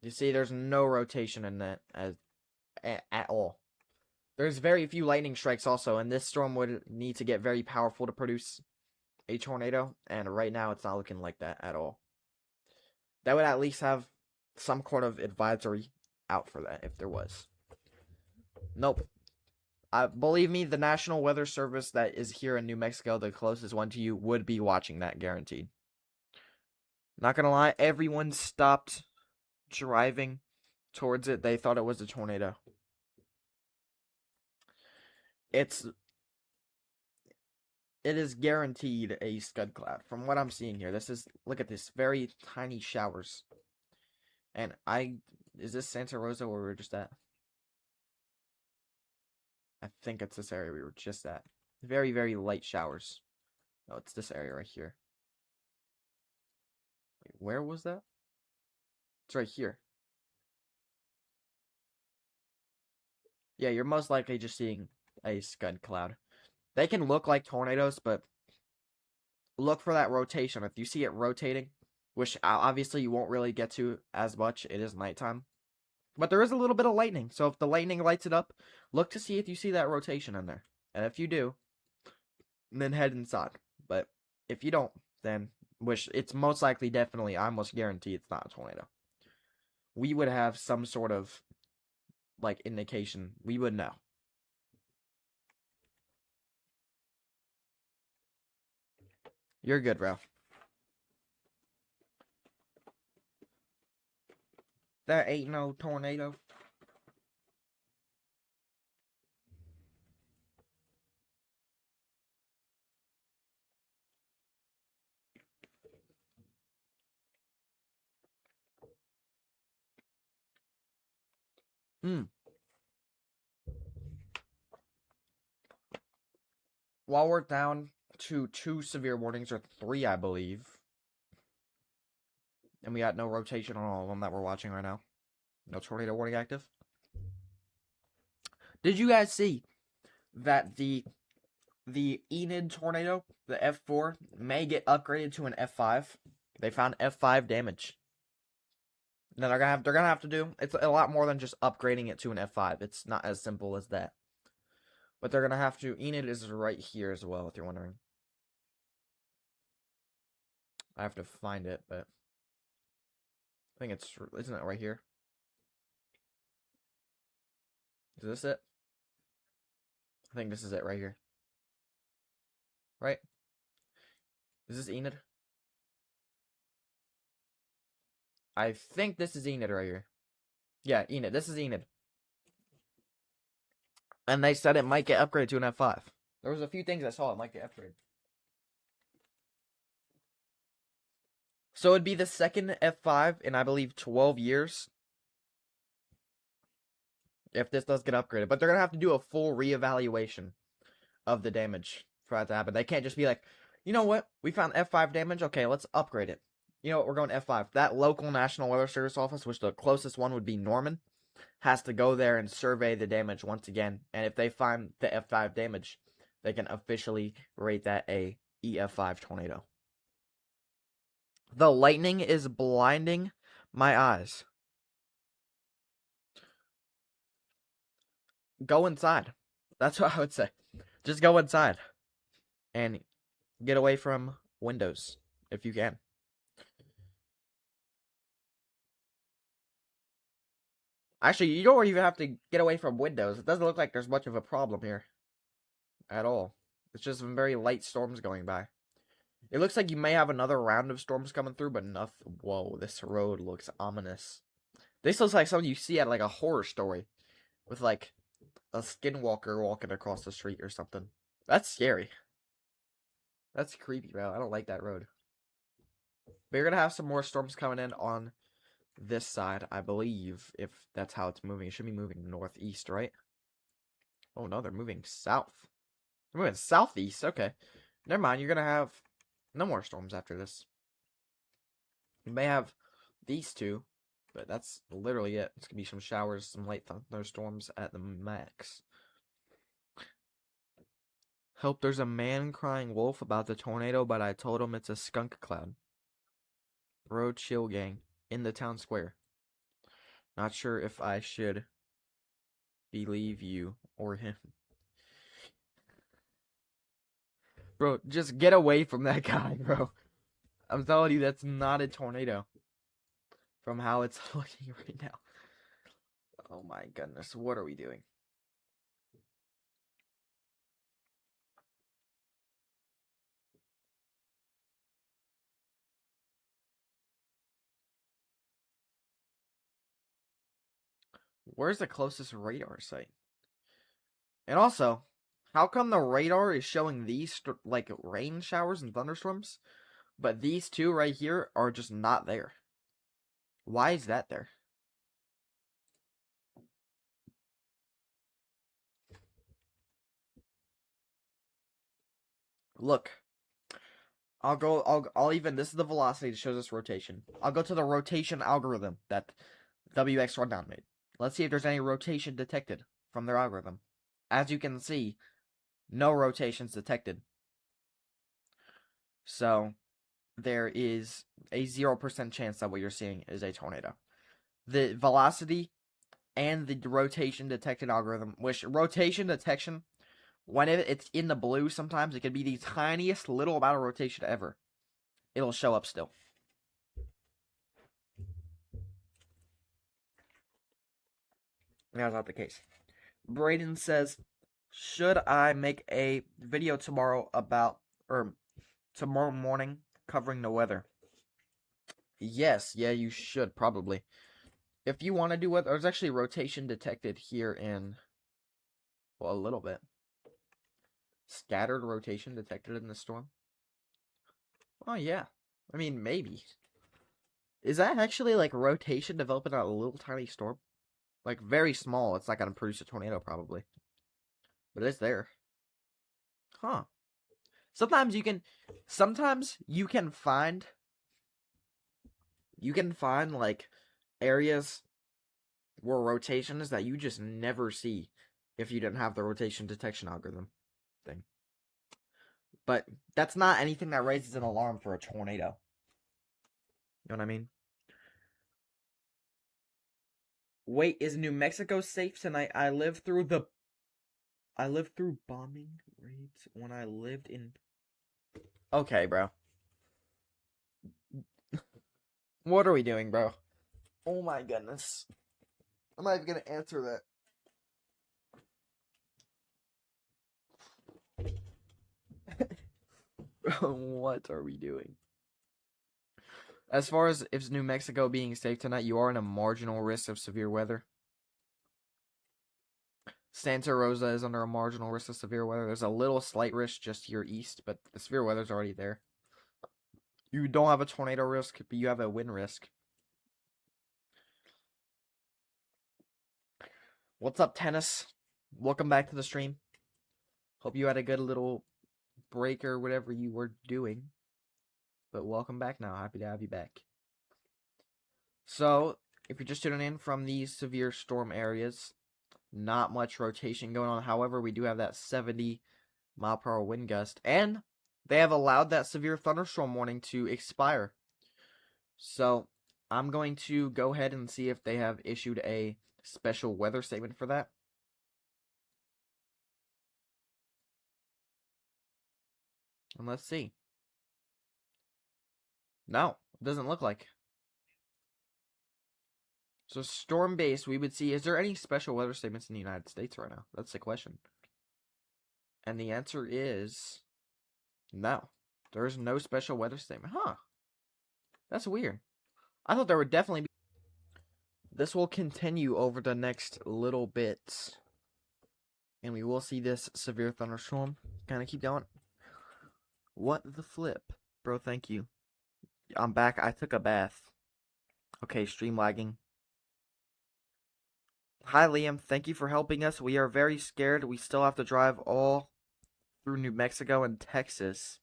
You see, there's no rotation in that at all. There's very few lightning strikes also, and this storm would need to get very powerful to produce a tornado, and right now it's not looking like that at all. That would at least have some kind of advisory out for that if there was. Nope. Believe me, the National Weather Service that is here in New Mexico, the closest one to you, would be watching that, guaranteed. Not gonna lie, everyone stopped driving towards it. They thought it was a tornado. It is guaranteed a scud cloud. From what I'm seeing here, look at this, very tiny showers. And is this Santa Rosa where we were just at? I think it's this area we were just at. Very, very light showers. No, it's this area right here. Wait, where was that? It's right here. Yeah, you're most likely just seeing a scud cloud. They can look like tornadoes, but look for that rotation. If you see it rotating, which obviously you won't really get to as much, it is nighttime. But there is a little bit of lightning, so if the lightning lights it up, look to see if you see that rotation in there. And if you do, then head inside. But if you don't, then which it's most likely, definitely, I almost guarantee it's not a tornado. We would have some sort of like indication. We would know. You're good, Ralph. That ain't no tornado. While we're down to 2 severe warnings, or 3, I believe. And we got no rotation on all of them that we're watching right now. No tornado warning active. Did you guys see that the Enid tornado, the F4, may get upgraded to an F5? They found F5 damage. Now they're gonna have to do, it's a lot more than just upgrading it to an F5. It's not as simple as that. But they're gonna have to. Enid is right here as well, if you're wondering. I have to find it, but I think isn't it right here? Is this it? I think this is it right here. Right? Is this Enid? I think this is Enid right here. Yeah, Enid. This is Enid. And they said it might get upgraded to an F5. There was a few things I saw it might get upgraded. So it'd be the second F5 in, I believe, 12 years. If this does get upgraded. But they're going to have to do a full reevaluation of the damage for that to happen. They can't just be like, you know what? We found F5 damage. Okay, let's upgrade it. You know what? We're going F5. That local National Weather Service office, which the closest one would be Norman, has to go there and survey the damage once again. And if they find the F5 damage, they can officially rate that a EF5 tornado. The lightning is blinding my eyes. Go inside. That's what I would say. Just go inside. And get away from windows, if you can. Actually, you don't even have to get away from windows. It doesn't look like there's much of a problem here. At all. It's just some very light storms going by. It looks like you may have another round of storms coming through, but nothing. Whoa, this road looks ominous. This looks like something you see at like a horror story. With like a skinwalker walking across the street or something. That's scary. That's creepy, bro. I don't like that road. But you're gonna have some more storms coming in on this side, I believe, if that's how it's moving. It should be moving northeast, right? Oh no, they're moving south. They're moving southeast. Okay. Never mind, you're gonna have no more storms after this. You may have these two, but that's literally it. It's gonna be some showers, some light thunderstorms at the max. Help, there's a man crying wolf about the tornado, but I told him it's a skunk cloud. Bro, chill gang. In the town square. Not sure if I should believe you or him. Bro, just get away from that guy, bro. I'm telling you, that's not a tornado. From how it's looking right now. Oh my goodness, what are we doing? Where's the closest radar site? And also, how come the radar is showing these like rain showers and thunderstorms, but these two right here are just not there? Why is that there? Look, I'll even, this is the velocity that shows us rotation. I'll go to the rotation algorithm that WXRundown made. Let's see if there's any rotation detected from their algorithm. As you can see, no rotations detected. So, there is a 0% chance that what you're seeing is a tornado. The velocity and the rotation detected algorithm, which rotation detection, when it's in the blue, sometimes it can be the tiniest little amount of rotation ever. It'll show up still. That's not the case. Braden says, should I make a video tomorrow about, or tomorrow morning, covering the weather? Yes, yeah, you should, probably. If you want to do weather, there's actually rotation detected here in, well, a little bit. Scattered rotation detected in the storm. Oh, yeah. I mean, maybe. Is that actually, like, rotation developing a little tiny storm? Like, very small. It's not going to produce a tornado, probably. But it's there. Huh. Sometimes you can find, like, areas where rotation is that you just never see if you didn't have the rotation detection algorithm thing. But that's not anything that raises an alarm for a tornado. You know what I mean? Wait, is New Mexico safe tonight? I lived through bombing raids when I lived in... Okay, bro. What are we doing, bro? Oh my goodness. I'm not even gonna answer that. What are we doing? As far as if New Mexico being safe tonight, you are in a marginal risk of severe weather. Santa Rosa is under a marginal risk of severe weather. There's a little slight risk just to your east, but the severe weather's already there. You don't have a tornado risk, but you have a wind risk. What's up, Tennis? Welcome back to the stream. Hope you had a good little break or whatever you were doing. But welcome back now. Happy to have you back. So, if you're just tuning in from these severe storm areas, not much rotation going on. However, we do have that 70-mile-per-hour wind gust. And they have allowed that severe thunderstorm warning to expire. So, I'm going to go ahead and see if they have issued a special weather statement for that. And let's see. No, it doesn't look like. So storm base, we would see, is there any special weather statements in the United States right now? That's the question. And the answer is no. There is no special weather statement. Huh. That's weird. I thought there would definitely be. This will continue over the next little bit. And we will see this severe thunderstorm kind of keep going. What the flip? Bro, thank you. I'm back. I took a bath. Okay, stream lagging. Hi, Liam. Thank you for helping us. We are very scared. We still have to drive all through New Mexico and Texas.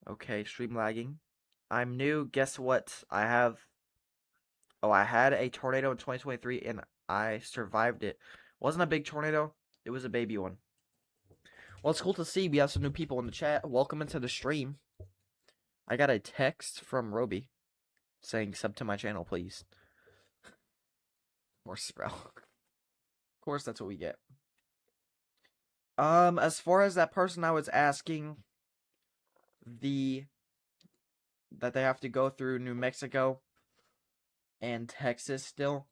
Okay, stream lagging. I'm new. Guess what? I had a tornado in 2023 and I survived it. Wasn't a big tornado. It was a baby one. Well, it's cool to see we have some new people in the chat. Welcome into the stream. I got a text from Roby saying sub to my channel, please. Or Sprout. Of course, that's what we get. As far as that person I was asking, that they have to go through New Mexico and Texas still.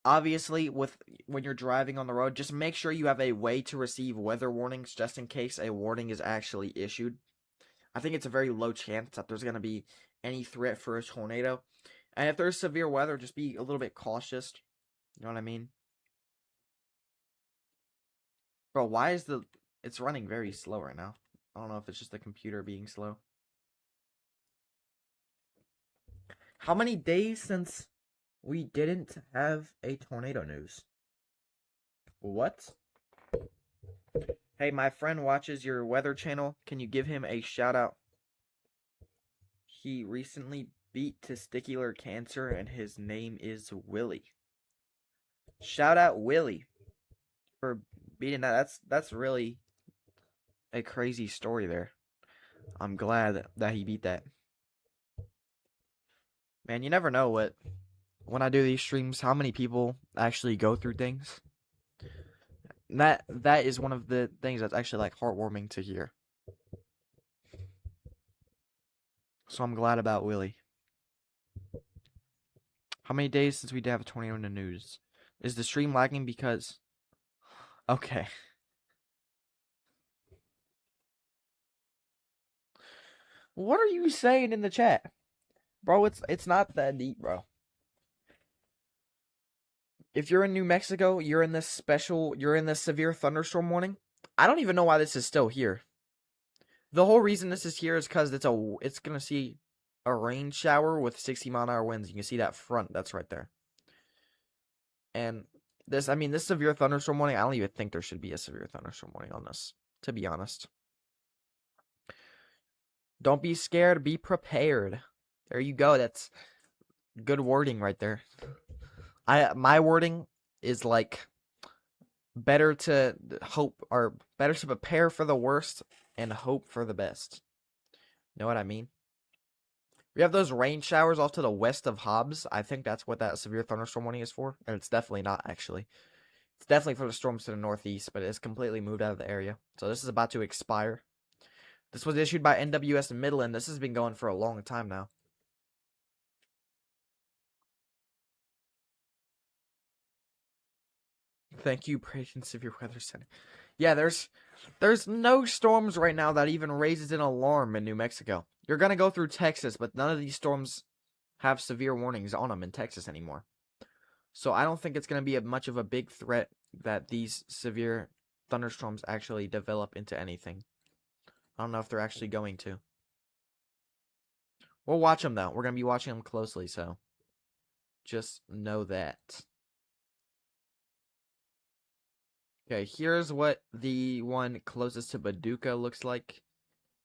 Obviously, when you're driving on the road, just make sure you have a way to receive weather warnings just in case a warning is actually issued. I think it's a very low chance that there's going to be any threat for a tornado. And if there's severe weather, just be a little bit cautious. You know what I mean? Bro, why is it's running very slow right now? I don't know if it's just the computer being slow. How many days since we didn't have a tornado news? What? Hey, my friend watches your weather channel. Can you give him a shout out? He recently beat testicular cancer and his name is Willie. Shout out Willie for beating that. That's really a crazy story there. I'm glad that he beat that. Man, you never know when I do these streams, how many people actually go through things. And that is one of the things that's actually like heartwarming to hear. So I'm glad about Willie. How many days since we did have a tornado in the news? Is the stream lagging because... Okay. What are you saying in the chat? Bro, it's not that deep, bro. If you're in New Mexico, you're in this severe thunderstorm warning. I don't even know why this is still here. The whole reason this is here is because it's gonna see a rain shower with 60-mile-an-hour winds. You can see that front, that's right there. And this severe thunderstorm warning, I don't even think there should be a severe thunderstorm warning on this, to be honest. Don't be scared, be prepared. There you go. That's good wording right there. My wording is like better to prepare for the worst and hope for the best. Know what I mean? We have those rain showers off to the west of Hobbs. I think that's what that severe thunderstorm warning is for. And it's definitely not, actually. It's definitely for the storms to the northeast, but it's completely moved out of the area. So this is about to expire. This was issued by NWS Midland. This has been going for a long time now. Thank you, Braden Severe Weather Center. Yeah, there's no storms right now that even raises an alarm in New Mexico. You're gonna go through Texas, but none of these storms have severe warnings on them in Texas anymore. So I don't think it's gonna be much of a big threat that these severe thunderstorms actually develop into anything. I don't know if they're actually going to. We'll watch them though. We're gonna be watching them closely, so just know that. Okay, here's what the one closest to Paducah looks like.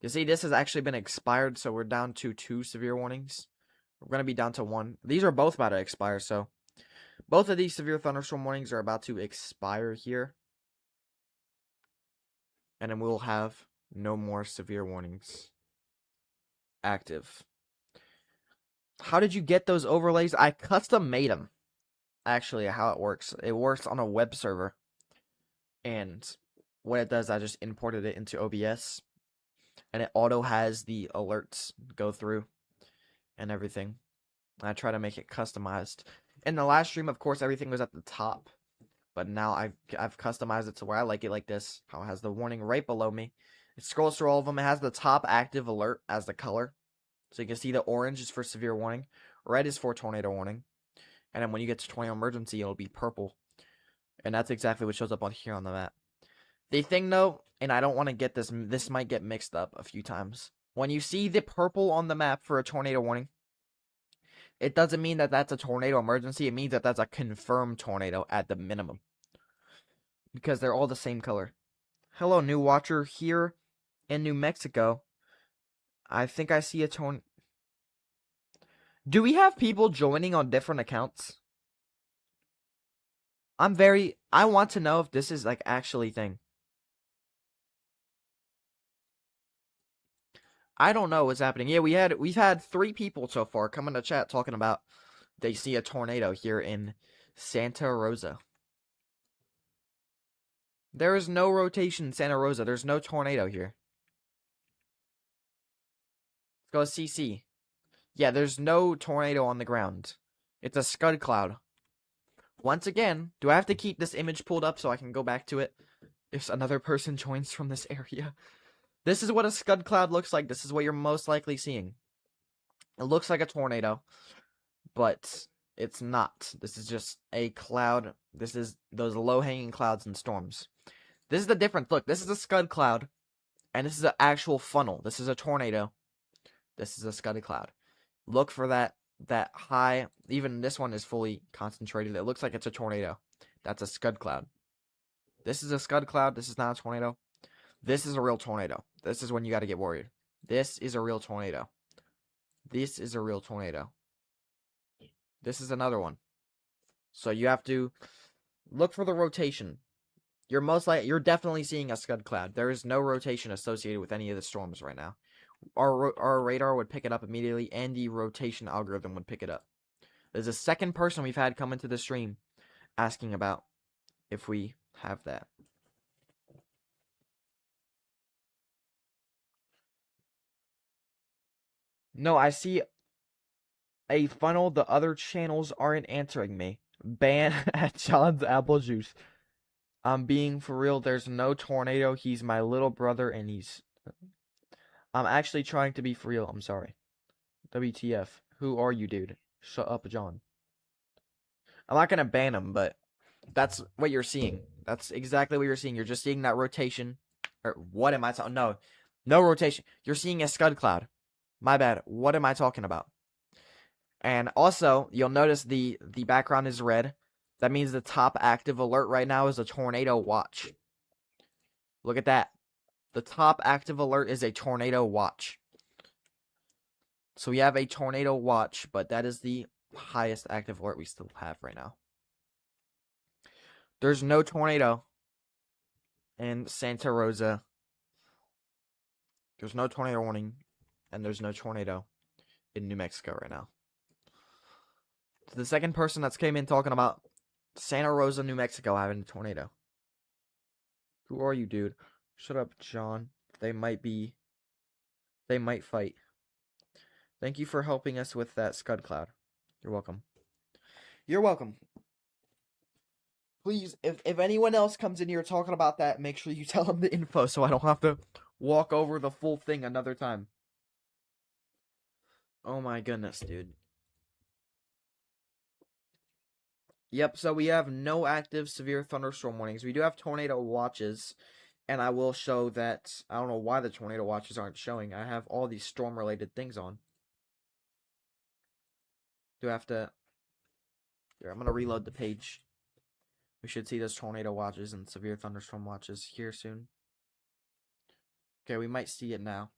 You see, this has actually been expired, so we're down to 2 severe warnings. We're going to be down to 1. These are both about to expire, so both of these severe thunderstorm warnings are about to expire here. And then we'll have no more severe warnings active. How did you get those overlays? I custom made them. Actually, how it works. It works on a web server. And what it does, I just imported it into OBS. And it auto has the alerts go through and everything. And I try to make it customized. In the last stream, of course, everything was at the top. But now I've customized it to where I like it like this. How it has the warning right below me. It scrolls through all of them. It has the top active alert as the color. So you can see the orange is for severe warning. Red is for tornado warning. And then when you get to tornado emergency, it'll be purple. And that's exactly what shows up on here on the map. The thing though, and I don't want to get this might get mixed up a few times. When you see the purple on the map for a tornado warning, it doesn't mean that that's a tornado emergency. It means that that's a confirmed tornado at the minimum. Because they're all the same color. Hello, new watcher here in New Mexico. I think I see a tornado. Do we have people joining on different accounts? I want to know if this is like actually thing. I don't know what's happening. Yeah, we've had 3 people so far come in the chat talking about they see a tornado here in Santa Rosa. There is no rotation in Santa Rosa. There's no tornado here. Let's go CC. Yeah, there's no tornado on the ground. It's a scud cloud. Once again, do I have to keep this image pulled up so I can go back to it if another person joins from this area? This is what a scud cloud looks like. This is what you're most likely seeing. It looks like a tornado, but it's not. This is just a cloud. This is those low-hanging clouds and storms. This is the difference. Look, this is a scud cloud, and this is an actual funnel. This is a tornado. This is a scud cloud. Look for that high. Even this one is fully concentrated. It looks like it's a tornado. That's a scud cloud. This is a scud cloud. This is not a tornado. This is a real tornado. This is when you got to get worried. This is a real tornado. This is a real tornado. This is another one. So you have to look for the rotation. You're definitely seeing a scud cloud. There is no rotation associated with any of the storms right now. Our radar would pick it up immediately, and the rotation algorithm would pick it up. There's a second person we've had come into the stream asking about if we have that. No, I see a funnel. The other channels aren't answering me. Ban at John's Apple Juice. I'm being for real. There's no tornado. He's my little brother, and I'm actually trying to be for real. I'm sorry. WTF. Who are you, dude? Shut up, John. I'm not gonna ban him, but that's what you're seeing. That's exactly what you're seeing. You're just seeing that rotation. Or what am I talking? No. No rotation. You're seeing a scud cloud. My bad. What am I talking about? And also, you'll notice the background is red. That means the top active alert right now is a tornado watch. Look at that. The top active alert is a tornado watch. So we have a tornado watch, but that is the highest active alert we still have right now. There's no tornado in Santa Rosa. There's no tornado warning, and there's no tornado in New Mexico right now. So the second person that's came in talking about Santa Rosa, New Mexico having a tornado. Who are you, dude? Shut up, John. They might fight. Thank you for helping us with that scud cloud. You're welcome. You're welcome. Please, if anyone else comes in here talking about that, make sure you tell them the info so I don't have to walk over the full thing another time. Oh my goodness, dude. Yep, so we have no active severe thunderstorm warnings. We do have tornado watches, and I will show that. I don't know why the tornado watches aren't showing. I have all these storm-related things on. Do I have to... Here, I'm going to reload the page. We should see those tornado watches and severe thunderstorm watches here soon. Okay, we might see it now.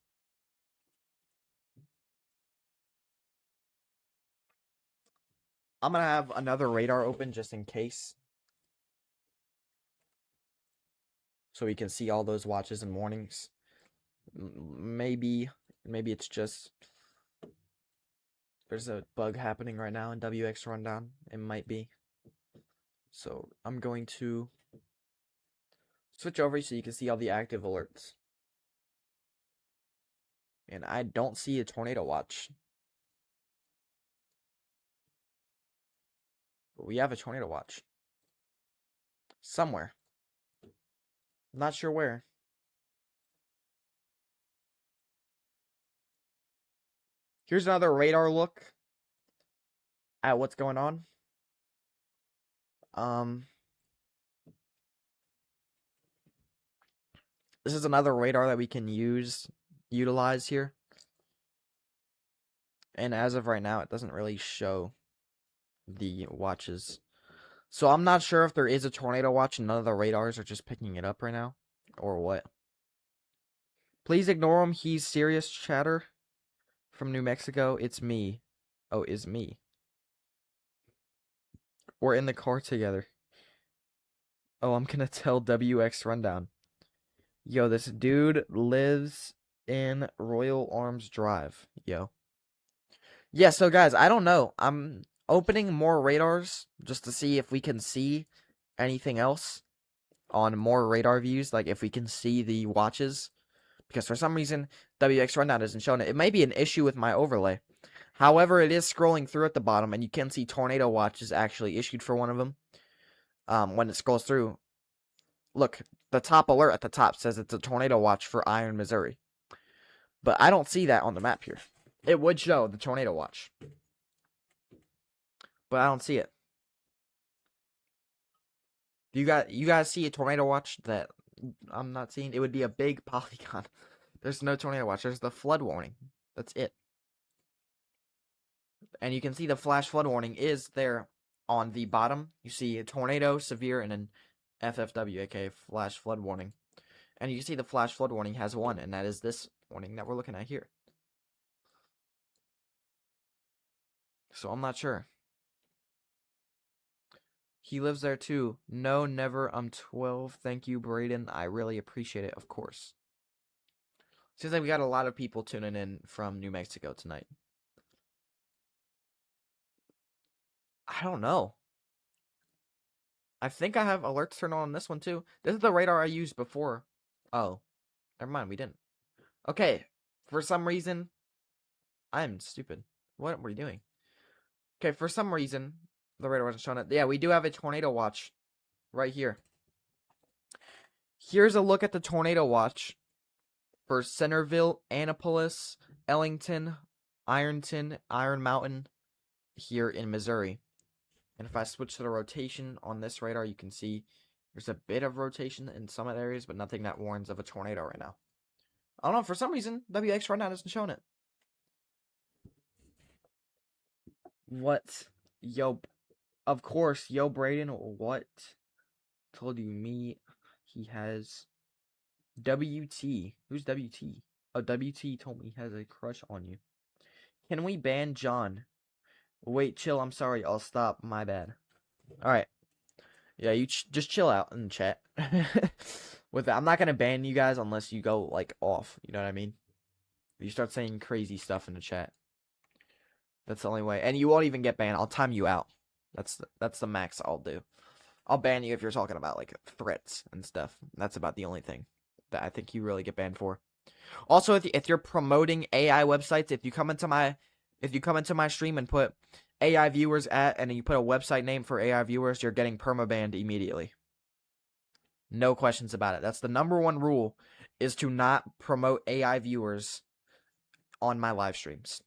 I'm going to have another radar open just in case. So we can see all those watches and warnings. Maybe it's just... There's a bug happening right now in WXRundown. It might be. So I'm going to switch over so you can see all the active alerts. And I don't see a tornado watch. But we have a tornado watch. Somewhere. Not sure where. Here's another radar look at what's going on. This is another radar that we can utilize here. And as of right now, it doesn't really show the watches. So I'm not sure if there is a tornado watch and none of the radars are just picking it up right now. Or what. Please ignore him. He's serious chatter from New Mexico. It's me. Oh, it's me. We're in the car together. Oh, I'm gonna tell WXRundown. Yo, this dude lives in Royal Arms Drive. Yo. Yeah, so guys, I don't know. I'm opening more radars just to see if we can see anything else on more radar views, like if we can see the watches. Because for some reason, WXRundown isn't showing it. It may be an issue with my overlay. However, it is scrolling through at the bottom, and you can see Tornado Watch is actually issued for one of them. When it scrolls through, look, the top alert at the top says it's a Tornado Watch for Iron, Missouri. But I don't see that on the map here. It would show the Tornado Watch, but I don't see it. You guys see a Tornado Watch that I'm not seeing? It would be a big polygon. There's no Tornado Watch. There's the flood warning. That's it. And you can see the flash flood warning is there on the bottom. You see a tornado, severe, and an FFW, aka flash flood warning. And you can see the flash flood warning has one, and that is this warning that we're looking at here. So I'm not sure. He lives there too. No, never. I'm 12. Thank you, Braden. I really appreciate it, of course. Seems like we got a lot of people tuning in from New Mexico tonight. I don't know. I think I have alerts turned on this one too. This is the radar I used before. Oh, never mind. We didn't. Okay. For some reason, I'm stupid. What were you doing? Okay, for some reason, the radar wasn't showing it. Yeah, we do have a tornado watch right here. Here's a look at the tornado watch for Centerville, Annapolis, Ellington, Ironton, Iron Mountain here in Missouri. And if I switch to the rotation on this radar, you can see there's a bit of rotation in some areas, but nothing that warns of a tornado right now. I don't know, for some reason, WXRundown isn't showing it. What? Yo, of course, yo, Braden, what? Told you me, he has WT. Who's WT? Oh, WT told me he has a crush on you. Can we ban John? Wait, chill, I'm sorry, I'll stop, my bad. Alright. Yeah, you just chill out in the chat. With that, I'm not gonna ban you guys unless you go, like, off. You know what I mean? You start saying crazy stuff in the chat. That's the only way. And you won't even get banned. I'll time you out. That's the max I'll do. I'll ban you if you're talking about, like, threats and stuff. That's about the only thing that I think you really get banned for. Also, if you're promoting AI websites, if you come into my stream and put AI viewers at, and you put a website name for AI viewers, you're getting permabanned immediately. No questions about it. That's the #1 rule, is to not promote AI viewers on my live streams.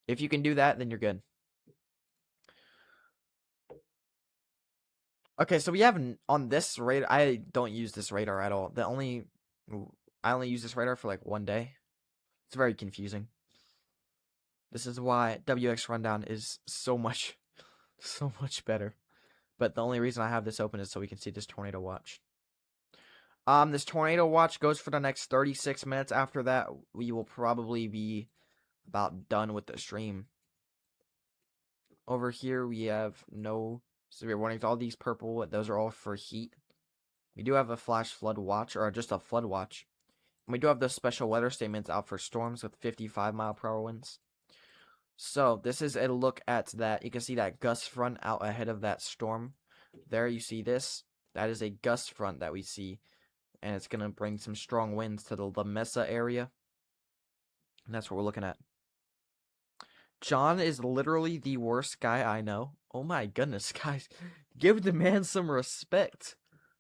If you can do that, then you're good. Okay, so we have on this radar. I don't use this radar at all. I only use this radar for like 1 day. It's very confusing. This is why WXRundown is so much better. But the only reason I have this open is so we can see this tornado watch. This tornado watch goes for the next 36 minutes. After that, we will probably be about done with the stream. Over here, we have no severe warnings. All these purple, those are all for heat. We do have a flash flood watch, or just a flood watch. And we do have the special weather statements out for storms with 55-mile-per-hour winds. So, this is a look at that. You can see that gust front out ahead of that storm. There, you see this. That is a gust front that we see. And it's going to bring some strong winds to the La Mesa area. And that's what we're looking at. John is literally the worst guy I know. Oh my goodness, guys. Give the man some respect.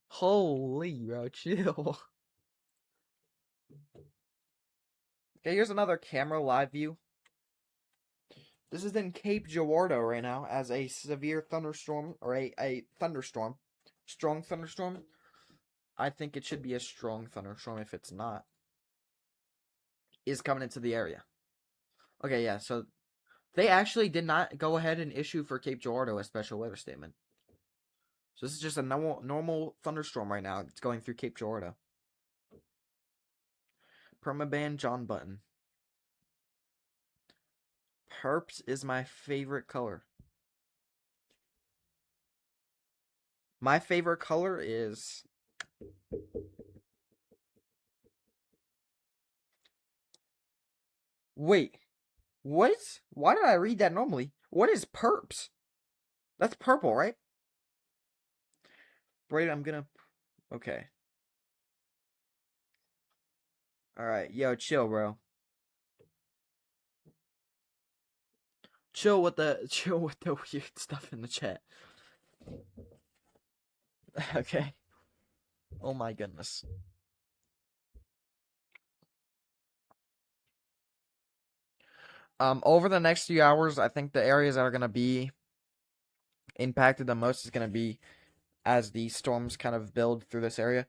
Holy, bro, chill. Okay, here's another camera live view. This is in Cape Girardeau right now as a severe thunderstorm, or a thunderstorm. Strong thunderstorm. I think it should be a strong thunderstorm if it's not. Is coming into the area. Okay, yeah, so they actually did not go ahead and issue for Cape Girardeau a special weather statement. So this is just a normal thunderstorm right now. It's going through Cape Girardeau. Permaban John Button. Perps is my favorite color. My favorite color is Wait, what? Why did I read that normally? What is perps? That's purple, right? Right, I'm gonna... Okay. Alright, yo, chill, bro. Chill with the weird stuff in the chat. Okay. Oh my goodness. Over the next few hours, I think the areas that are gonna be impacted the most is gonna be as the storms kind of build through this area.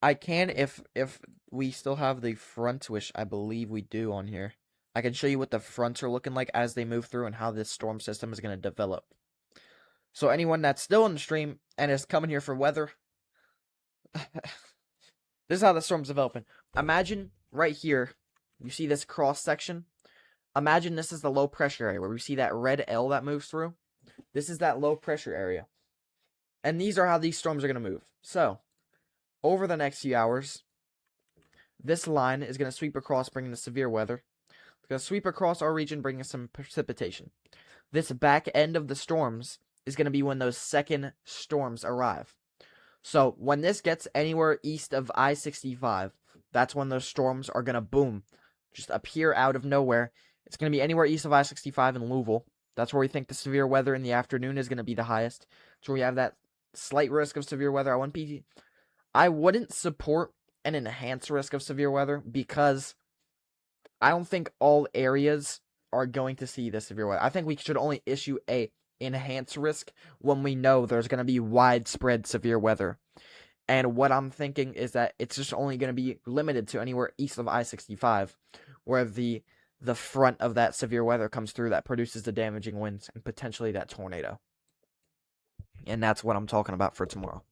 I can, if we still have the front, which I believe we do on here, I can show you what the fronts are looking like as they move through and how this storm system is going to develop. So anyone that's still in the stream and is coming here for weather, this is how the storm's developing. Imagine right here, you see this cross section. Imagine this is the low pressure area where we see that red L that moves through. This is that low pressure area. And these are how these storms are going to move. So, over the next few hours, this line is going to sweep across, bringing the severe weather. It's going to sweep across our region, bringing some precipitation. This back end of the storms is going to be when those second storms arrive. So when this gets anywhere east of I-65, that's when those storms are going to boom, just appear out of nowhere. It's going to be anywhere east of I-65 in Louisville. That's where we think the severe weather in the afternoon is going to be the highest. So we have that slight risk of severe weather. I wouldn't support an enhanced risk of severe weather because I don't think all areas are going to see the severe weather. I think we should only issue a enhanced risk when we know there's going to be widespread severe weather. And what I'm thinking is that it's just only going to be limited to anywhere east of I-65, where the front of that severe weather comes through that produces the damaging winds and potentially that tornado. And that's what I'm talking about for tomorrow.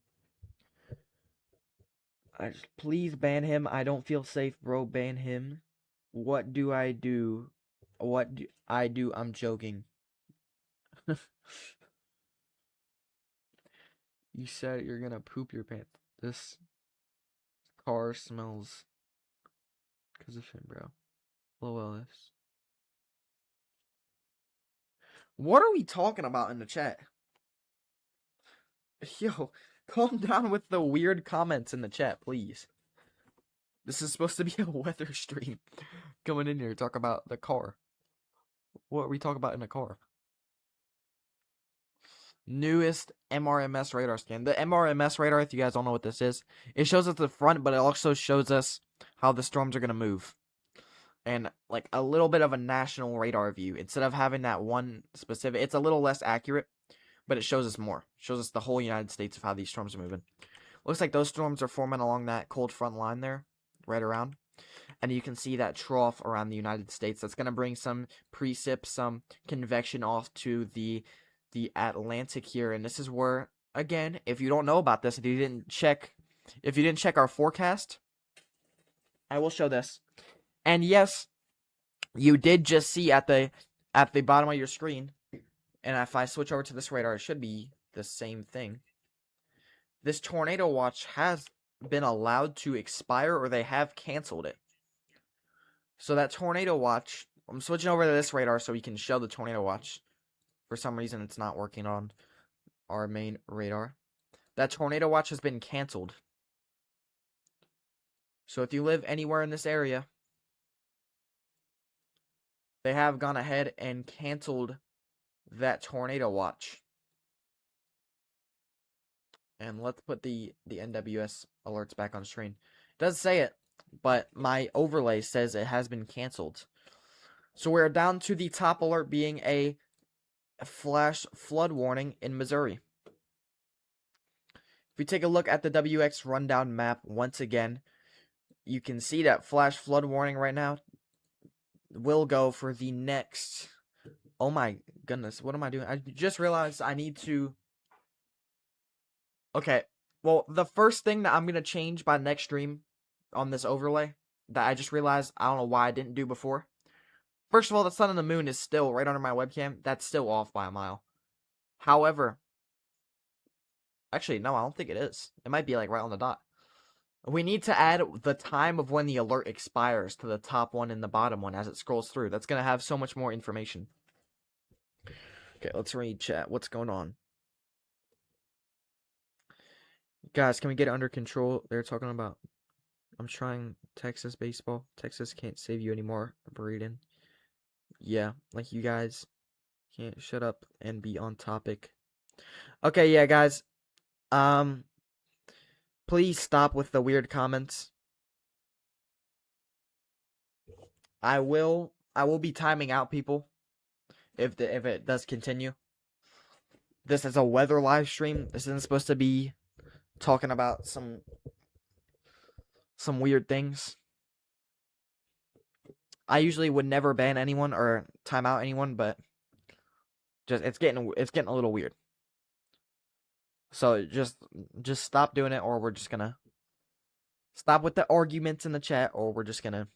Please ban him. I don't feel safe, bro. Ban him. What do I do? What do I do? I'm joking. You said you're gonna poop your pants. This car smells because of him, bro. LOLs. What are we talking about in the chat? Yo, calm down with the weird comments in the chat, please. This is supposed to be a weather stream. Coming in here to talk about the car. What are we talking about in the car? Newest MRMS radar scan. The MRMS radar, if you guys don't know what this is, it shows us the front, but it also shows us how the storms are going to move. And like a little bit of a national radar view. Instead of having that one specific, it's a little less accurate, but it shows us more. It shows us the whole United States of how these storms are moving. Looks like those storms are forming along that cold front line there, right around. And you can see that trough around the United States. That's going to bring some precip, some convection off to the Atlantic here. And this is where, again, if you don't know about this, if you didn't check our forecast, I will show this. And yes, you did just see at the bottom of your screen, and if I switch over to this radar, it should be the same thing. This tornado watch has been allowed to expire, or they have canceled it. So that tornado watch, I'm switching over to this radar so we can show the tornado watch. For some reason, it's not working on our main radar. That tornado watch has been canceled. So if you live anywhere in this area, they have gone ahead and canceled that tornado watch. And let's put the NWS alerts back on screen. It does say it, but my overlay says it has been canceled. So we're down to the top alert being a flash flood warning in Missouri. If we take a look at the WXRundown map once again, you can see that flash flood warning right now will go for the next... Oh my goodness, what am I doing? I just realized I need to... Okay, well, the first thing that I'm going to change by next stream on this overlay that I just realized I don't know why I didn't do before. First of all, the sun and the moon is still right under my webcam. That's still off by a mile. However, actually, no, I don't think it is. It might be like right on the dot. We need to add the time of when the alert expires to the top one and the bottom one as it scrolls through. That's going to have so much more information. Okay, let's read chat. What's going on? Guys, can we get it under control? They're talking about, I'm trying Texas baseball. Texas can't save you anymore, Braden. Yeah, like you guys can't shut up and be on topic. Okay, yeah, guys. Please stop with the weird comments. I will be timing out people if it does continue. This is a weather live stream. This isn't supposed to be talking about some weird things. I usually would never ban anyone or time out anyone, but just it's getting a little weird. So just stop doing it, or we're just gonna stop with the arguments in the chat, or we're just gonna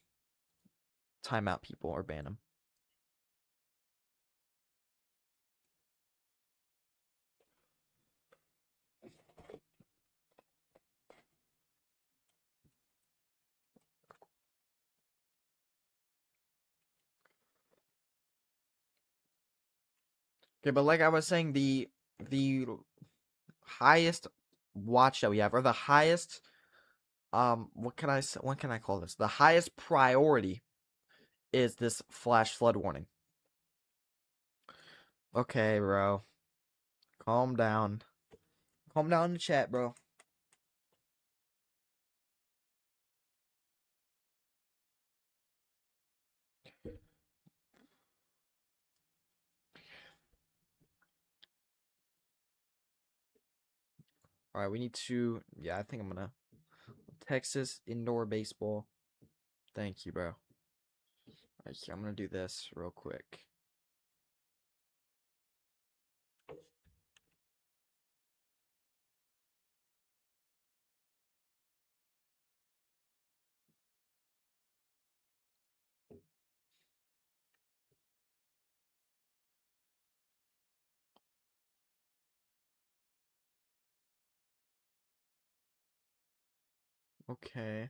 time out people or ban them. Okay, but like I was saying, the highest watch that we have, or the highest what can I call this? The highest priority is this flash flood warning. Okay, bro. Calm down. Calm down in the chat, bro. Alright, we need to, yeah, I think I'm gonna, Texas indoor baseball. Thank you, bro. Alright, I'm gonna do this real quick. Okay.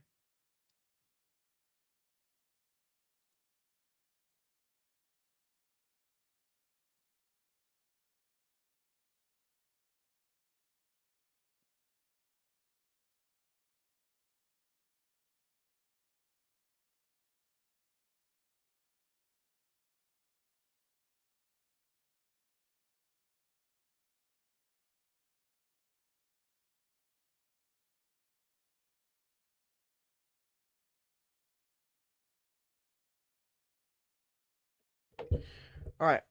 Alright.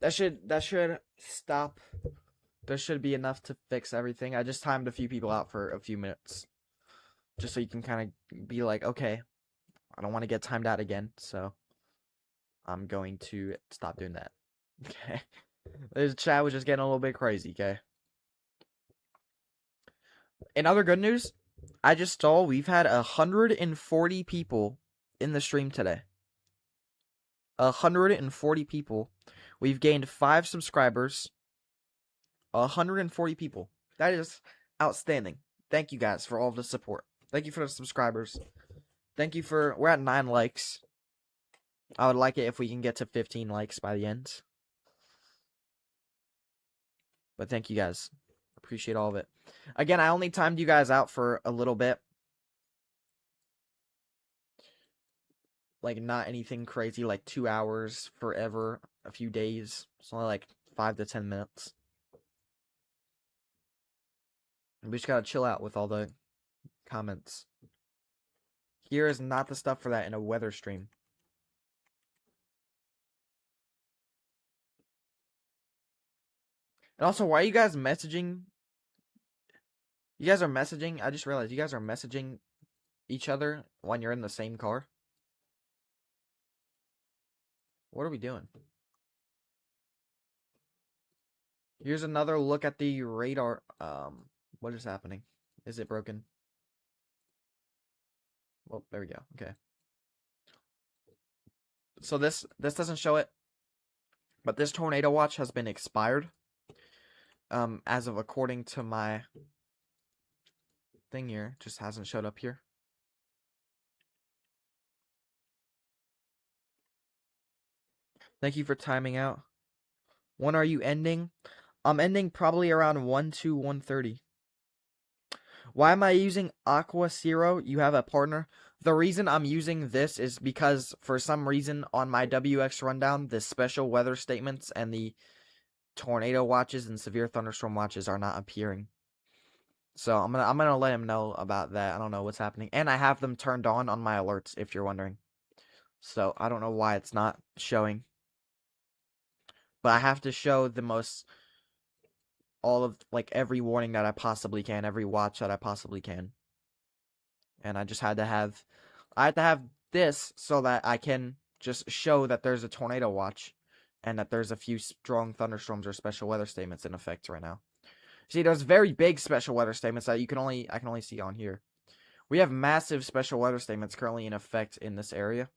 That should stop. There should be enough to fix everything. I just timed a few people out for a few minutes. Just so you can kind of be like, okay, I don't want to get timed out again, so I'm going to stop doing that. Okay. This chat was just getting a little bit crazy, okay? In other good news, I just saw we've had 140 people in the stream today. 140 people. We've gained 5 subscribers. 140 people. That is outstanding. Thank you guys for all the support. Thank you for the subscribers. Thank you for, we're at 9 likes. I would like it if we can get to 15 likes by the end. But thank you guys. Appreciate all of it. Again, I only timed you guys out for a little bit. Like, not anything crazy, like 2 hours, forever, a few days. It's only like 5 to 10 minutes. We just gotta chill out with all the comments. Here is not the stuff for that in a weather stream. And also, why are you guys messaging? You guys are messaging? I just realized you guys are messaging each other when you're in the same car. What are we doing? Here's another look at the radar. What is happening? Is it broken? Well, there we go. Okay. So this doesn't show it, but this tornado watch has been expired. As of according to my thing here. Just hasn't showed up here. Thank you for timing out. When are you ending? I'm ending probably around 1 to 1:30. Why am I using Aqua Zero? You have a partner. The reason I'm using this is because for some reason on my WX rundown, the special weather statements and the tornado watches and severe thunderstorm watches are not appearing. So I'm gonna let him know about that. I don't know what's happening. And I have them turned on my alerts, if you're wondering. So I don't know why it's not showing. But I have to show the most all of like every warning that I possibly can, every watch that I possibly can. And I just had to have this so that I can just show that there's a tornado watch and that there's a few strong thunderstorms or special weather statements in effect right now. See, there's very big special weather statements that I can only see on here. We have massive special weather statements currently in effect in this area.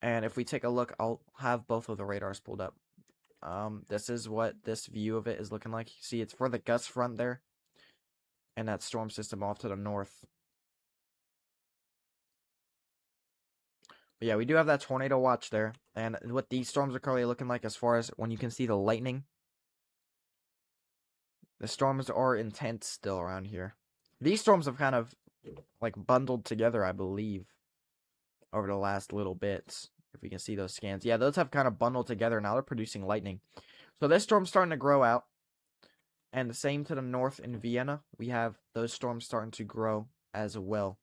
And if we take a look, I'll have both of the radars pulled up. This is what this view of it is looking like. See, it's for the gust front there. And that storm system off to the north. But yeah, we do have that tornado watch there. And what these storms are currently looking like as far as when you can see the lightning. The storms are intense still around here. These storms have kind of like bundled together, I believe, over the last little bit. If we can see those scans. Yeah, those have kind of bundled together. Now they're producing lightning. So this storm's starting to grow out. And the same to the north in Vienna. We have those storms starting to grow as well.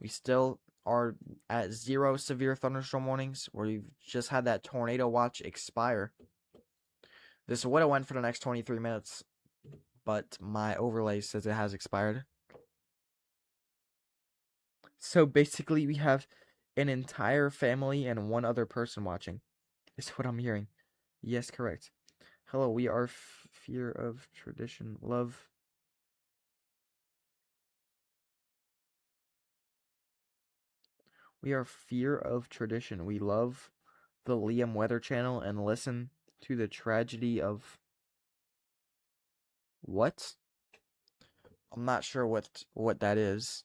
We still are at 0 severe thunderstorm warnings. We've just had that tornado watch expire. This would have went for the next 23 minutes. But my overlay says it has expired. So basically we have an entire family and one other person watching. Is what I'm hearing. Yes, correct. Hello, we are fear of tradition, love. We are fear of tradition. We love the Liam Weather Channel and listen to the tragedy of what? I'm not sure what that is.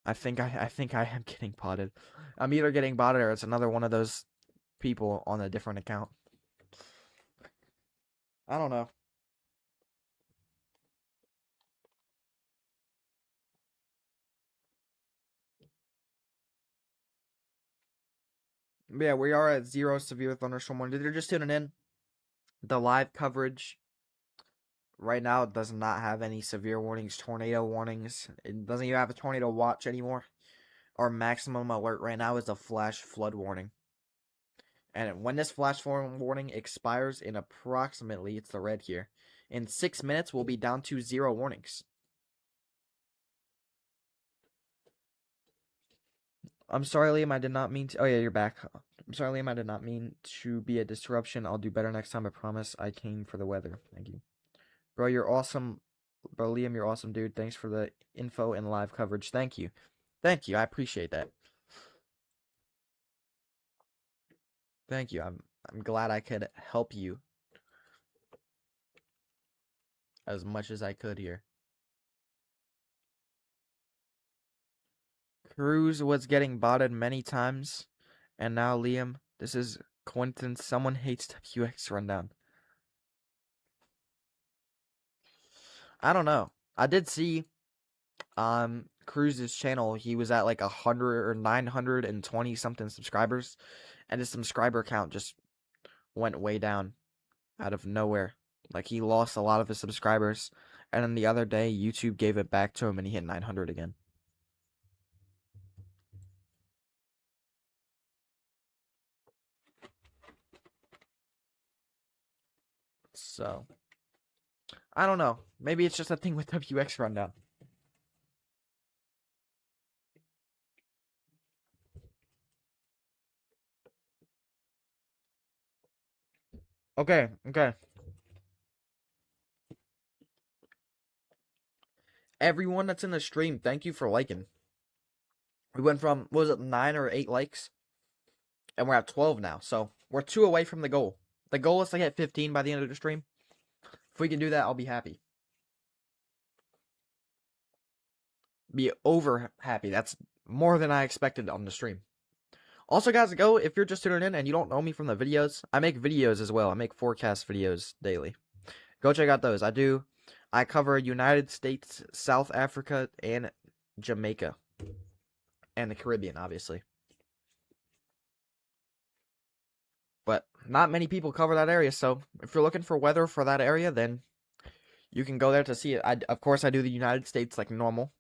I think I am getting potted. I'm either getting botted or it's another one of those people on a different account. I don't know. But yeah, we are at 0 severe thunderstorm warning. If you're just tuning in, the live coverage right now does not have any severe warnings, tornado warnings. It doesn't even have a tornado watch anymore. Our maximum alert right now is a flash flood warning. And when this flash flood warning expires in approximately, it's the red here, in 6 minutes, we'll be down to 0 warnings. I'm sorry, Liam, I did not mean to. Oh, yeah, you're back. I'm sorry, Liam, I did not mean to be a disruption. I'll do better next time, I promise. I came for the weather. Thank you. Bro, you're awesome. Bro, Liam, you're awesome, dude. Thanks for the info and live coverage. Thank you. Thank you. I appreciate that. Thank you. I'm glad I could help you as much as I could here. Cruz was getting botted many times, and now Liam, this is coincidence. Someone hates WX Rundown. I don't know. I did see Cruz's channel. He was at like 100 or 920 something subscribers, and his subscriber count just went way down out of nowhere. Like he lost a lot of his subscribers, and then the other day YouTube gave it back to him and he hit 900 again. So I don't know. Maybe it's just a thing with WX Rundown. Okay. Everyone that's in the stream, thank you for liking. We went from, what was it, 9 or 8 likes? And we're at 12 now. So we're 2 away from the goal. The goal is to hit 15 by the end of the stream. If we can do that, I'll be happy. be over happy. That's more than I expected on the stream. Also, guys, if you're just tuning in and you don't know me from the videos, I make videos as well. I make forecast videos daily. Go check out those. I cover United States, South Africa, and Jamaica. And the Caribbean, obviously. But not many people cover that area, so if you're looking for weather for that area, then you can go there to see it. Of course, I do the United States like normal,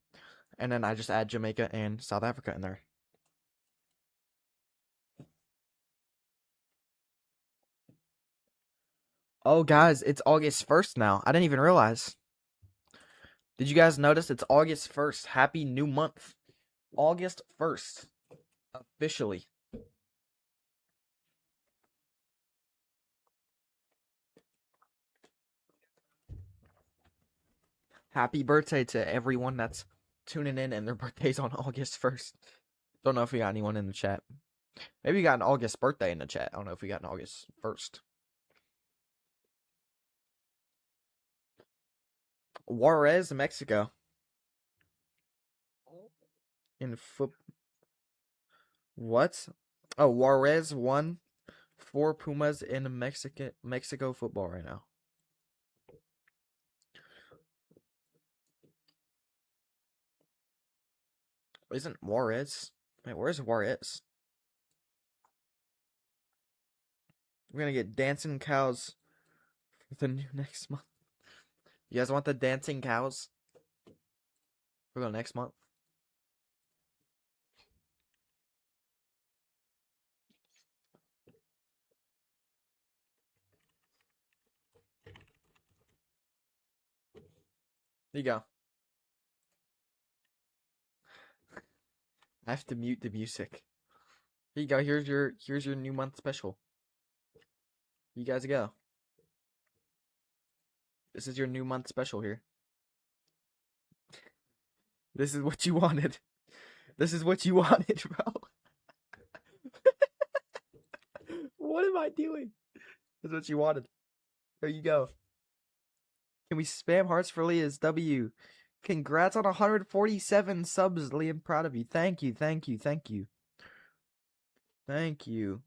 and then I just add Jamaica and South Africa in there. Oh, guys, it's August 1st now. I didn't even realize. Did you guys notice it's August 1st? Happy new month. August 1st. Officially. Happy birthday to everyone that's tuning in and their birthday's on August 1st. Don't know if we got anyone in the chat. Maybe we got an August birthday in the chat. I don't know if we got an August 1st. Juarez, Mexico. In foot. What? Oh, Juarez won 4 Pumas in Mexico football right now. Isn't Juarez? Wait, where's Juarez? We're gonna get dancing cows for the new next month. You guys want the dancing cows for the next month? There you go. I have to mute the music. Here you go. Here's your new month special. You guys go. This is your new month special here. This is what you wanted. This is what you wanted, bro. What am I doing? This is what you wanted. There you go. Can we spam hearts for Leah's W? Congrats on 147 subs, Lee. I'm proud of you. Thank you, thank you, thank you. Thank you.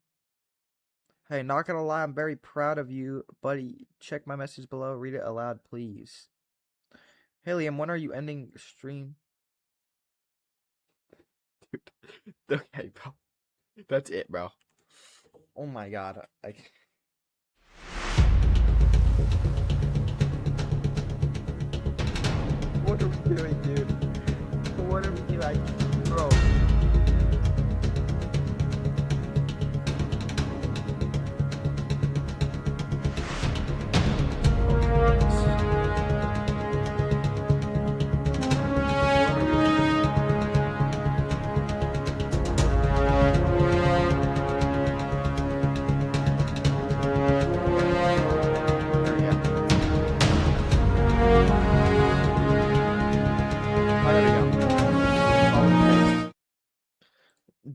Hey, not gonna lie, I'm very proud of you, buddy. Check my message below. Read it aloud, please. Hey, Liam, when are you ending stream? Dude. Okay, bro. That's it, bro. Oh my god. What are we doing, dude? What are we doing? Bro.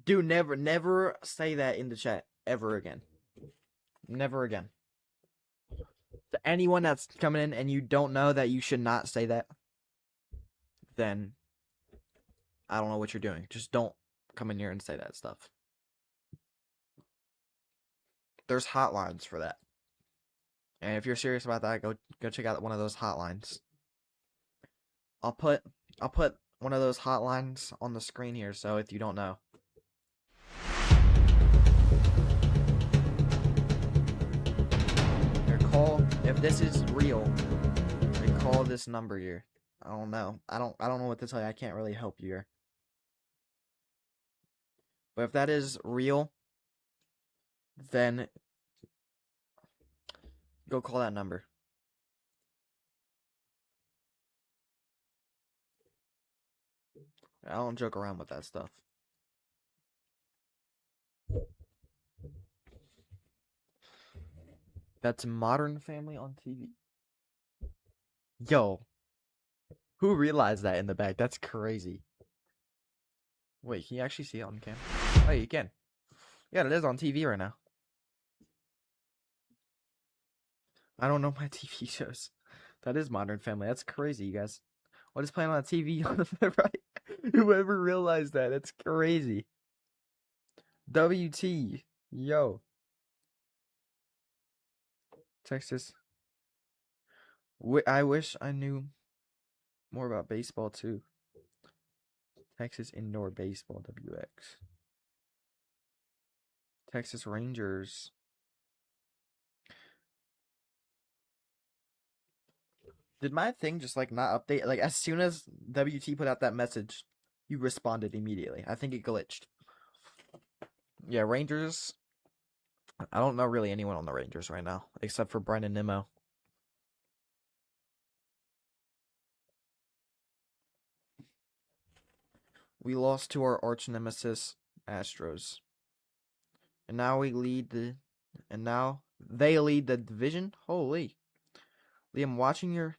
Dude, never say that in the chat ever again. Never again. To anyone that's coming in and you don't know that you should not say that, then I don't know what you're doing. Just don't come in here and say that stuff. There's hotlines for that. And if you're serious about that, go check out one of those hotlines. I'll put one of those hotlines on the screen here, so if you don't know. If this is real, then call this number here. I don't know. I don't know what to tell you. I can't really help you here. But if that is real, then go call that number. I don't joke around with that stuff. That's Modern Family on TV. Yo. Who realized that in the back? That's crazy. Wait, can you actually see it on cam? Oh, you can. Yeah, it is on TV right now. I don't know my TV shows. That is Modern Family. That's crazy, you guys. What is playing on the TV on the right? Whoever realized that, that's crazy. WT, yo. Texas. I wish I knew more about baseball too. Texas indoor baseball, WX. Texas Rangers. Did my thing just like not update? Like as soon as WT put out that message, you responded immediately. I think it glitched. Yeah, Rangers. I don't know really anyone on the Rangers right now, except for Brendan Nimmo. We lost to our arch nemesis, Astros. And now we lead the and now they lead the division? Holy. Liam, watching your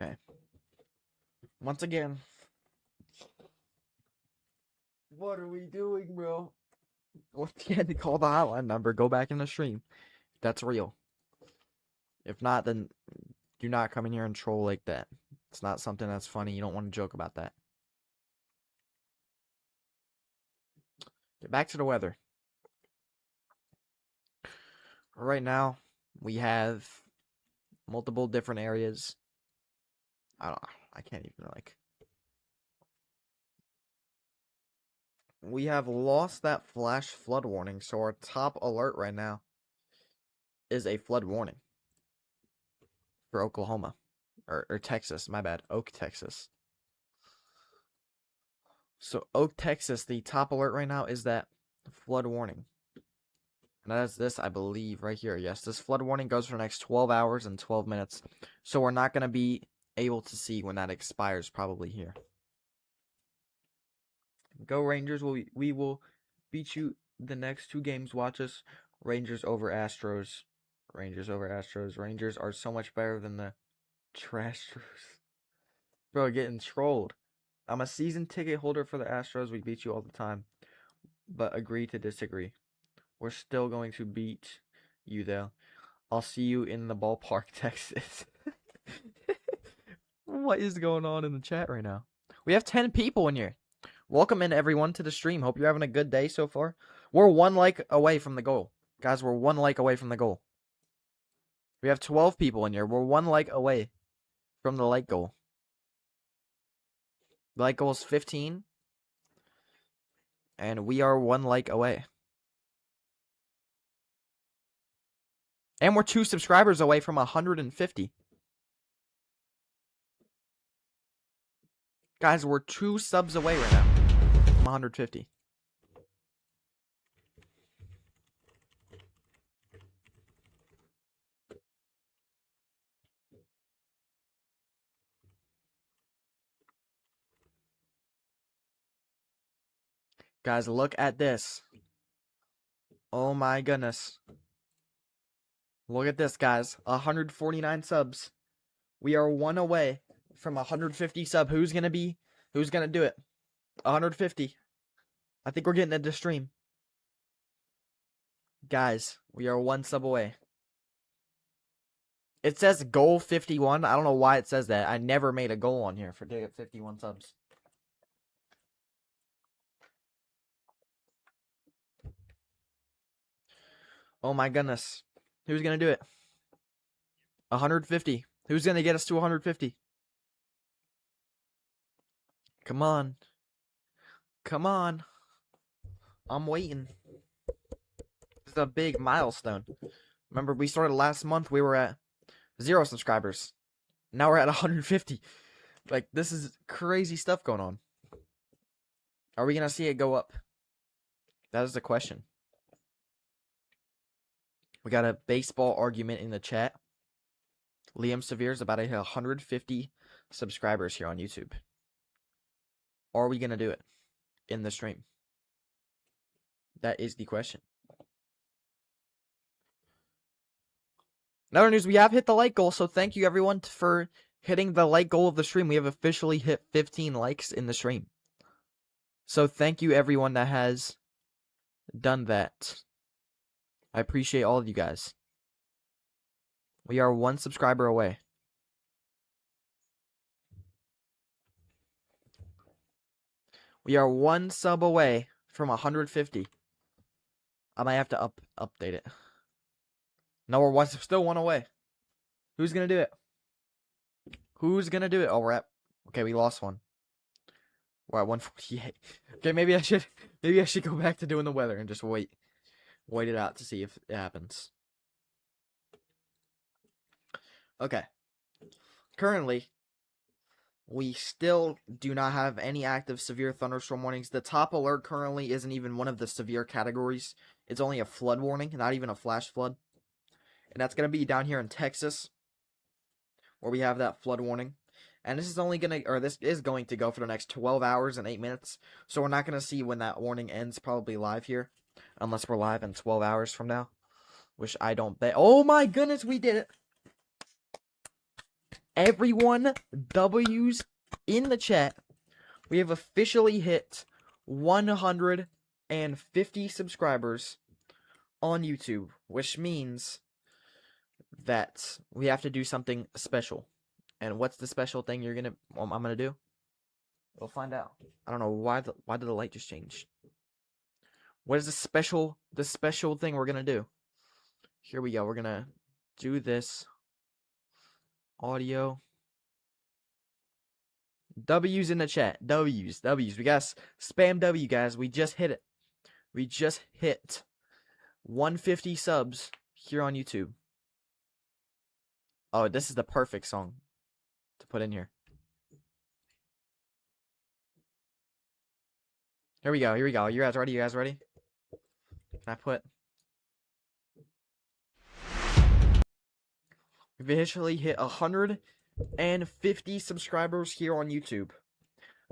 Okay. Once again. What are we doing, bro? Once again, call the hotline number. Go back in the stream. That's real. If not, then do not come in here and troll like that. It's not something that's funny. You don't want to joke about that. Get back to the weather. Right now, we have multiple different areas. I can't even like. We have lost that flash flood warning, so our top alert right now is a flood warning for Oklahoma or Texas. My bad, Oak, Texas. So Oak, Texas, the top alert right now is that flood warning. And that's this, I believe, right here. Yes, this flood warning goes for the next 12 hours and 12 minutes. So we're not going to be able to see when that expires probably here. Go Rangers. We will beat you the next 2 games. Watch us. Rangers over Astros. Rangers over Astros. Rangers are so much better than the Trastros. Bro, getting trolled. I'm a season ticket holder for the Astros. We beat you all the time. But agree to disagree. We're still going to beat you, though. I'll see you in the ballpark, Texas. What is going on in the chat right now? We have 10 people in here. Welcome in, everyone, to the stream. Hope you're having a good day so far. We're 1 like away from the goal. Guys, we're 1 like away from the goal. We have 12 people in here. We're 1 like away from the like goal. The like goal is 15. And we are 1 like away. And we're 2 subscribers away from 150. Guys, we're 2 subs away right now from 150. Guys, look at this. Oh my goodness. Look at this, guys. 149 subs. We are 1 away from 150 sub. Who's going to do it? 150. I think we're getting into stream. Guys, we are 1 sub away. It says goal 51. I don't know why it says that. I never made a goal on here for to get 51 subs. Oh my goodness. Who's going to do it? 150. Who's going to get us to 150? Come on. Come on. I'm waiting. a big milestone. Remember, we started last month. We were at 0 subscribers. Now we're at 150. Like, this is crazy stuff going on. Are we gonna see it go up? That is the question. We got a baseball argument in the chat. Liam Severe is about to hit 150 subscribers here on YouTube. Are we gonna do it in the stream? That is the question. In other news, we have hit the like goal, so thank you everyone for hitting the like goal of the stream. We have officially hit 15 likes in the stream. So thank you everyone that has done that. I appreciate all of you guys. We are 1 subscriber away. We are 1 sub away from 150. I might have to update it. No, we're still 1 away. Who's gonna do it? Who's gonna do it? Oh, we're at. Okay, we lost 1. We're at 148. Okay, maybe I should go back to doing the weather and just wait it out to see if it happens. Okay. Currently, we still do not have any active severe thunderstorm warnings. The top alert currently isn't even one of the severe categories. It's only a flood warning, not even a flash flood. And that's going to be down here in Texas, where we have that flood warning. And this is going to go for the next 12 hours and 8 minutes. So we're not going to see when that warning ends, probably live here. Unless we're live in 12 hours from now. Which I don't bet. Oh my goodness, we did it. Everyone, W's in the chat. We have officially hit 150 subscribers on YouTube. Which means that we have to do something special. And what's the special thing I'm gonna do? We'll find out. I don't know why did the light just change? What is the special thing we're gonna do? Here we go. We're gonna do this. Audio. W's in the chat. W's. We got spam W, guys. We just hit it. We just hit 150 subs here on YouTube. Oh, this is the perfect song to put in here. Here we go. You guys ready? Can I put... We've officially hit 150 subscribers here on YouTube.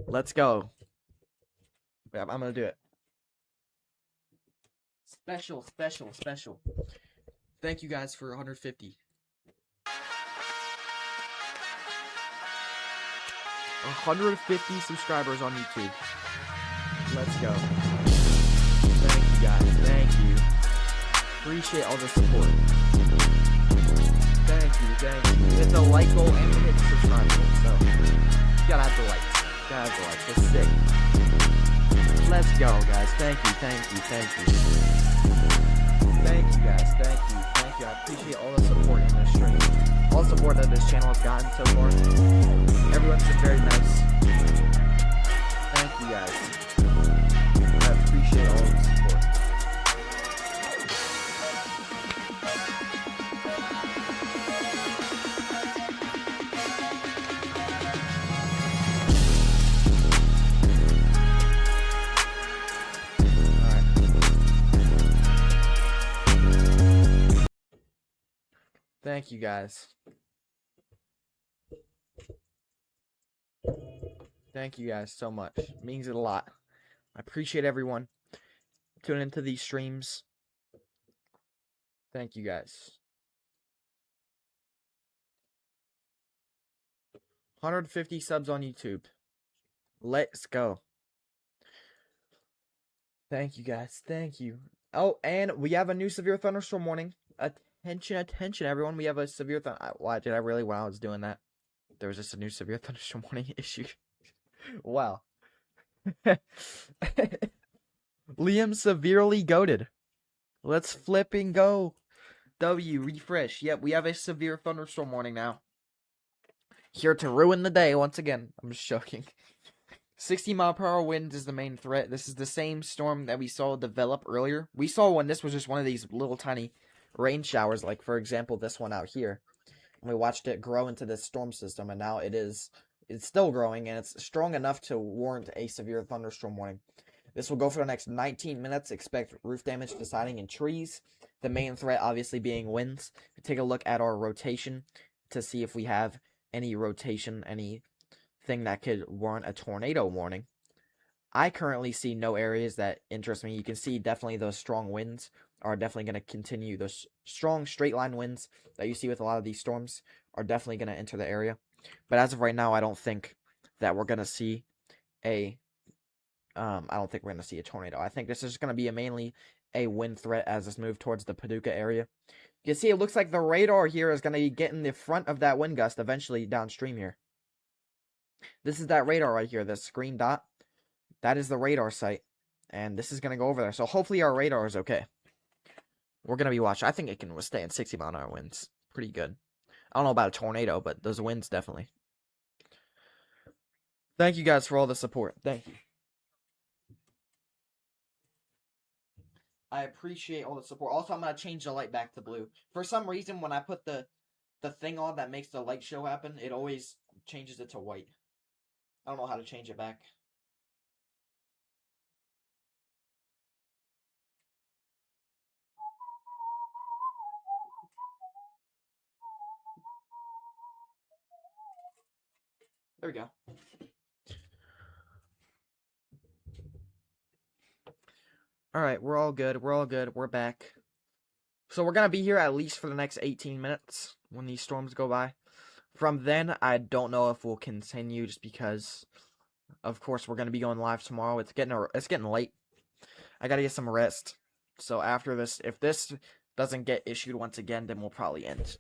Let's go. I'm gonna do it. Special. Thank you guys for 150. 150 subscribers on YouTube. Let's go. Thank you guys. Thank you. Appreciate all the support. Thank you. It's a like goal and a hit subscribe goal, so you gotta have the likes. It's sick. Let's go, guys. Thank you. Thank you, guys. Thank you. I appreciate all the support in this stream. All the support that this channel has gotten so far. Everyone's been very nice. Thank you, guys. I appreciate all the support. Thank you guys. Thank you guys so much. It means it a lot. I appreciate everyone tuning into these streams. Thank you guys. 150 subs on YouTube. Let's go. Thank you guys. Thank you. Oh, and we have a new severe thunderstorm warning. Attention, everyone. We have a severe Why did I really? When I was doing that, there was just a new severe thunderstorm warning issue. Wow. Liam severely goated. Let's flipping go. W, refresh. Yep, we have a severe thunderstorm warning now. Here to ruin the day once again. I'm just joking. 60-mile-per-hour wind is the main threat. This is the same storm that we saw develop earlier. We saw when this was just one of these little tiny rain showers, like for example this one out here. And we watched it grow into this storm system, and now it's still growing, and it's strong enough to warrant a severe thunderstorm warning. This will go for the next 19 minutes. Expect roof damage to siding and trees. The main threat obviously being winds. Take a look at our rotation to see if we have any rotation, anything that could warrant a tornado warning. I currently see no areas that interest me. You can see definitely those strong winds are definitely going to continue. Those strong straight line winds that you see with a lot of these storms are definitely going to enter the area. But as of right now, I don't think that we're going to see a tornado. I think this is going to be mainly a wind threat as this moves towards the Paducah area. You can see it looks like the radar here is going to get in the front of that wind gust eventually downstream here. This is that radar right here, this green dot. That is the radar site, and this is going to go over there. So hopefully our radar is okay. We're going to be watching. I think it can withstand 60-mile-an-hour winds. Pretty good. I don't know about a tornado, but those winds definitely. Thank you guys for all the support. Thank you. I appreciate all the support. Also, I'm going to change the light back to blue. For some reason, when I put the thing on that makes the light show happen, it always changes it to white. I don't know how to change it back. There we go. Alright, we're all good. We're all good. We're back. So we're going to be here at least for the next 18 minutes when these storms go by. From then, I don't know if we'll continue just because, of course, we're going to be going live tomorrow. It's getting late. I got to get some rest. So after this, if this doesn't get issued once again, then we'll probably end.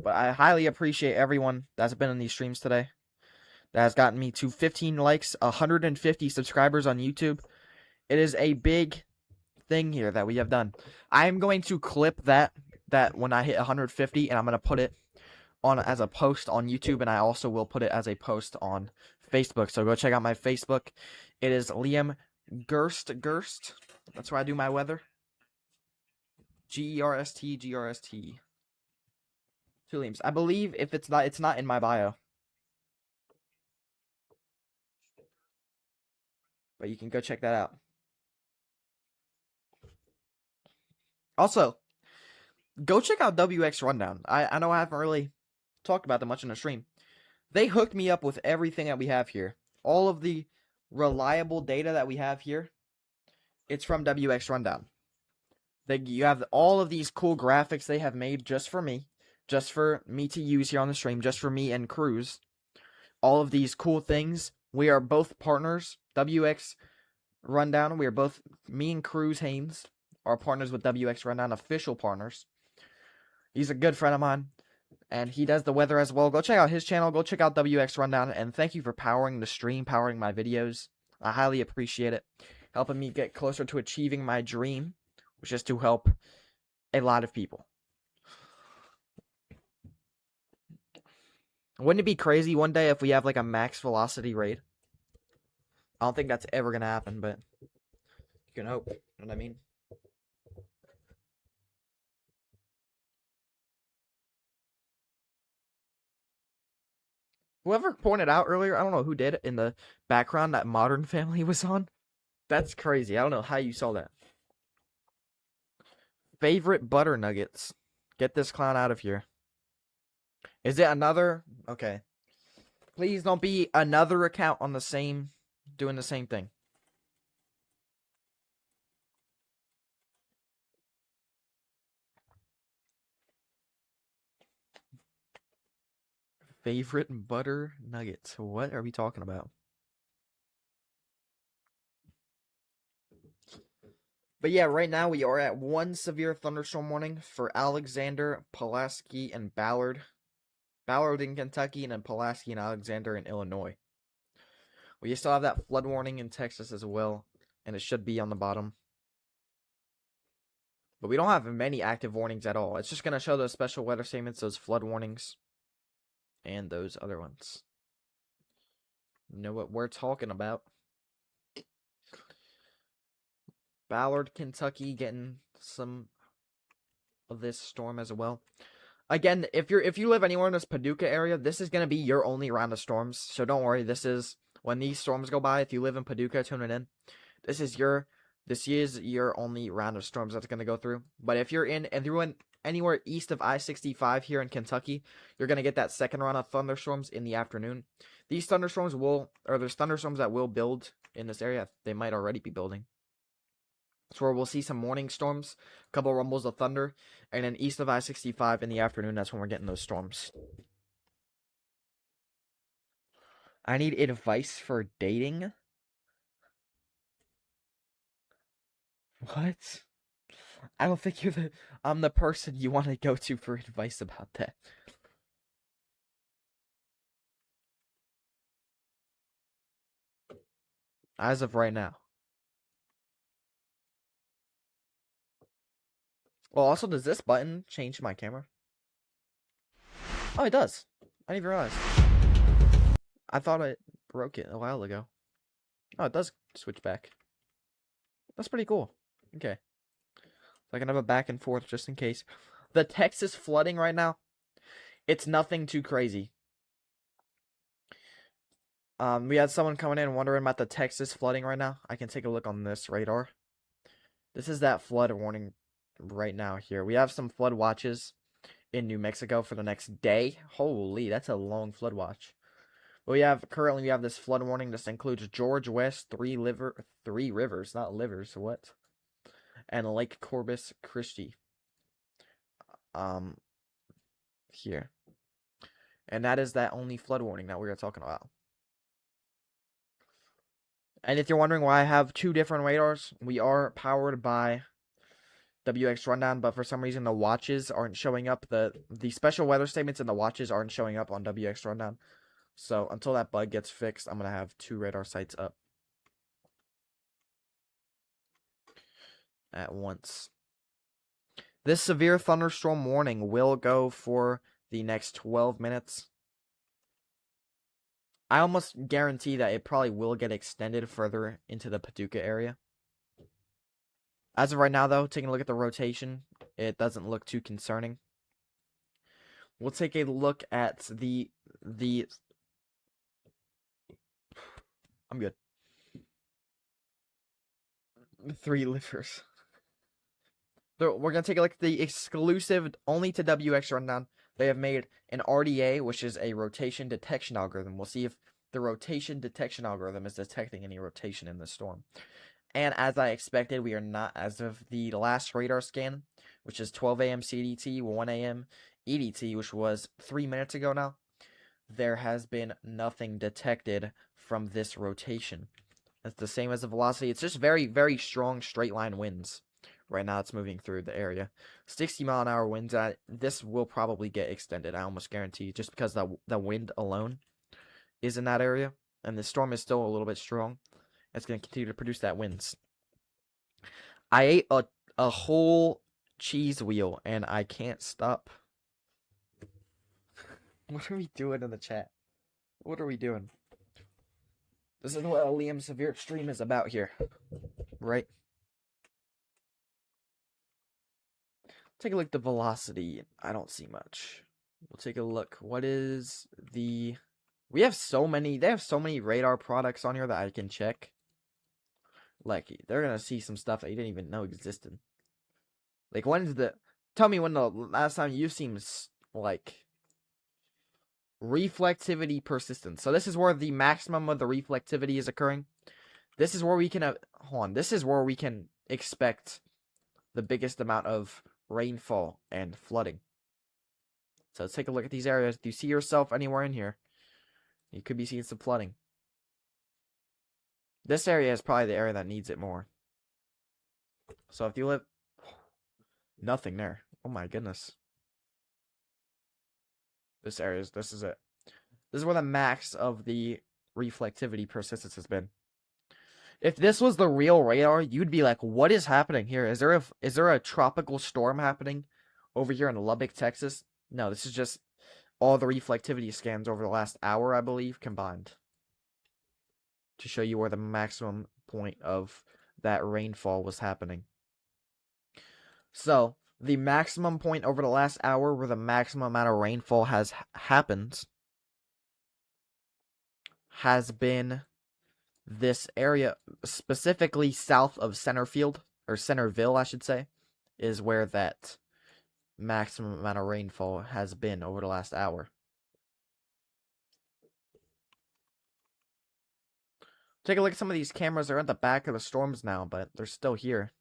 But I highly appreciate everyone that's been in these streams today. That has gotten me to 15 likes, 150 subscribers on YouTube. It is a big thing here that we have done. I'm going to clip that when I hit 150, and I'm going to put it on as a post on YouTube, and I also will put it as a post on Facebook. So go check out my Facebook. It is Liam Gerst. That's where I do my weather. Gerst. Two Liams. I believe if it's not in my bio. But you can go check that out. Also, go check out WXRundown. I know I haven't really talked about them much in the stream. They hooked me up with everything that we have here. All of the reliable data that we have here, it's from WXRundown. You have all of these cool graphics they have made just for me to use here on the stream, just for me and Cruz. All of these cool things. We are both partners. WXRundown. We are both, me and Cruz Haynes are partners with WXRundown, official partners. He's a good friend of mine, and he does the weather as well. Go check out his channel. Go check out WXRundown, and thank you for powering the stream, powering my videos. I highly appreciate it. Helping me get closer to achieving my dream, which is to help a lot of people. Wouldn't it be crazy one day if we have like a max velocity raid? I don't think that's ever going to happen, but you can hope. You know what I mean? Whoever pointed out earlier, I don't know who did it, in the background that Modern Family was on. That's crazy. I don't know how you saw that. Favorite butter nuggets. Get this clown out of here. Is it another? Okay. Please don't be another account on the same, doing the same thing. Favorite butter nuggets. What are we talking about? But yeah, right now we are at one severe thunderstorm warning for Alexander, Pulaski, and Ballard. Ballard in Kentucky, and then Pulaski and Alexander in Illinois. We still have that flood warning in Texas as well, and it should be on the bottom. But we don't have many active warnings at all. It's just going to show those special weather statements, those flood warnings, and those other ones. You know what we're talking about. Ballard, Kentucky getting some of this storm as well. Again, if you live anywhere in this Paducah area, this is gonna be your only round of storms. So don't worry. This is when these storms go by. If you live in Paducah, tuning in, this is your only round of storms that's gonna go through. But if you're in anywhere east of I-65 here in Kentucky, you're gonna get that second round of thunderstorms in the afternoon. There's thunderstorms that will build in this area. They might already be building. That's where we'll see some morning storms, a couple rumbles of thunder, and then east of I-65 in the afternoon, that's when we're getting those storms. I need advice for dating? What? I don't think I'm the person you want to go to for advice about that. As of right now. Well, also, does this button change my camera? Oh, it does. I didn't even realize. I thought I broke it a while ago. Oh, it does switch back. That's pretty cool. Okay. So I can have a back and forth just in case. The Texas flooding right now, it's nothing too crazy. We had someone coming in wondering about the Texas flooding right now. I can take a look on this radar. This is that flood warning right now here. We have some flood watches in New Mexico for the next day. Holy, that's a long flood watch. But currently we have this flood warning. This includes George West, Three Rivers, not livers, what? And Lake Corpus Christi. Here. And that is that only flood warning that we are talking about. And if you're wondering why I have two different radars, we are powered by WXRundown, but for some reason the watches aren't showing up. The special weather statements in the watches aren't showing up on WXRundown. So until that bug gets fixed, I'm going to have two radar sites up at once. This severe thunderstorm warning will go for the next 12 minutes. I almost guarantee that it probably will get extended further into the Paducah area. As of right now, though, taking a look at the rotation, it doesn't look too concerning. We'll take a look at the I'm good. 3 livers. We're going to take a look at the exclusive only to WXRundown. They have made an RDA, which is a rotation detection algorithm. We'll see if the rotation detection algorithm is detecting any rotation in the storm. And as I expected, we are not, as of the last radar scan, which is 12 a.m. CDT, 1 a.m. EDT, which was 3 minutes ago now. There has been nothing detected from this rotation. It's the same as the velocity. It's just very, very strong straight line winds. Right now it's moving through the area. 60-mile-an-hour winds. This will probably get extended, I almost guarantee, just because the wind alone is in that area. And the storm is still a little bit strong. It's going to continue to produce that winds. I ate a whole cheese wheel, and I can't stop. What are we doing in the chat? What are we doing? This is what a Liam Severe stream is about here. Right? Take a look at the velocity. I don't see much. We'll take a look. What is the... They have so many radar products on here that I can check. Like, they're gonna see some stuff that you didn't even know existed. Like, tell me when the last time you've seen, like, reflectivity persistence. So this is where the maximum of the reflectivity is occurring. This is where we can, this is where we can expect the biggest amount of rainfall and flooding. So let's take a look at these areas. If you see yourself anywhere in here, you could be seeing some flooding. This area is probably the area that needs it more. So if you live... Nothing there. Oh my goodness. This is it. This is where the max of the reflectivity persistence has been. If this was the real radar, you'd be like, what is happening here? Is there a tropical storm happening over here in Lubbock, Texas? No, this is just all the reflectivity scans over the last hour, I believe, combined. to show you where the maximum point of that rainfall was happening. So, the maximum point over the last hour where the maximum amount of rainfall has happened has been this area, specifically south of Centerfield, or Centerville, I should say, is where that maximum amount of rainfall has been over the last hour. Take a look at some of these cameras. They're at the back of the storms now, but they're still here.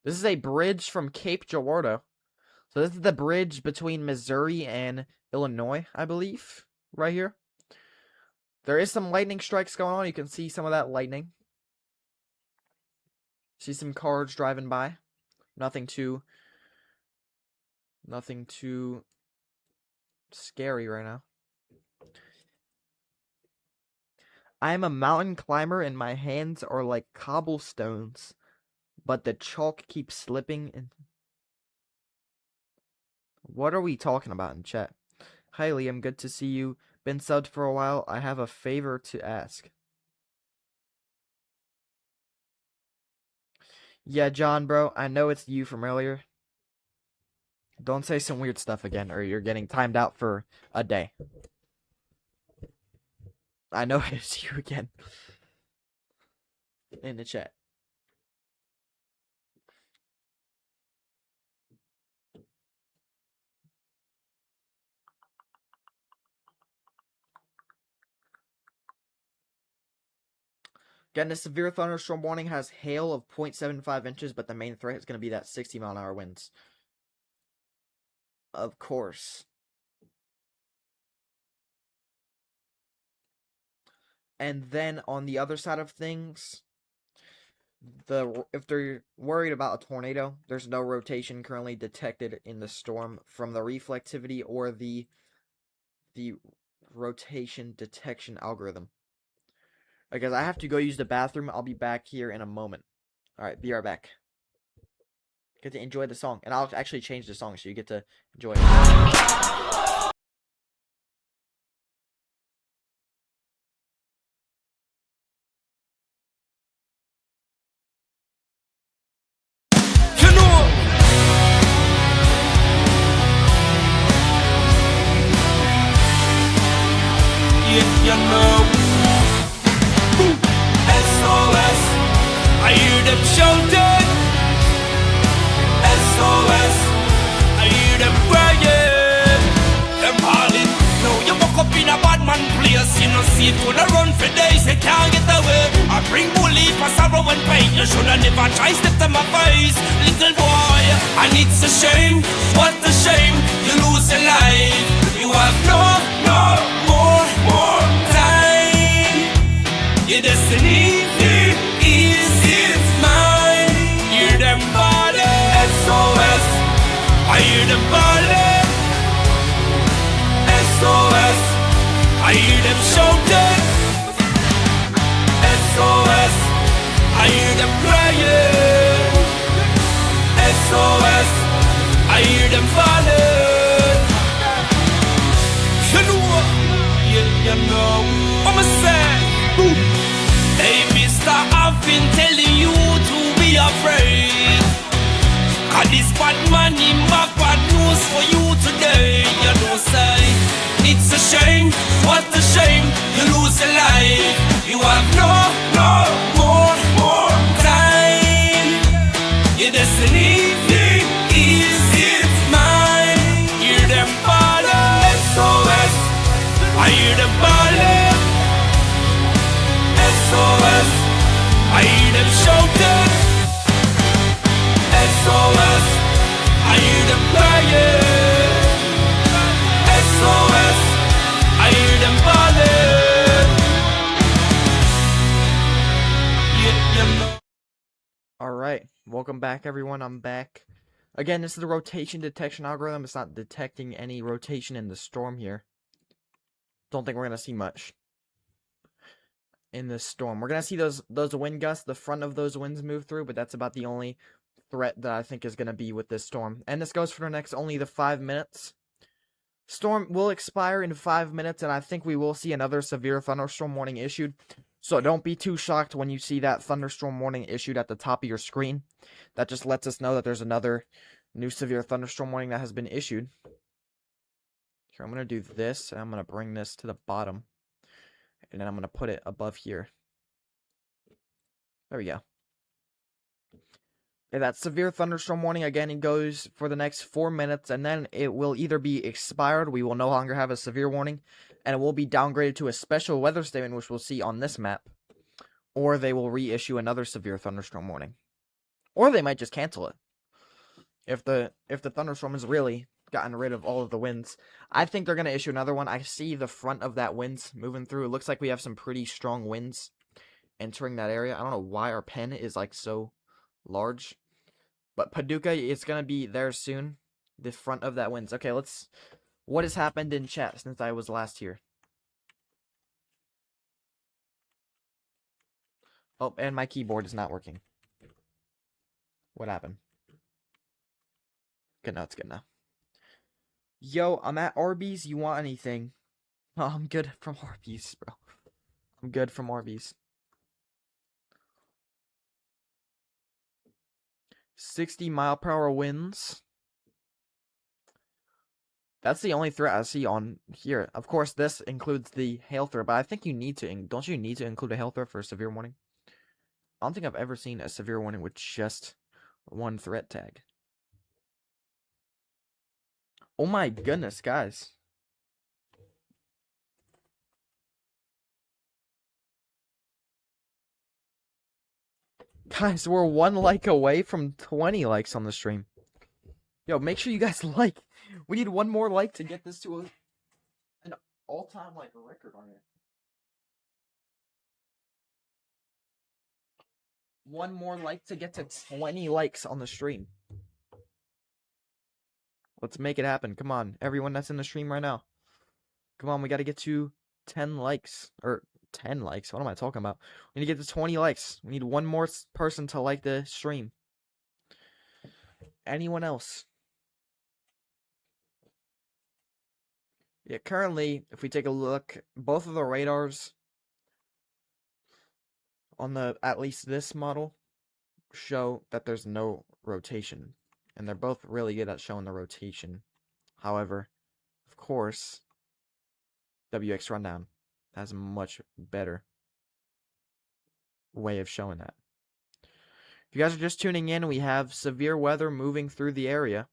This is a bridge from Cape Girardeau. So this is the bridge between Missouri and Illinois, I believe, right here. There is some lightning strikes going on. You can see some of that lightning. See some cars driving by. Nothing too scary right now. I am a mountain climber and my hands are like cobblestones, but the chalk keeps slipping and... What are we talking about in chat? Hi Liam, good to see you. Been subbed for a while. I have a favor to ask. Yeah, John, bro, I know it's you from earlier. Don't say some weird stuff again, or you're getting timed out for a day. I know it's you again. In the chat. Again, this severe thunderstorm warning has hail of 0.75 inches, but the main threat is going to be that 60-mile-an-hour winds. Of course. And then on the other side of things, if they're worried about a tornado, there's no rotation currently detected in the storm from the reflectivity or the rotation detection algorithm. Because I have to go use the bathroom. I'll be back here in a moment. Alright, be right back. Get to enjoy the song. And I'll actually change the song so you get to enjoy it. You know, SOS, I hear them shouting. SOS, I hear them crying. Them hauling. No, you woke up in a bad man place. You know, see it gonna run for days. You can't get away. I bring bully for sorrow and pain. You shoulda never try step to my face, little boy. And it's a shame. What a shame. You lose your life. You have no more time. Your destiny is mine. Hear them balling. SOS, I hear them balling. SOS, I hear them shouting. SOS, I hear them crying. SOS, I hear them falling. You know, I'ma say, hey mister, I've been telling you to be afraid. Cause this bad man in my bad news for you today. You don't say, it's a shame, what a shame. You lose your life, you have no more time. Your destiny is mine. Hear them balling. SOS, I hear them balling. SOS, I hear them shouting. SOS, I hear them crying. SOS, I hear them balling. You know. Alright, welcome back everyone, I'm back. Again, this is the rotation detection algorithm. It's not detecting any rotation in the storm here. Don't think we're going to see much in this storm. We're going to see those wind gusts, the front of those winds move through, but that's about the only threat that I think is going to be with this storm. And this goes for the next only the 5 minutes. Storm will expire in 5 minutes, and I think we will see another severe thunderstorm warning issued. So don't be too shocked when you see that thunderstorm warning issued at the top of your screen. That just lets us know that there's another new severe thunderstorm warning that has been issued. Here, I'm going to do this, and I'm going to bring this to the bottom. And then I'm going to put it above here. There we go. Okay, that severe thunderstorm warning, again, it goes for the next 4 minutes, and then it will either be expired, we will no longer have a severe warning, and it will be downgraded to a special weather statement, which we'll see on this map. Or they will reissue another severe thunderstorm warning. Or they might just cancel it. If the thunderstorm has really gotten rid of all of the winds. I think they're going to issue another one. I see the front of that winds moving through. It looks like we have some pretty strong winds entering that area. I don't know why our pen is like so large. But Paducah is going to be there soon. The front of that winds. Okay, let's... What has happened in chat since I was last here? Oh, and my keyboard is not working. What happened? Good now, it's good now. Yo, I'm at Arby's. You want anything? Oh, I'm good from Arby's, bro. I'm good from Arby's. 60-mile-per-hour winds. That's the only threat I see on here. Of course, this includes the hail threat, but I think you need to... Don't you need to include a hail threat for a severe warning? I don't think I've ever seen a severe warning with just one threat tag. Oh my goodness, guys. Guys, we're 1 like away from 20 likes on the stream. Yo, make sure you guys like. We need 1 more like to get this to an all-time like record on it. 1 more like to get to 20 likes on the stream. Let's make it happen. Come on, everyone that's in the stream right now. Come on, we got to get to 10 likes. Or 10 likes. What am I talking about? We need to get to 20 likes. We need 1 more person to like the stream. Anyone else? Yeah, currently, if we take a look, both of the radars on the, at least this model, show that there's no rotation. And they're both really good at showing the rotation. However, of course, WXRundown has a much better way of showing that. If you guys are just tuning in, we have severe weather moving through the area.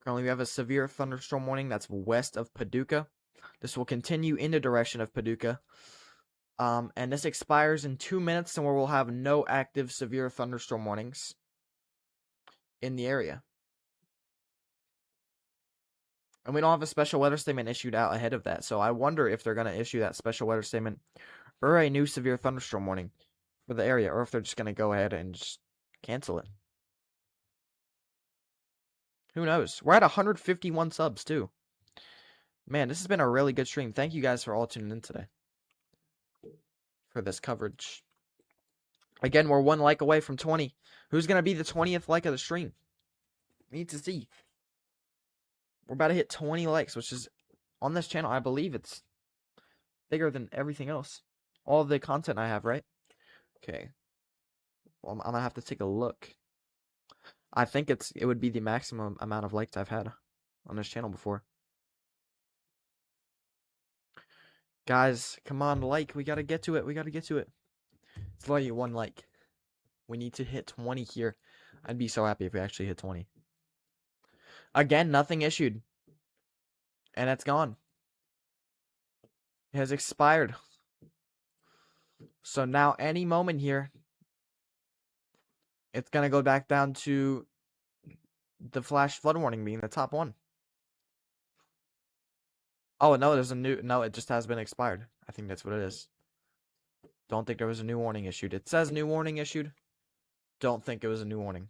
Currently, we have a severe thunderstorm warning that's west of Paducah. This will continue in the direction of Paducah. And this expires in 2 minutes, and we'll have no active severe thunderstorm warnings in the area. And we don't have a special weather statement issued out ahead of that, so I wonder if they're going to issue that special weather statement or a new severe thunderstorm warning for the area, or if they're just going to go ahead and just cancel it. Who knows? We're at 151 subs, too. Man, this has been a really good stream. Thank you guys for all tuning in today for this coverage. Again, we're 1 like away from 20. Who's going to be the 20th like of the stream? We need to see. We're about to hit 20 likes, which is, on this channel, I believe it's bigger than everything else. All the content I have, right? Okay. Well, I'm going to have to take a look. I think it would be the maximum amount of likes I've had on this channel before. Guys, come on, like. We got to get to it. We got to get to it. It's like 1 like. We need to hit 20 here. I'd be so happy if we actually hit 20. Again, nothing issued. And it's gone. It has expired. So now, any moment here, it's going to go back down to the flash flood warning being the top one. Oh, no, there's a new... No, it just has been expired. I think that's what it is. Don't think there was a new warning issued. It says new warning issued. Don't think it was a new warning.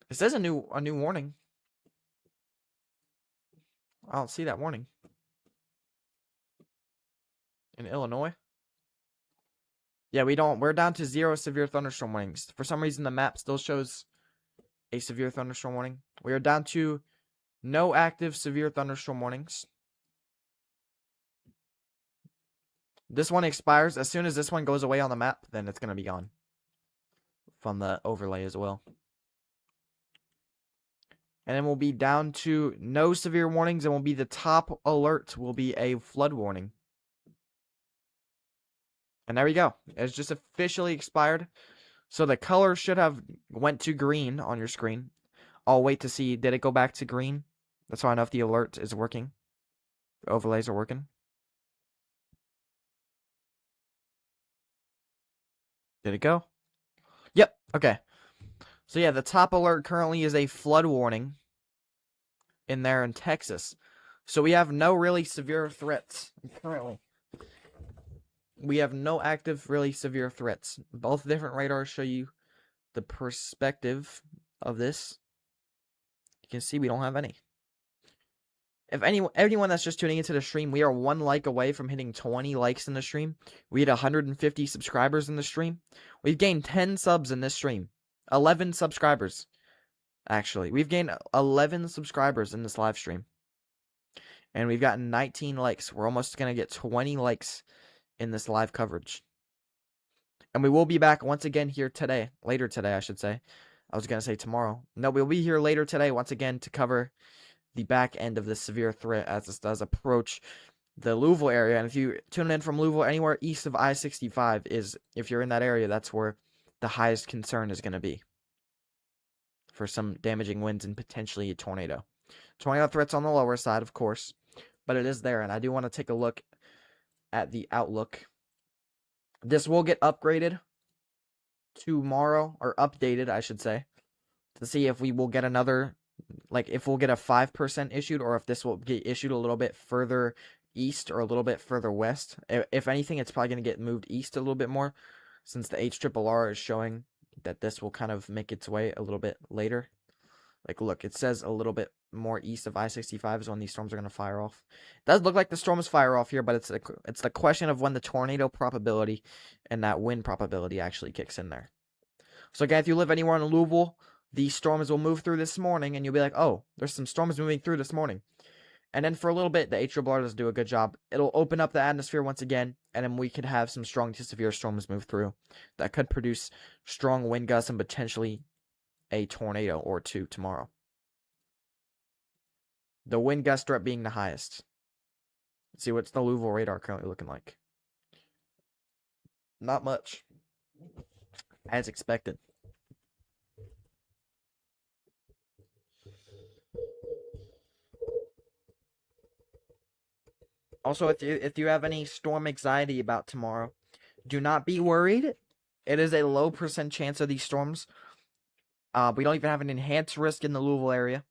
It says a new warning. I don't see that warning. In Illinois? Yeah, we're down to 0 severe thunderstorm warnings. For some reason, the map still shows a severe thunderstorm warning. We are down to No active severe thunderstorm warnings. This one expires. As soon as this one goes away on the map, then it's going to be gone from the overlay as well. And then we'll be down to no severe warnings, and will be the top alert will be a flood warning. And there we go. It's just officially expired. So the color should have went to green on your screen. I'll wait to see, did it go back to green? That's how I know if the alert is working. The overlays are working. Did it go? Yep, okay. So yeah, the top alert currently is a flood warning in there in Texas. So we have no really severe threats currently. We have no active really severe threats. Both different radars show you the perspective of this. You can see we don't have any. If anyone that's just tuning into the stream, we are 1 like away from hitting 20 likes in the stream. We had 150 subscribers in the stream. We've gained 10 subs in this stream. 11 subscribers. Actually, we've gained 11 subscribers in this live stream. And we've gotten 19 likes. We're almost going to get 20 likes in this live coverage. And we will be back once again here today. Later today, I should say. I was going to say tomorrow. No, we'll be here later today once again to cover the back end of this severe threat as this does approach the Louisville area. And if you tune in from Louisville, anywhere east of I-65 is, if you're in that area, that's where the highest concern is going to be for some damaging winds and potentially a tornado. Tornado threats on the lower side, of course, but it is there. And I do want to take a look at the outlook. This will get upgraded tomorrow, or updated, I should say, to see if we will get another, like if we'll get a 5% issued, or if this will get issued a little bit further east or a little bit further west. If anything, it's probably going to get moved east a little bit more, since the HRRR is showing that this will kind of make its way a little bit later. Like, look, it says a little bit more east of I-65 is when these storms are going to fire off. It does look like the storms fire off here, but it's the question of when the tornado probability and that wind probability actually kicks in there. So, again, if you live anywhere in Louisville, these storms will move through this morning, and you'll be like, oh, there's some storms moving through this morning. And then for a little bit, the HRRR does do a good job. It'll open up the atmosphere once again, and then we could have some strong to severe storms move through that could produce strong wind gusts and potentially a tornado or two tomorrow. The wind gust threat being the highest. Let's see what's the Louisville radar currently looking like. Not much. As expected. Also, if you have any storm anxiety about tomorrow, do not be worried. It is a low % chance of these storms. We don't even have an enhanced risk in the Louisville area.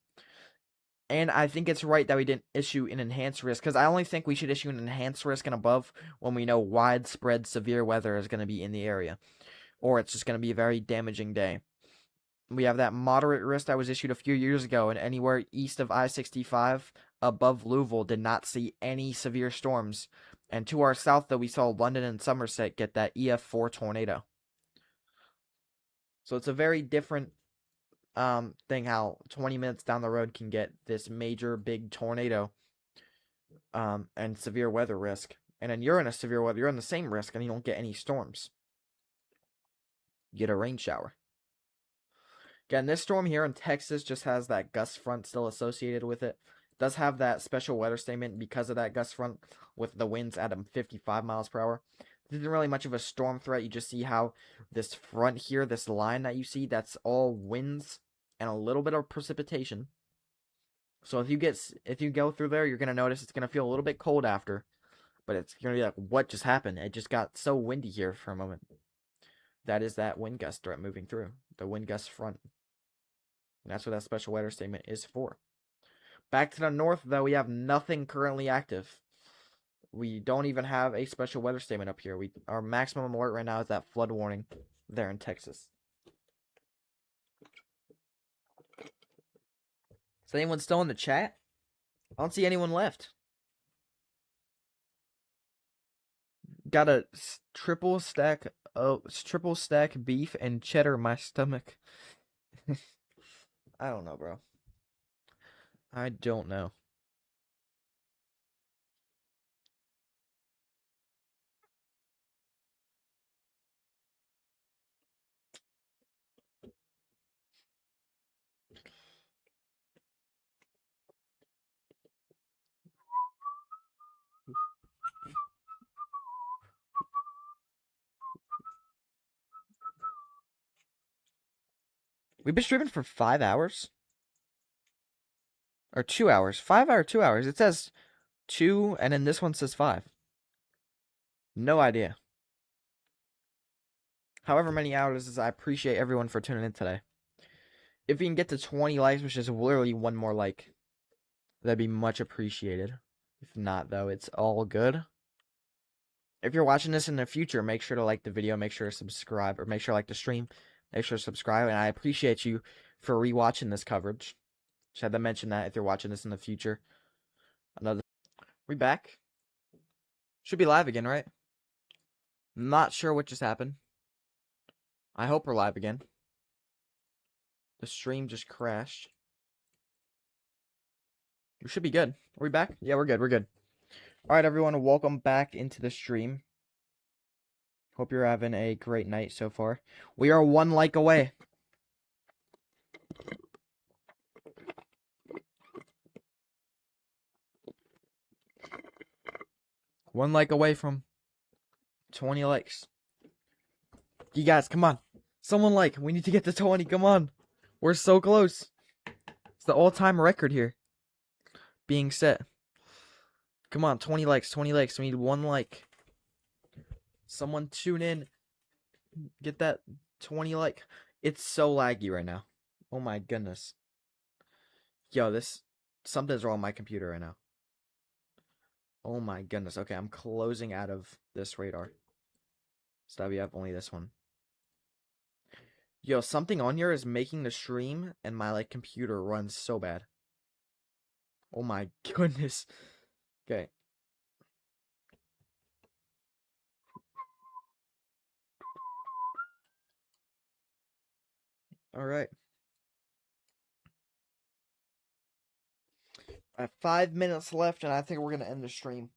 And I think it's right that we didn't issue an enhanced risk, because I only think we should issue an enhanced risk and above when we know widespread severe weather is going to be in the area, or it's just going to be a very damaging day. We have that moderate risk that was issued a few years ago, and anywhere east of I-65 above Louisville did not see any severe storms. And to our south, though, we saw London and Somerset get that EF4 tornado. So it's a very different thing how 20 minutes down the road can get this major big tornado and severe weather risk. And then you're in a severe weather, you're in the same risk, and you don't get any storms. You get a rain shower. Again, this storm here in Texas just has that gust front still associated with it. It does have that special weather statement because of that gust front with the winds at 55 miles per hour. This isn't really much of a storm threat. You just see how this front here, this line that you see, that's all winds and a little bit of precipitation. So if you go through there, you're going to notice it's going to feel a little bit cold after. But it's going to be like, what just happened? It just got so windy here for a moment. That is that wind gust threat moving through. The wind gust front. And that's what that special weather statement is for. Back to the north, though, we have nothing currently active. We don't even have a special weather statement up here. Our maximum alert right now is that flood warning there in Texas. Is anyone still in the chat? I don't see anyone left. Got a triple stack beef and cheddar in my stomach. I don't know, bro. I don't know. We've been streaming for 5 hours? Or 2 hours. 5 hour, 2 hours. It says 2, and then this one says 5. No idea. However many hours, I appreciate everyone for tuning in today. If we can get to 20 likes, which is literally one more like, that'd be much appreciated. If not, though, it's all good. If you're watching this in the future, make sure to like the video, make sure to subscribe, or make sure to like the stream, make sure to subscribe, and I appreciate you for rewatching this coverage. Just had to mention that if you're watching this in the future. We back? Should be live again, right? Not sure what just happened. I hope we're live again. The stream just crashed. We should be good. Are we back? Yeah, we're good. We're good. Alright, everyone. Welcome back into the stream. Hope you're having a great night so far. We are 1 like away. One like away from 20 likes. You guys, come on. Someone like. We need to get to 20. Come on. We're so close. It's the all-time record here being set. Come on, 20 likes, 20 likes. We need 1 like. Someone tune in. Get that 20 like. It's so laggy right now. Oh my goodness. Yo, something's wrong with my computer right now. Oh my goodness. Okay, I'm closing out of this radar. So that we have only this one. Yo, something on here is making the stream and my like computer runs so bad. Oh my goodness. Okay. Alright. I have 5 minutes left and I think we're gonna end the stream.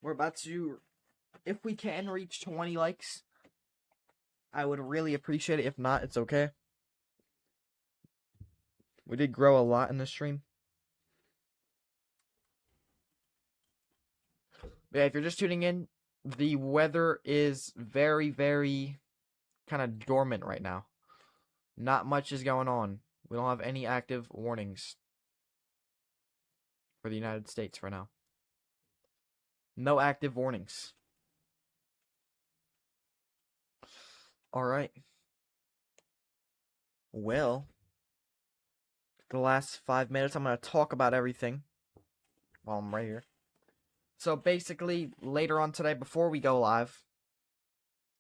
We're about to, if we can reach 20 likes, I would really appreciate it. If not, it's okay. We did grow a lot in this stream. Yeah, if you're just tuning in, the weather is very, very kind of dormant right now. Not much is going on. We don't have any active warnings for the United States right now. No active warnings. Alright. Well, the last 5 minutes, I'm going to talk about everything while I'm right here. So basically, later on today, before we go live,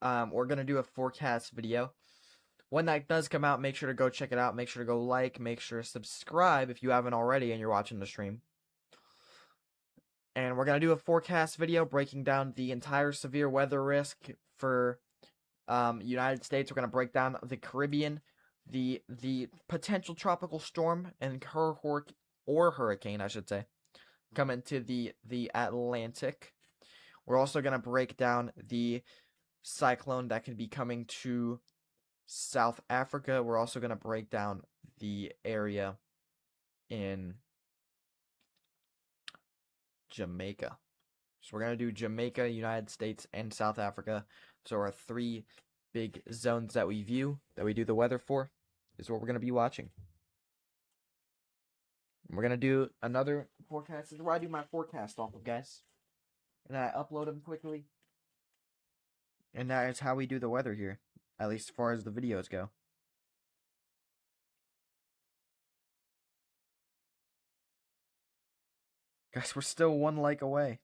we're going to do a forecast video. When that does come out, make sure to go check it out. Make sure to go like, make sure to subscribe if you haven't already and you're watching the stream. And we're going to do a forecast video breaking down the entire severe weather risk for United States. We're going to break down the Caribbean, the potential tropical storm, and hurricane, I should say, coming to the Atlantic. We're also going to break down the cyclone that could be coming to South Africa. We're also going to break down the area in Jamaica. So we're going to do Jamaica, United States, and South Africa. So our 3 big zones that we view, that we do the weather for, is what we're going to be watching. And we're going to do another forecast. This is where I do my forecast off of, guys. And I upload them quickly. And that is how we do the weather here, at least as far as the videos go. Guys, we're still 1 like away.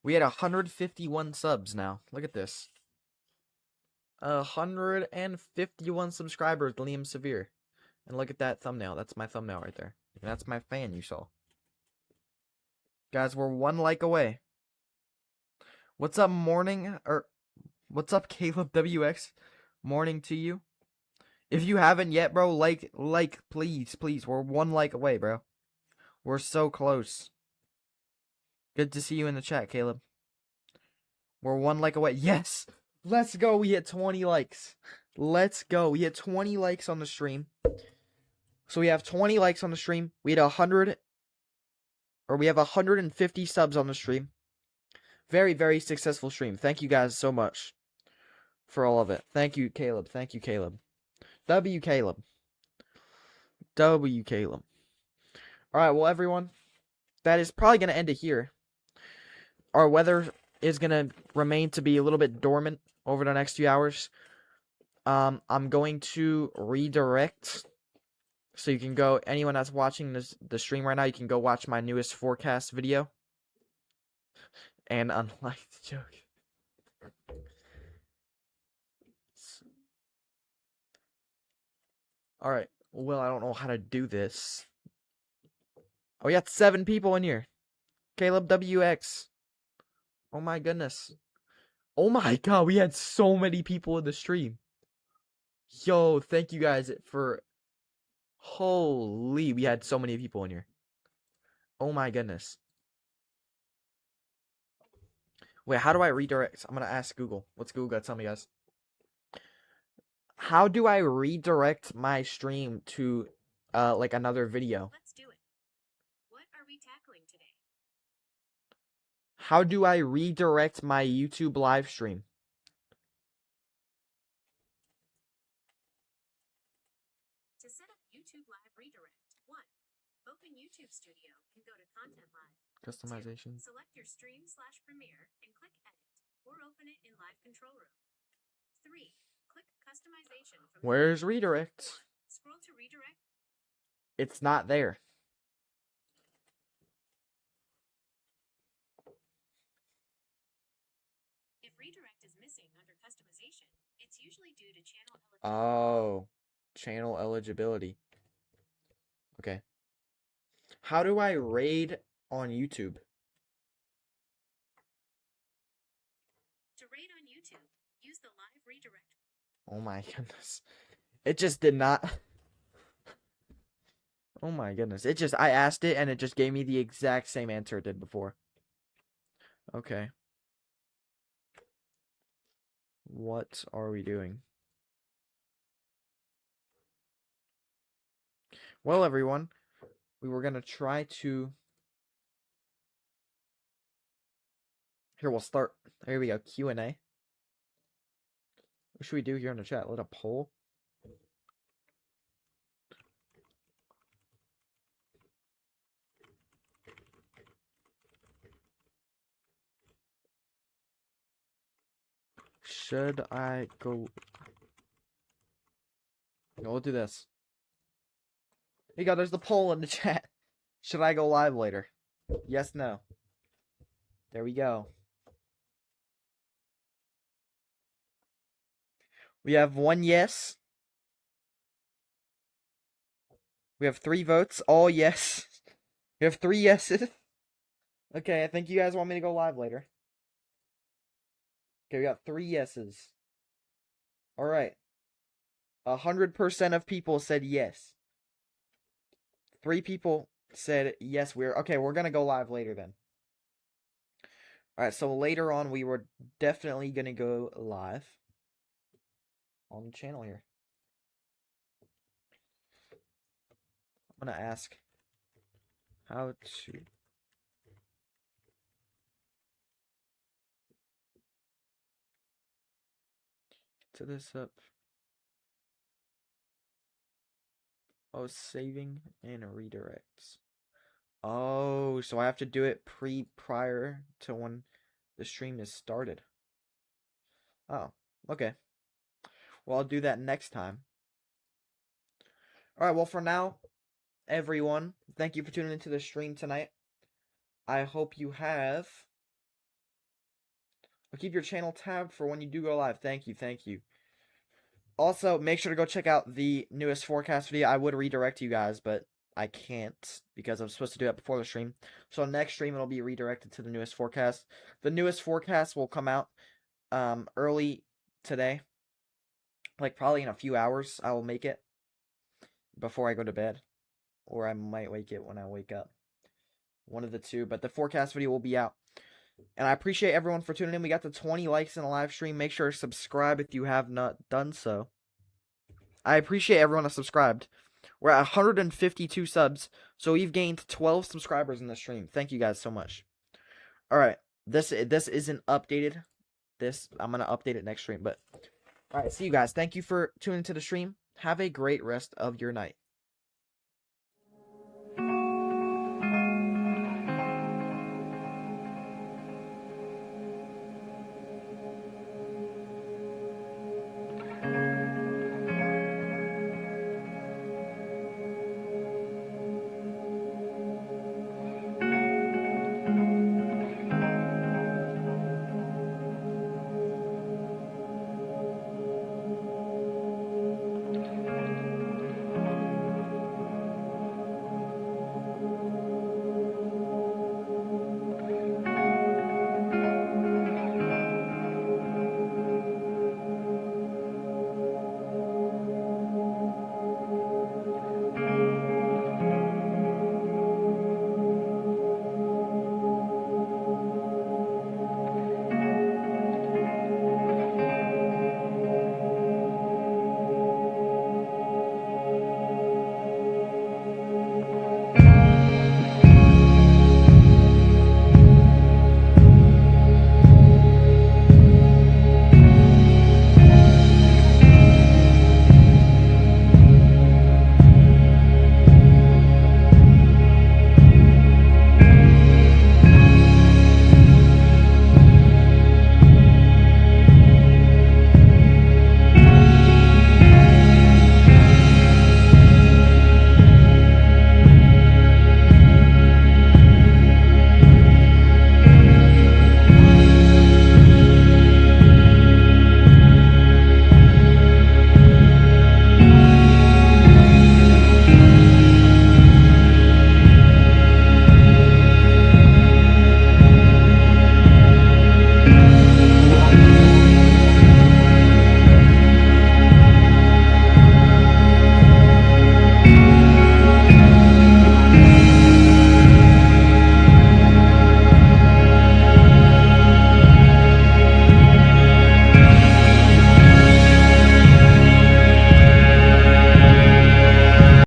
We had 151 subs now. Look at this. 151 subscribers, Liam Severe. And look at that thumbnail. That's my thumbnail right there. And that's my fan you saw. Guys, we're 1 like away. What's up, morning? Or what's up, Caleb WX? Morning to you. If you haven't yet, bro, like, please. We're 1 like away, bro. We're so close. Good to see you in the chat, Caleb. We're 1 like away. Yes! Let's go. We hit 20 likes. Let's go. We hit 20 likes on the stream. So we have 20 likes on the stream. We had 100, or we have 150 subs on the stream. Very, very successful stream. Thank you guys so much for all of it. Thank you, Caleb. Thank you, Caleb. W Caleb. W Caleb. Alright, well, everyone, that is probably going to end it here. Our weather is going to remain to be a little bit dormant over the next few hours. I'm going to redirect, so you can go, anyone that's watching the stream right now, you can go watch my newest forecast video. And unlike the joke. Alright, well, I don't know how to do this. Oh, we got 7 people in here. Caleb WX. Oh my goodness. Oh my god, we had so many people in the stream. Yo, thank you guys for... Holy, we had so many people in here. Oh my goodness. Wait, how do I redirect? I'm gonna ask Google. What's Google gotta tell me, guys? How do I redirect my stream to, like another video? Let's do it. What are we tackling today? How do I redirect my YouTube live stream? To set up YouTube Live Redirect, 1. Open YouTube Studio and go to Content Live. 2. Customization. Select your stream/premiere and click Edit, or open it in Live Control Room. 3. Click Customization from Where's redirect? 4. Scroll to Redirect. It's not there. If redirect is missing under customization, it's usually due to channel eligibility. Oh, channel eligibility. Okay. How do I raid on YouTube? To raid on YouTube, use the Live Redirect. Oh my goodness. It just did not. Oh my goodness. It just, I asked it and it just gave me the exact same answer it did before. Okay. What are we doing? Well, everyone, we were going to try to... Here, we'll start. Here we go, Q&A. What should we do here in the chat? Let a poll? Should I go... No, we'll do this. Here you go, there's the poll in the chat. Should I go live later? Yes, no. There we go. We have 1 yes. We have 3 votes, all yes. We have 3 yeses. Okay, I think you guys want me to go live later. Okay, we got 3 yeses. Alright. 100% of people said yes. 3 people said yes, we're gonna go live later then. Alright, so later on we were definitely gonna go live on the channel here. I'm gonna ask how to this up. Oh, saving and redirects. Oh, so I have to do it prior to when the stream is started. Oh, okay. Well, I'll do that next time. Alright, well, for now, everyone, thank you for tuning into the stream tonight. I hope you have... I'll keep your channel tabbed for when you do go live. Thank you, thank you. Also, make sure to go check out the newest forecast video. I would redirect you guys, but I can't because I'm supposed to do that before the stream. So next stream it'll be redirected to the newest forecast. The newest forecast will come out early today. Like probably in a few hours I will make it before I go to bed. Or I might wake it when I wake up. One of the two, but the forecast video will be out. And I appreciate everyone for tuning in. We got to 20 likes in the live stream. Make sure to subscribe if you have not done so. I appreciate everyone that subscribed. We're at 152 subs, so we've gained 12 subscribers in the stream. Thank you guys so much. All right, this isn't updated. I'm gonna update it next stream. But all right, see you guys. Thank you for tuning to the stream. Have a great rest of your night.